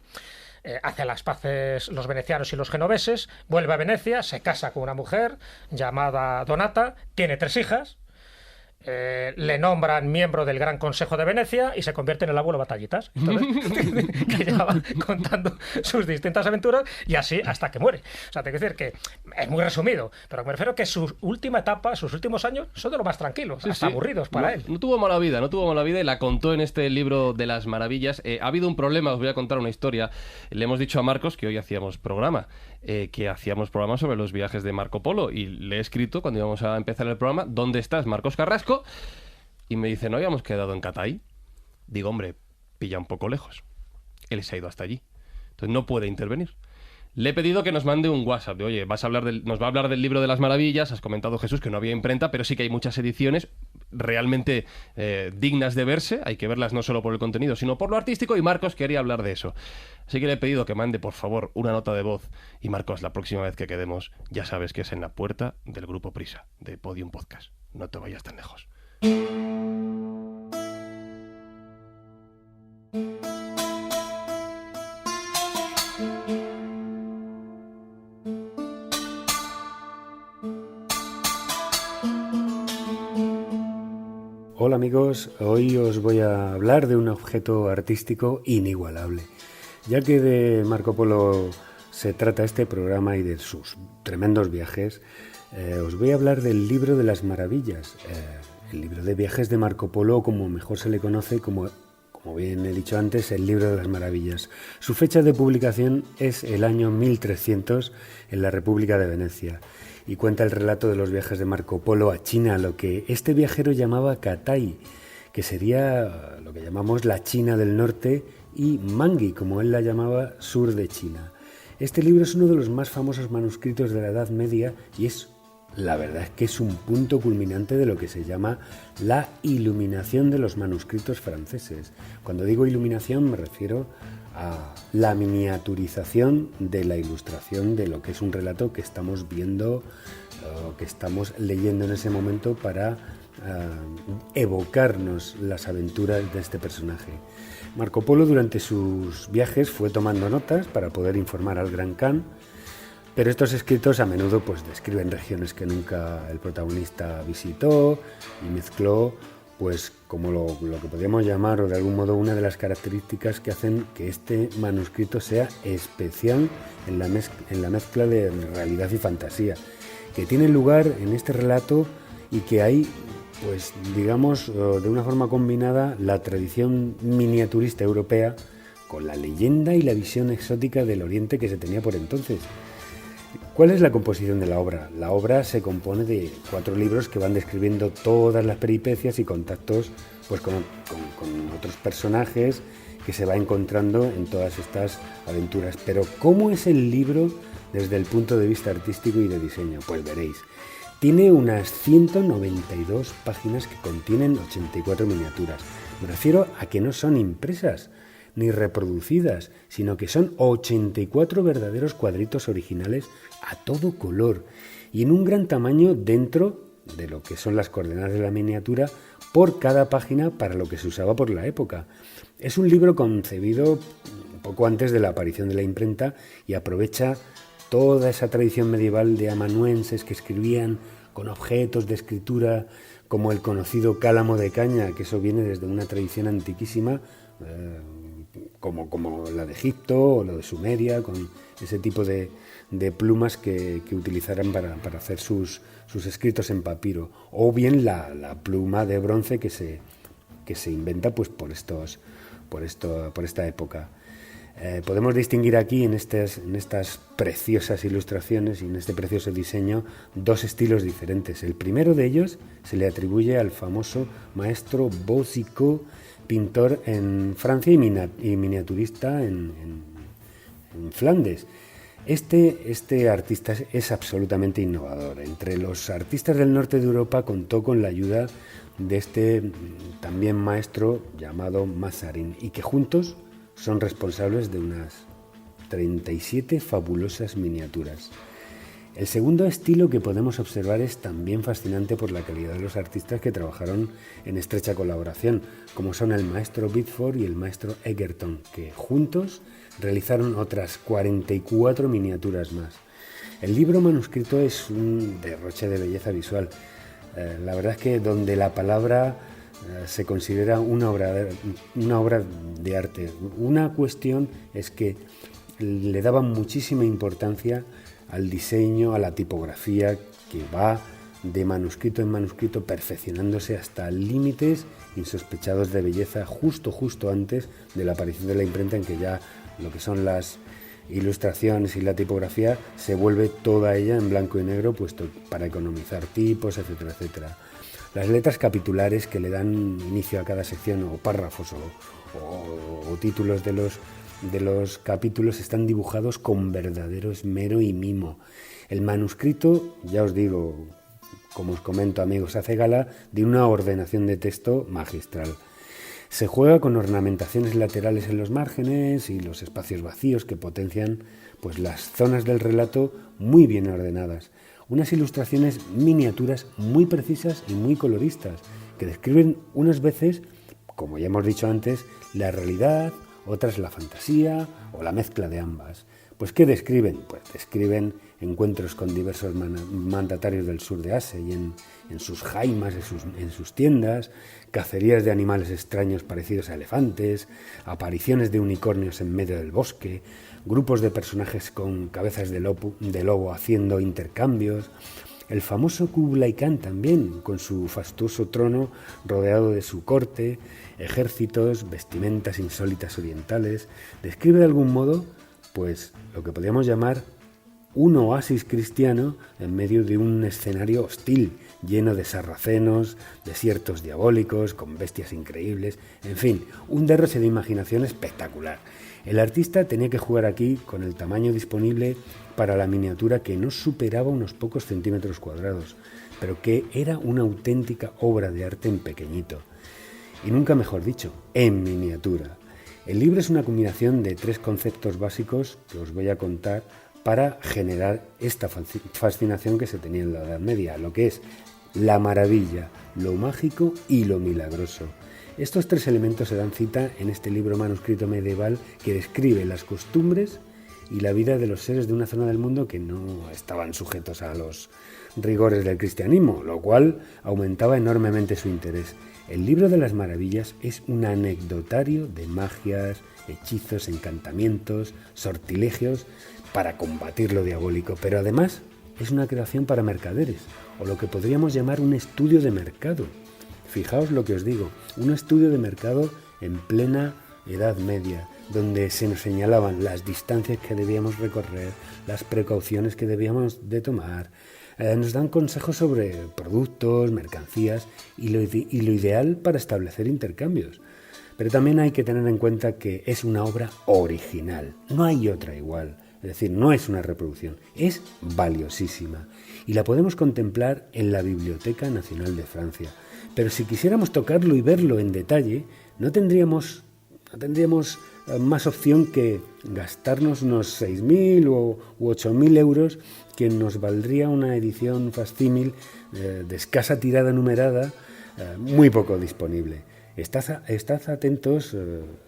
hace las paces los venecianos y los genoveses, vuelve a Venecia, se casa con una mujer llamada Donata, tiene 3 hijas, le nombran miembro del Gran Consejo de Venecia y se convierte en el abuelo Batallitas. Entonces, que ya va contando sus distintas aventuras y así hasta que muere. O sea, te quiero decir que es muy resumido, pero me refiero a que su última etapa, sus últimos años, son de lo más tranquilos, Sí, hasta sí. aburridos para él. No tuvo mala vida y la contó en este libro de las maravillas. Ha habido un problema, os voy a contar una historia. Le hemos dicho a Marcos que hoy hacíamos programa sobre los viajes de Marco Polo, y le he escrito cuando íbamos a empezar el programa: ¿dónde estás, Marcos Carrasco? Y me dice: ¿no habíamos quedado en Catay? Digo: hombre, pilla un poco lejos. Él se ha ido hasta allí, entonces no puede intervenir. Le he pedido que nos mande un WhatsApp de: oye, nos va a hablar del libro de las maravillas, has comentado, Jesús, que no había imprenta, pero sí que hay muchas ediciones realmente dignas de verse, hay que verlas no solo por el contenido, sino por lo artístico, y Marcos quería hablar de eso. Así que le he pedido que mande, por favor, una nota de voz, y Marcos, la próxima vez que quedemos, ya sabes que es en la puerta del Grupo Prisa, de Podium Podcast. No te vayas tan lejos. Hola amigos, hoy os voy a hablar de un objeto artístico inigualable, ya que de Marco Polo se trata este programa y de sus tremendos viajes. Os voy a hablar del libro de las maravillas, el libro de viajes de Marco Polo, como mejor se le conoce, como bien he dicho antes, el libro de las maravillas. Su fecha de publicación es el año 1300 en la República de Venecia, y cuenta el relato de los viajes de Marco Polo a China, lo que este viajero llamaba Catay, que sería lo que llamamos la China del Norte, y Mangui, como él la llamaba, sur de China. Este libro es uno de los más famosos manuscritos de la Edad Media y la verdad es que es un punto culminante de lo que se llama la iluminación de los manuscritos franceses. Cuando digo iluminación me refiero a la miniaturización de la ilustración de lo que es un relato que estamos viendo o que estamos leyendo en ese momento para evocarnos las aventuras de este personaje. Marco Polo durante sus viajes fue tomando notas para poder informar al Gran Khan, pero estos escritos a menudo pues describen regiones que nunca el protagonista visitó y mezcló pues como lo que podríamos llamar, o de algún modo una de las características que hacen que este manuscrito sea especial en la mezcla de realidad y fantasía, que tiene lugar en este relato y que hay, pues digamos, de una forma combinada la tradición miniaturista europea con la leyenda y la visión exótica del Oriente que se tenía por entonces. ¿Cuál es la composición de la obra? La obra se compone de 4 libros que van describiendo todas las peripecias y contactos pues, con otros personajes que se va encontrando en todas estas aventuras. Pero ¿cómo es el libro desde el punto de vista artístico y de diseño? Pues veréis. Tiene unas 192 páginas que contienen 84 miniaturas. Me refiero a que no son impresas ni reproducidas, sino que son 84 verdaderos cuadritos originales a todo color y en un gran tamaño dentro de lo que son las coordenadas de la miniatura por cada página para lo que se usaba por la época. Es un libro concebido poco antes de la aparición de la imprenta y aprovecha toda esa tradición medieval de amanuenses que escribían con objetos de escritura como el conocido cálamo de caña, que eso viene desde una tradición antiquísima, como la de Egipto o la de Sumeria, con ese tipo de plumas que utilizaran para hacer sus escritos en papiro, o bien la pluma de bronce que se inventa pues por esta época. Podemos distinguir aquí en estas preciosas ilustraciones y en este precioso diseño 2 estilos diferentes. El primero de ellos se le atribuye al famoso maestro Boucicaut, pintor en Francia y miniaturista en Flandes. Este artista es absolutamente innovador. Entre los artistas del norte de Europa contó con la ayuda de este también maestro llamado Mazarin, y que juntos son responsables de unas 37 fabulosas miniaturas. El segundo estilo que podemos observar es también fascinante por la calidad de los artistas que trabajaron en estrecha colaboración, como son el maestro Bitford y el maestro Egerton, que juntos realizaron otras 44 miniaturas más. El libro manuscrito es un derroche de belleza visual. La verdad es que donde la palabra se considera una obra de arte. Una cuestión es que le daban muchísima importancia al diseño, a la tipografía, que va de manuscrito en manuscrito perfeccionándose hasta límites insospechados de belleza justo antes de la aparición de la imprenta, en que ya lo que son las ilustraciones y la tipografía se vuelve toda ella en blanco y negro, puesto para economizar tipos, etcétera, etcétera. Las letras capitulares que le dan inicio a cada sección, o párrafos o títulos de los capítulos, están dibujados con verdadero esmero y mimo. El manuscrito, ya os digo, como os comento, amigos, hace gala de una ordenación de texto magistral. Se juega con ornamentaciones laterales en los márgenes y los espacios vacíos que potencian pues las zonas del relato muy bien ordenadas. Unas ilustraciones miniaturas muy precisas y muy coloristas, que describen unas veces, como ya hemos dicho antes, la realidad, otras la fantasía o la mezcla de ambas. Pues ¿qué describen? Pues describen encuentros con diversos mandatarios del sur de Asia y en sus jaimas, en sus tiendas, cacerías de animales extraños parecidos a elefantes, apariciones de unicornios en medio del bosque, grupos de personajes con cabezas de lobo haciendo intercambios, el famoso Kublai Khan también, con su fastuoso trono rodeado de su corte, ejércitos, vestimentas insólitas orientales. Describe de algún modo pues lo que podríamos llamar un oasis cristiano en medio de un escenario hostil, lleno de sarracenos, desiertos diabólicos, con bestias increíbles, en fin, un derroche de imaginación espectacular. El artista tenía que jugar aquí con el tamaño disponible para la miniatura, que no superaba unos pocos centímetros cuadrados, pero que era una auténtica obra de arte en pequeñito. Y nunca mejor dicho, en miniatura. El libro es una combinación de 3 conceptos básicos que os voy a contar para generar esta fascinación que se tenía en la Edad Media, lo que es la maravilla, lo mágico y lo milagroso. Estos 3 elementos se dan cita en este libro manuscrito medieval que describe las costumbres y la vida de los seres de una zona del mundo que no estaban sujetos a los rigores del cristianismo, lo cual aumentaba enormemente su interés. El libro de las maravillas es un anecdotario de magias, hechizos, encantamientos, sortilegios para combatir lo diabólico, pero además es una creación para mercaderes, o lo que podríamos llamar un estudio de mercado. Fijaos lo que os digo, un estudio de mercado en plena Edad Media, donde se nos señalaban las distancias que debíamos recorrer, las precauciones que debíamos de tomar. Nos dan consejos sobre productos, mercancías y lo ideal para establecer intercambios. Pero también hay que tener en cuenta que es una obra original, no hay otra igual. Es decir, no es una reproducción, es valiosísima. Y la podemos contemplar en la Biblioteca Nacional de Francia. Pero si quisiéramos tocarlo y verlo en detalle, no tendríamos más opción que gastarnos unos 6.000 u 8.000 euros, que nos valdría una edición facsímil de escasa tirada numerada, muy poco disponible. Estad atentos,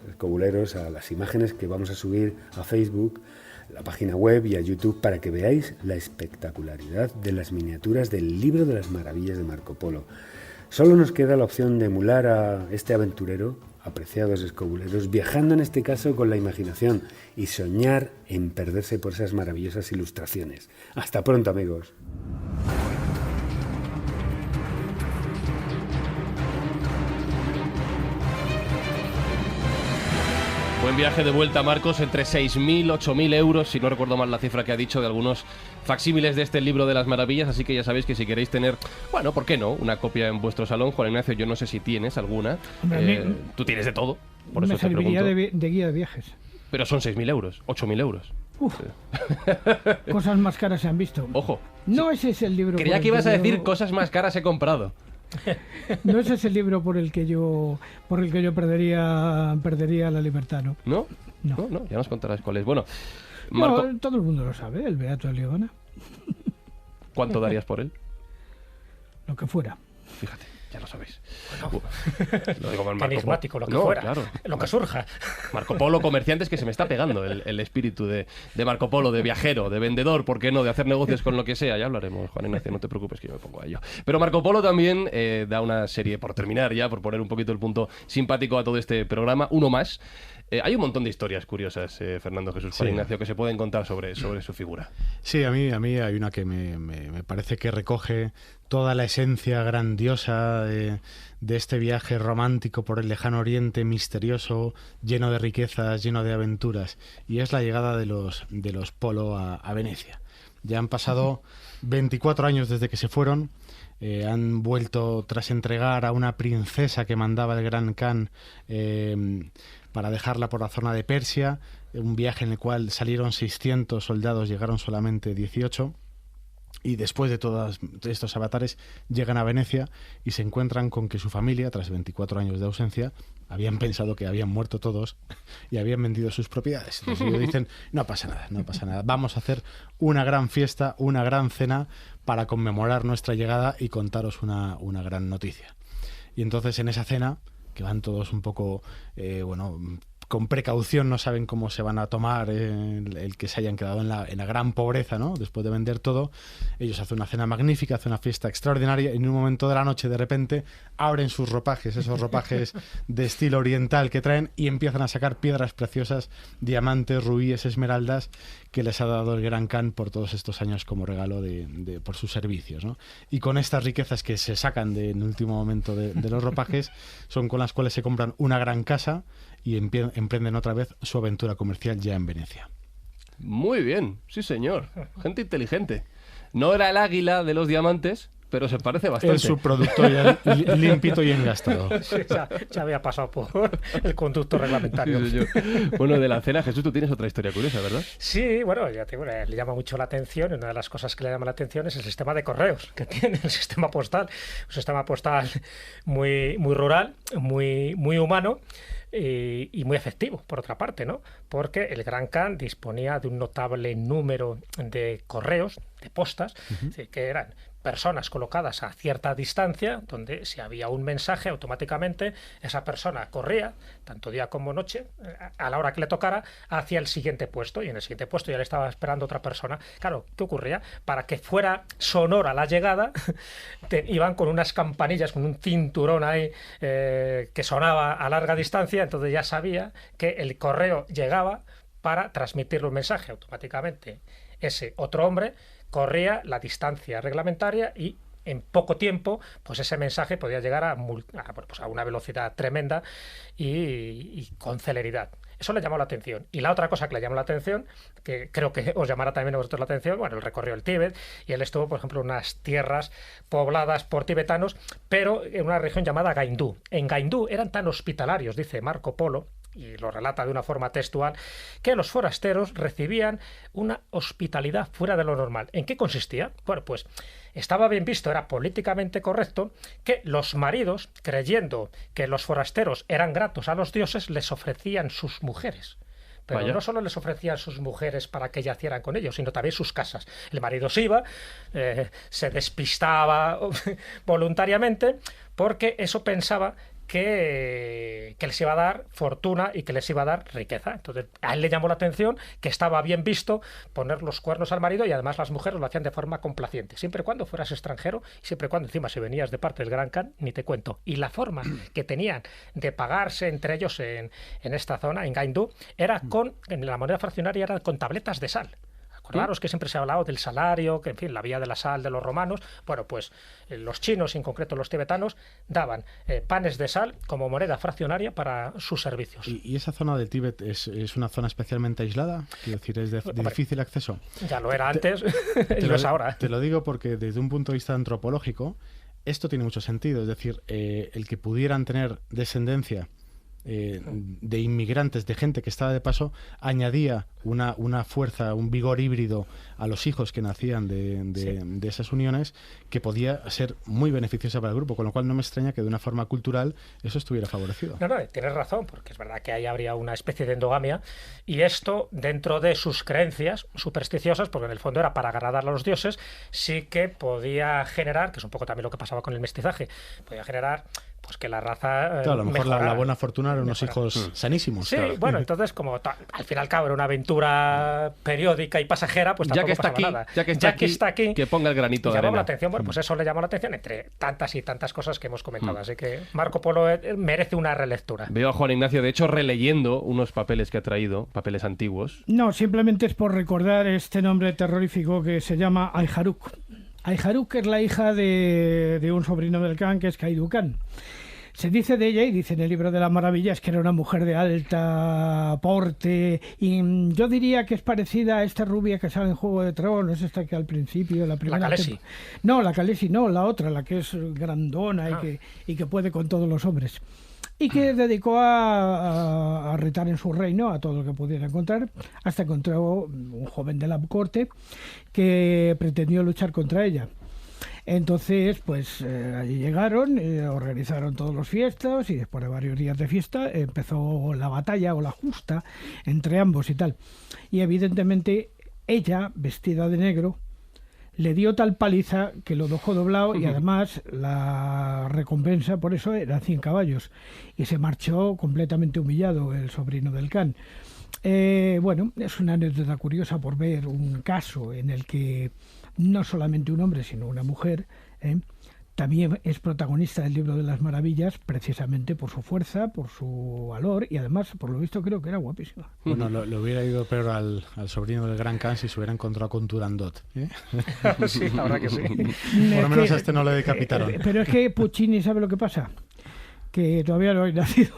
escobuleros, a las imágenes que vamos a subir a Facebook, la página web y a YouTube, para que veáis la espectacularidad de las miniaturas del libro de las maravillas de Marco Polo. Solo nos queda la opción de emular a este aventurero, apreciados escobuleros, viajando en este caso con la imaginación y soñar en perderse por esas maravillosas ilustraciones. Hasta pronto, amigos. Buen viaje de vuelta, Marcos, entre 6.000, 8.000 euros, si no recuerdo mal la cifra que ha dicho, de algunos facsímiles de este libro de las maravillas, así que ya sabéis que si queréis tener, bueno, ¿por qué no?, una copia en vuestro salón. Juan Ignacio, yo no sé si tienes alguna. Tú tienes de todo, por eso te pregunto. Me serviría de guía de viajes. Pero son 6.000 euros, 8.000 euros. Cosas más caras se han visto. Ojo. No ese es el libro. Creía que ibas a decir cosas más caras he comprado. No ese es el libro por el que yo perdería la libertad, ¿no? ¿No? No. No, ya nos contarás cuál es. Bueno, Marco, No, todo el mundo lo sabe, el Beato de Liébana. ¿cuánto darías por él? Lo que fuera. Fíjate, ya lo sabéis. Bueno, Lo digo con Marco enigmático, Polo. lo que No, fuera, claro. lo que surja. Marco Polo Comerciantes, que se me está pegando el espíritu de Marco Polo, de viajero, de vendedor, ¿por qué no? De hacer negocios con lo que sea. Ya hablaremos, Juan Ignacio, no te preocupes que yo me pongo a ello. Pero Marco Polo también da una serie, por terminar ya, por poner un poquito el punto simpático a todo este programa, uno más. Hay un montón de historias curiosas, Fernando Jesús, Juan Ignacio, que se pueden contar sobre su figura. Sí, a mí hay una que me parece que recoge toda la esencia grandiosa de este viaje romántico por el lejano oriente, misterioso, lleno de riquezas, lleno de aventuras, y es la llegada de los Polo a Venecia. Ya han pasado 24 años desde que se fueron. Han vuelto tras entregar a una princesa que mandaba el Gran Khan para dejarla por la zona de Persia, un viaje en el cual salieron 600 soldados, llegaron solamente 18, y después de todos estos avatares llegan a Venecia y se encuentran con que su familia, tras 24 años de ausencia, habían pensado que habían muerto todos y habían vendido sus propiedades. Entonces ellos dicen, no pasa nada, vamos a hacer una gran fiesta, una gran cena para conmemorar nuestra llegada y contaros una gran noticia. Y entonces en esa cena, que van todos un poco, con precaución, no saben cómo se van a tomar el que se hayan quedado en la gran pobreza, ¿no? Después de vender todo, ellos hacen una cena magnífica, hacen una fiesta extraordinaria, y en un momento de la noche, de repente, abren sus ropajes, esos ropajes de estilo oriental que traen, y empiezan a sacar piedras preciosas, diamantes, rubíes, esmeraldas, que les ha dado el Gran Khan por todos estos años como regalo por sus servicios, ¿no? Y con estas riquezas que se sacan en el último momento de los ropajes, son con las cuales se compran una gran casa y emprenden otra vez su aventura comercial ya en Venecia. Muy bien, sí señor. Gente inteligente. No era el águila de los diamantes, pero se parece bastante. El subproducto ya limpito y engastado. Sí, ya había pasado por el conducto reglamentario. Sí, bueno, de la cena, Jesús, tú tienes otra historia curiosa, ¿verdad? Sí, bueno, ya te digo, le llama mucho la atención. Una de las cosas que le llama la atención es el sistema de correos que tiene, el sistema postal. Un sistema postal muy, muy rural, muy, muy humano. Y muy efectivo, por otra parte, ¿no? Porque el Gran Khan disponía de un notable número de correos, de postas, que eran personas colocadas a cierta distancia, donde si había un mensaje, automáticamente esa persona corría, tanto día como noche, a la hora que le tocara, hacia el siguiente puesto, y en el siguiente puesto ya le estaba esperando otra persona. Claro, ¿qué ocurría? Para que fuera sonora la llegada, iban con unas campanillas, con un cinturón ahí que sonaba a larga distancia, entonces ya sabía que el correo llegaba para transmitirle un mensaje automáticamente. Ese otro hombre corría la distancia reglamentaria y en poco tiempo pues ese mensaje podía llegar a una velocidad tremenda y con celeridad. Eso le llamó la atención. Y la otra cosa que le llamó la atención, que creo que os llamará también a vosotros la atención, bueno, él recorrió el Tíbet y él estuvo, por ejemplo, en unas tierras pobladas por tibetanos, pero en una región llamada Gaindú. En Gaindú eran tan hospitalarios, dice Marco Polo, y lo relata de una forma textual, que los forasteros recibían una hospitalidad fuera de lo normal. ¿En qué consistía? Bueno, pues estaba bien visto, era políticamente correcto, que los maridos, creyendo que los forasteros eran gratos a los dioses, les ofrecían sus mujeres. Pero Vaya. no solo les ofrecían sus mujeres para que yacieran con ellos, sino también sus casas. El marido se iba, se despistaba voluntariamente, porque eso pensaba que les iba a dar fortuna y que les iba a dar riqueza. Entonces, a él le llamó la atención que estaba bien visto poner los cuernos al marido, y además las mujeres lo hacían de forma complaciente, siempre y cuando fueras extranjero y siempre y cuando encima si venías de parte del Gran Khan, ni te cuento. Y la forma que tenían de pagarse entre ellos en esta zona, en Gaindú, era en la moneda fraccionaria era con tabletas de sal. Acordaros que siempre se ha hablado del salario, que en fin, la vía de la sal de los romanos. Bueno, pues los chinos, y en concreto los tibetanos, daban panes de sal como moneda fraccionaria para sus servicios. ¿Y esa zona del Tíbet es una zona especialmente aislada? Quiero decir, ¿es de difícil acceso? Ya lo era antes y lo es ahora. Te lo digo porque desde un punto de vista antropológico esto tiene mucho sentido. Es decir, el que pudieran tener descendencia de inmigrantes, de gente que estaba de paso, añadía una fuerza, un vigor híbrido a los hijos que nacían de esas uniones, que podía ser muy beneficiosa para el grupo, con lo cual no me extraña que de una forma cultural eso estuviera favorecido. No, tienes razón, porque es verdad que ahí habría una especie de endogamia, y esto, dentro de sus creencias supersticiosas, porque en el fondo era para agradar a los dioses, sí que podía generar, que es un poco también lo que pasaba con el mestizaje, podía generar pues que la raza claro, a lo mejor la buena fortuna eran unos hijos sanísimos. Sí, claro. bueno, entonces como al fin y al cabo era una aventura periódica y pasajera, pues tampoco pasaba nada. Ya que está aquí, que ponga el granito de arena. La atención, bueno, pues eso le llamó la atención entre tantas y tantas cosas que hemos comentado. Así que Marco Polo merece una relectura. Veo a Juan Ignacio, de hecho, releyendo unos papeles que ha traído, papeles antiguos. No, simplemente es por recordar este nombre terrorífico que se llama Aijaruk. Aijaruk es la hija de un sobrino del Khan, que es Kaidu Khan. Se dice de ella, y dice en el libro de las maravillas, que era una mujer de alta porte, y yo diría que es parecida a esta rubia que sale en Juego de Tronos, esta que al principio, la primera... La Khaleesi. No, la Khaleesi no, la otra, la que es grandona y que puede con todos los hombres. Y que dedicó a retar en su reino a todo lo que pudiera encontrar, hasta encontró un joven de la corte que pretendió luchar contra ella. Entonces, pues allí llegaron, organizaron todos los fiestas, y después de varios días de fiesta empezó la batalla o la justa entre ambos y tal. Y evidentemente ella, vestida de negro, le dio tal paliza que lo dejó doblado, y además la recompensa por eso eran 100 caballos. Y se marchó completamente humillado el sobrino del Khan. Bueno, es una anécdota curiosa por ver un caso en el que no solamente un hombre, sino una mujer, también es protagonista del libro de las maravillas, precisamente por su fuerza, por su valor, y además, por lo visto, creo que era guapísima. Bueno, le hubiera ido peor al sobrino del Gran Khan si se hubiera encontrado con Turandot. Sí, la verdad que sí. Por lo menos a este no le decapitaron. Pero es que Puccini, ¿sabe lo que pasa? Que todavía no hay nacido.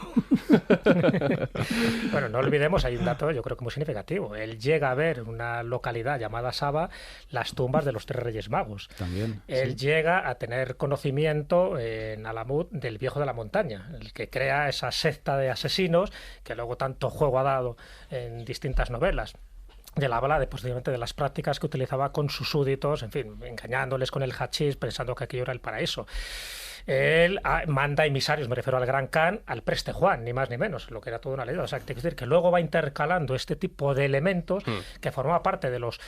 Bueno, no olvidemos, hay un dato yo creo que muy significativo. Él llega a ver en una localidad llamada Saba las tumbas de los 3 Reyes Magos. También. Él llega a tener conocimiento en Alamut del Viejo de la Montaña, el que crea esa secta de asesinos que luego tanto juego ha dado en distintas novelas. Y él habla posteriormente de las prácticas que utilizaba con sus súbditos, en fin, engañándoles con el hachís, pensando que aquello era el paraíso. Él manda emisarios, me refiero al Gran Khan, al Preste Juan, ni más ni menos, lo que era toda una leyenda. O sea, que decir que luego va intercalando este tipo de elementos que formaba parte de los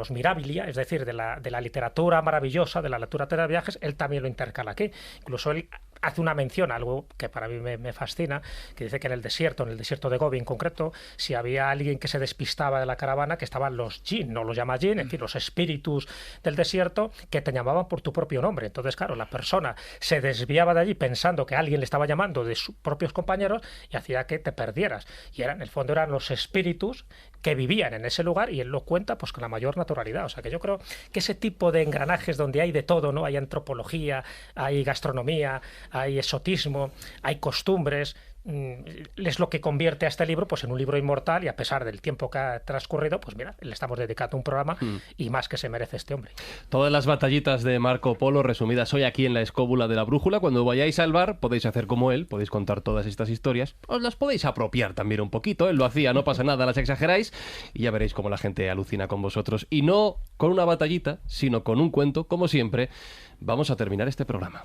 mirabilia, es decir, de la literatura maravillosa, de la literatura de viajes. Él también lo intercala aquí. Incluso él hace una mención a algo que para mí me fascina, que dice que en el desierto de Gobi en concreto, si había alguien que se despistaba de la caravana, que estaban los jinn, no los llama jinn, en fin, los espíritus del desierto, que te llamaban por tu propio nombre. Entonces, claro, la persona se desviaba de allí pensando que alguien le estaba llamando de sus propios compañeros y hacía que te perdieras. Y en el fondo eran los espíritus que vivían en ese lugar, y él lo cuenta pues con la mayor naturalidad. O sea que yo creo que ese tipo de engranajes donde hay de todo, ¿no? Hay antropología, hay gastronomía, hay exotismo, hay costumbres, es lo que convierte a este libro pues en un libro inmortal, y a pesar del tiempo que ha transcurrido, pues mira, le estamos dedicando un programa y más que se merece este hombre. Todas las batallitas de Marco Polo resumidas hoy aquí en la escóbula de la brújula. Cuando vayáis al bar podéis hacer como él, podéis contar todas estas historias, os las podéis apropiar también un poquito. Él lo hacía, no pasa nada, las exageráis y ya veréis cómo la gente alucina con vosotros. Y no con una batallita, sino con un cuento, como siempre. Vamos a terminar este programa.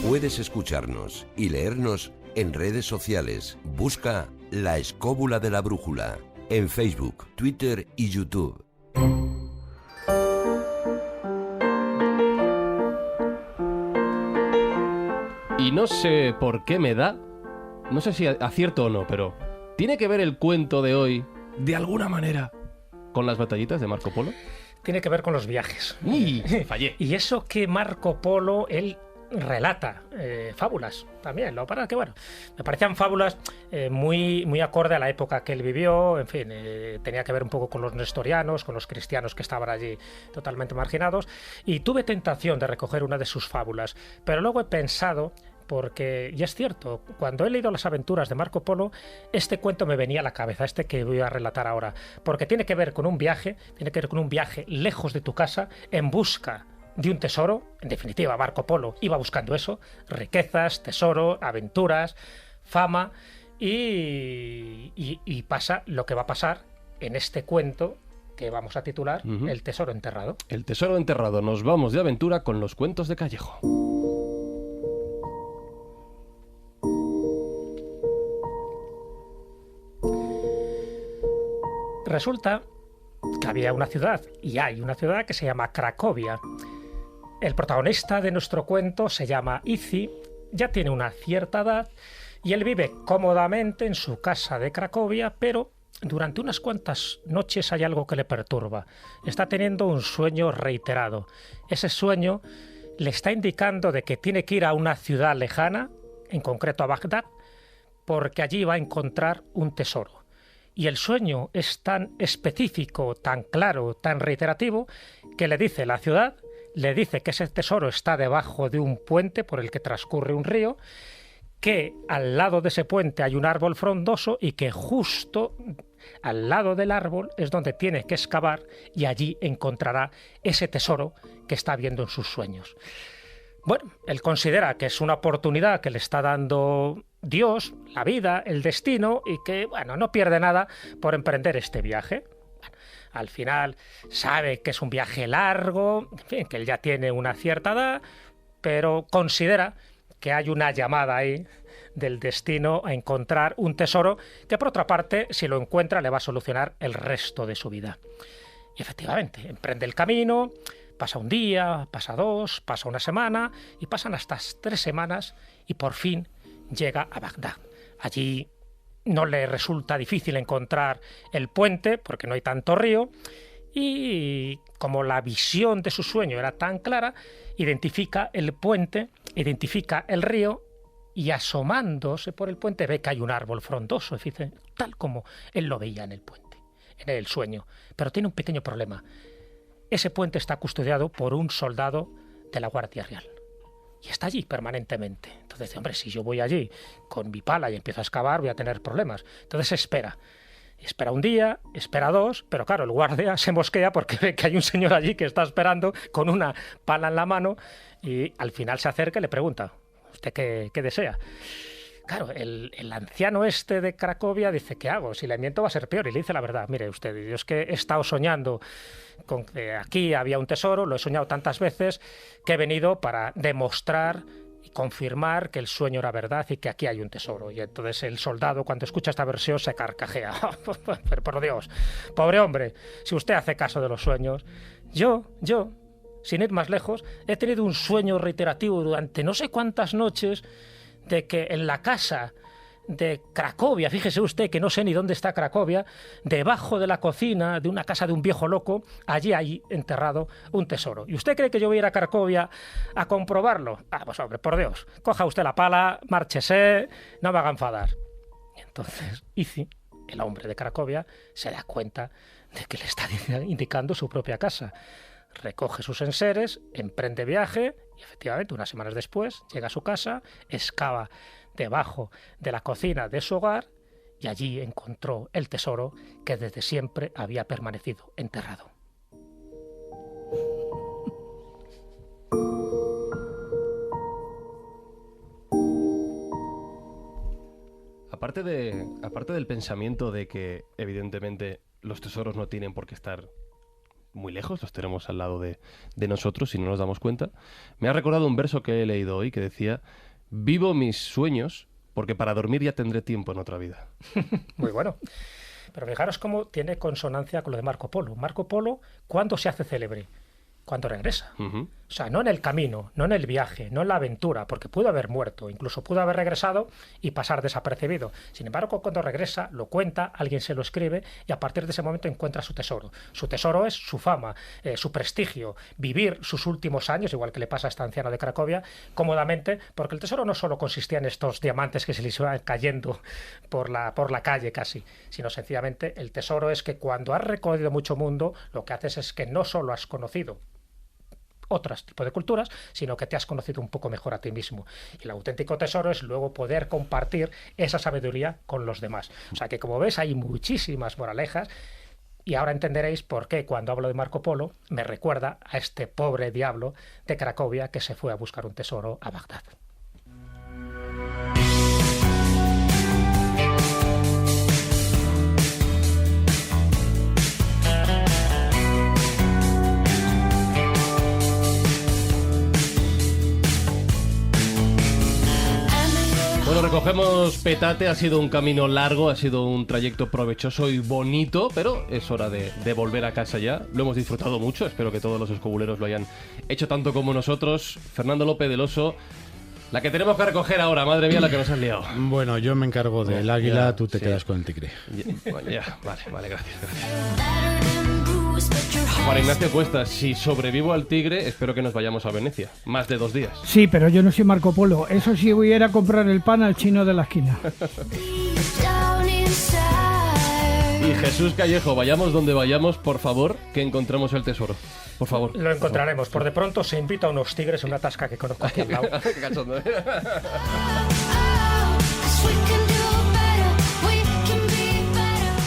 Puedes escucharnos y leernos en redes sociales. Busca La Escóbula de la Brújula en Facebook, Twitter y YouTube. Y no sé por qué me da, no sé si acierto o no, pero ¿tiene que ver el cuento de hoy, de alguna manera, con las batallitas de Marco Polo? Tiene que ver con los viajes. Fallé. Y eso que Marco Polo, él relata fábulas también. Lo para que bueno, me parecían fábulas muy acorde a la época que él vivió. En fin, tenía que ver un poco con los nestorianos, con los cristianos que estaban allí totalmente marginados. Y tuve tentación de recoger una de sus fábulas, pero luego he pensado, porque, y es cierto, cuando he leído las aventuras de Marco Polo, este cuento me venía a la cabeza, este que voy a relatar ahora, porque tiene que ver con un viaje, lejos de tu casa, en busca de un tesoro. En definitiva, Marco Polo iba buscando eso: riquezas, tesoro, aventuras, fama. y pasa lo que va a pasar en este cuento que vamos a titular El tesoro enterrado. El tesoro enterrado. Nos vamos de aventura con los cuentos de Callejo. Resulta que había una ciudad, y hay una ciudad que se llama Cracovia. El protagonista de nuestro cuento se llama Izzy, ya tiene una cierta edad, y él vive cómodamente en su casa de Cracovia, pero durante unas cuantas noches hay algo que le perturba. Está teniendo un sueño reiterado. Ese sueño le está indicando de que tiene que ir a una ciudad lejana, en concreto a Bagdad, porque allí va a encontrar un tesoro. Y el sueño es tan específico, tan claro, tan reiterativo, que le dice la ciudad, le dice que ese tesoro está debajo de un puente por el que transcurre un río, que al lado de ese puente hay un árbol frondoso y que justo al lado del árbol es donde tiene que excavar y allí encontrará ese tesoro que está viendo en sus sueños. Bueno, él considera que es una oportunidad que le está dando Dios, la vida, el destino, y que, bueno, no pierde nada por emprender este viaje. Bueno, al final sabe que es un viaje largo, en fin, que él ya tiene una cierta edad, pero considera que hay una llamada ahí del destino a encontrar un tesoro que, por otra parte, si lo encuentra, le va a solucionar el resto de su vida. Y efectivamente, emprende el camino, pasa un día, pasa dos, pasa una semana, y pasan hasta 3 semanas, y por fin llega a Bagdad. Allí no le resulta difícil encontrar el puente, porque no hay tanto río, y como la visión de su sueño era tan clara, identifica el puente, identifica el río, y asomándose por el puente ve que hay un árbol frondoso, tal como él lo veía en el puente, en el sueño. Pero tiene un pequeño problema. Ese puente está custodiado por un soldado de la Guardia Real. Y está allí permanentemente. Entonces dice, hombre, si yo voy allí con mi pala y empiezo a excavar, voy a tener problemas. Entonces espera. Espera un día, espera 2, pero claro, el guardia se mosquea porque ve que hay un señor allí que está esperando con una pala en la mano y al final se acerca y le pregunta, ¿usted qué desea? Claro, el anciano este de Cracovia dice, ¿qué hago? Si le miento va a ser peor. Y le dice la verdad, mire usted, yo es que he estado soñando con que aquí había un tesoro, lo he soñado tantas veces que he venido para demostrar y confirmar que el sueño era verdad y que aquí hay un tesoro. Y entonces el soldado, cuando escucha esta versión, se carcajea. Pero por Dios, pobre hombre, si usted hace caso de los sueños, yo, sin ir más lejos, he tenido un sueño reiterativo durante no sé cuántas noches de que en la casa de Cracovia, fíjese usted que no sé ni dónde está Cracovia, debajo de la cocina de una casa de un viejo loco, allí hay enterrado un tesoro. ¿Y usted cree que yo voy a ir a Cracovia a comprobarlo? Ah, pues hombre, por Dios, coja usted la pala, márchese, no me haga enfadar. Y entonces Izzy, el hombre de Cracovia, se da cuenta de que le está indicando su propia casa. Recoge sus enseres, emprende viaje y efectivamente unas semanas después llega a su casa, excava debajo de la cocina de su hogar y allí encontró el tesoro que desde siempre había permanecido enterrado. Aparte del pensamiento de que evidentemente los tesoros no tienen por qué estar muy lejos, los tenemos al lado de nosotros si no nos damos cuenta, me ha recordado un verso que he leído hoy que decía: vivo mis sueños porque para dormir ya tendré tiempo en otra vida. Muy bueno. Pero fijaros cómo tiene consonancia con lo de Marco Polo. Marco Polo, ¿cuándo se hace célebre? Cuando regresa. O sea, no en el camino, no en el viaje, no en la aventura, porque pudo haber muerto, incluso pudo haber regresado y pasar desapercibido. Sin embargo, cuando regresa, lo cuenta, alguien se lo escribe y a partir de ese momento encuentra su tesoro. Su tesoro es su fama, su prestigio, vivir sus últimos años, igual que le pasa a este anciano de Cracovia, cómodamente, porque el tesoro no solo consistía en estos diamantes que se les iban cayendo por la calle casi, sino sencillamente el tesoro es que cuando has recorrido mucho mundo, lo que haces es que no solo has conocido otros tipos de culturas, sino que te has conocido un poco mejor a ti mismo. Y el auténtico tesoro es luego poder compartir esa sabiduría con los demás. O sea que, como ves, hay muchísimas moralejas y ahora entenderéis por qué cuando hablo de Marco Polo me recuerda a este pobre diablo de Cracovia que se fue a buscar un tesoro a Bagdad. cogemos petate, ha sido un camino largo, ha sido un trayecto provechoso y bonito, pero es hora de volver a casa ya. Lo hemos disfrutado mucho, espero que todos los escobuleros lo hayan hecho tanto como nosotros. Fernando López del Oso, la que tenemos que recoger ahora, madre mía, la que nos has liado. Bueno, yo me encargo del águila, tú te quedas con el tigre. Vale, gracias. Juan Ignacio Cuesta, si sobrevivo al tigre, espero que nos vayamos a Venecia. Más de 2 días. Sí, pero yo no soy Marco Polo. Eso sí, voy a ir a comprar el pan al chino de la esquina. Y Jesús Callejo, vayamos donde vayamos, por favor, que encontremos el tesoro. Por favor. Lo encontraremos. Por de pronto se invita a unos tigres en una tasca que conozco aquí al lado. Qué cachondo, ¿eh?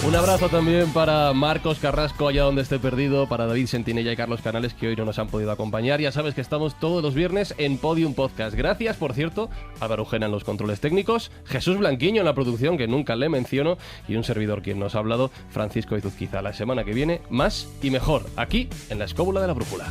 Un abrazo también para Marcos Carrasco, allá donde esté perdido, para David Sentinella y Carlos Canales, que hoy no nos han podido acompañar. Ya sabes que estamos todos los viernes en Podium Podcast. Gracias, por cierto, a Barujena en los controles técnicos, Jesús Blanquiño en la producción, que nunca le menciono, y un servidor quien nos ha hablado, Francisco Izuzquiza. La semana que viene, más y mejor, aquí en la Escóbula de la Brújula.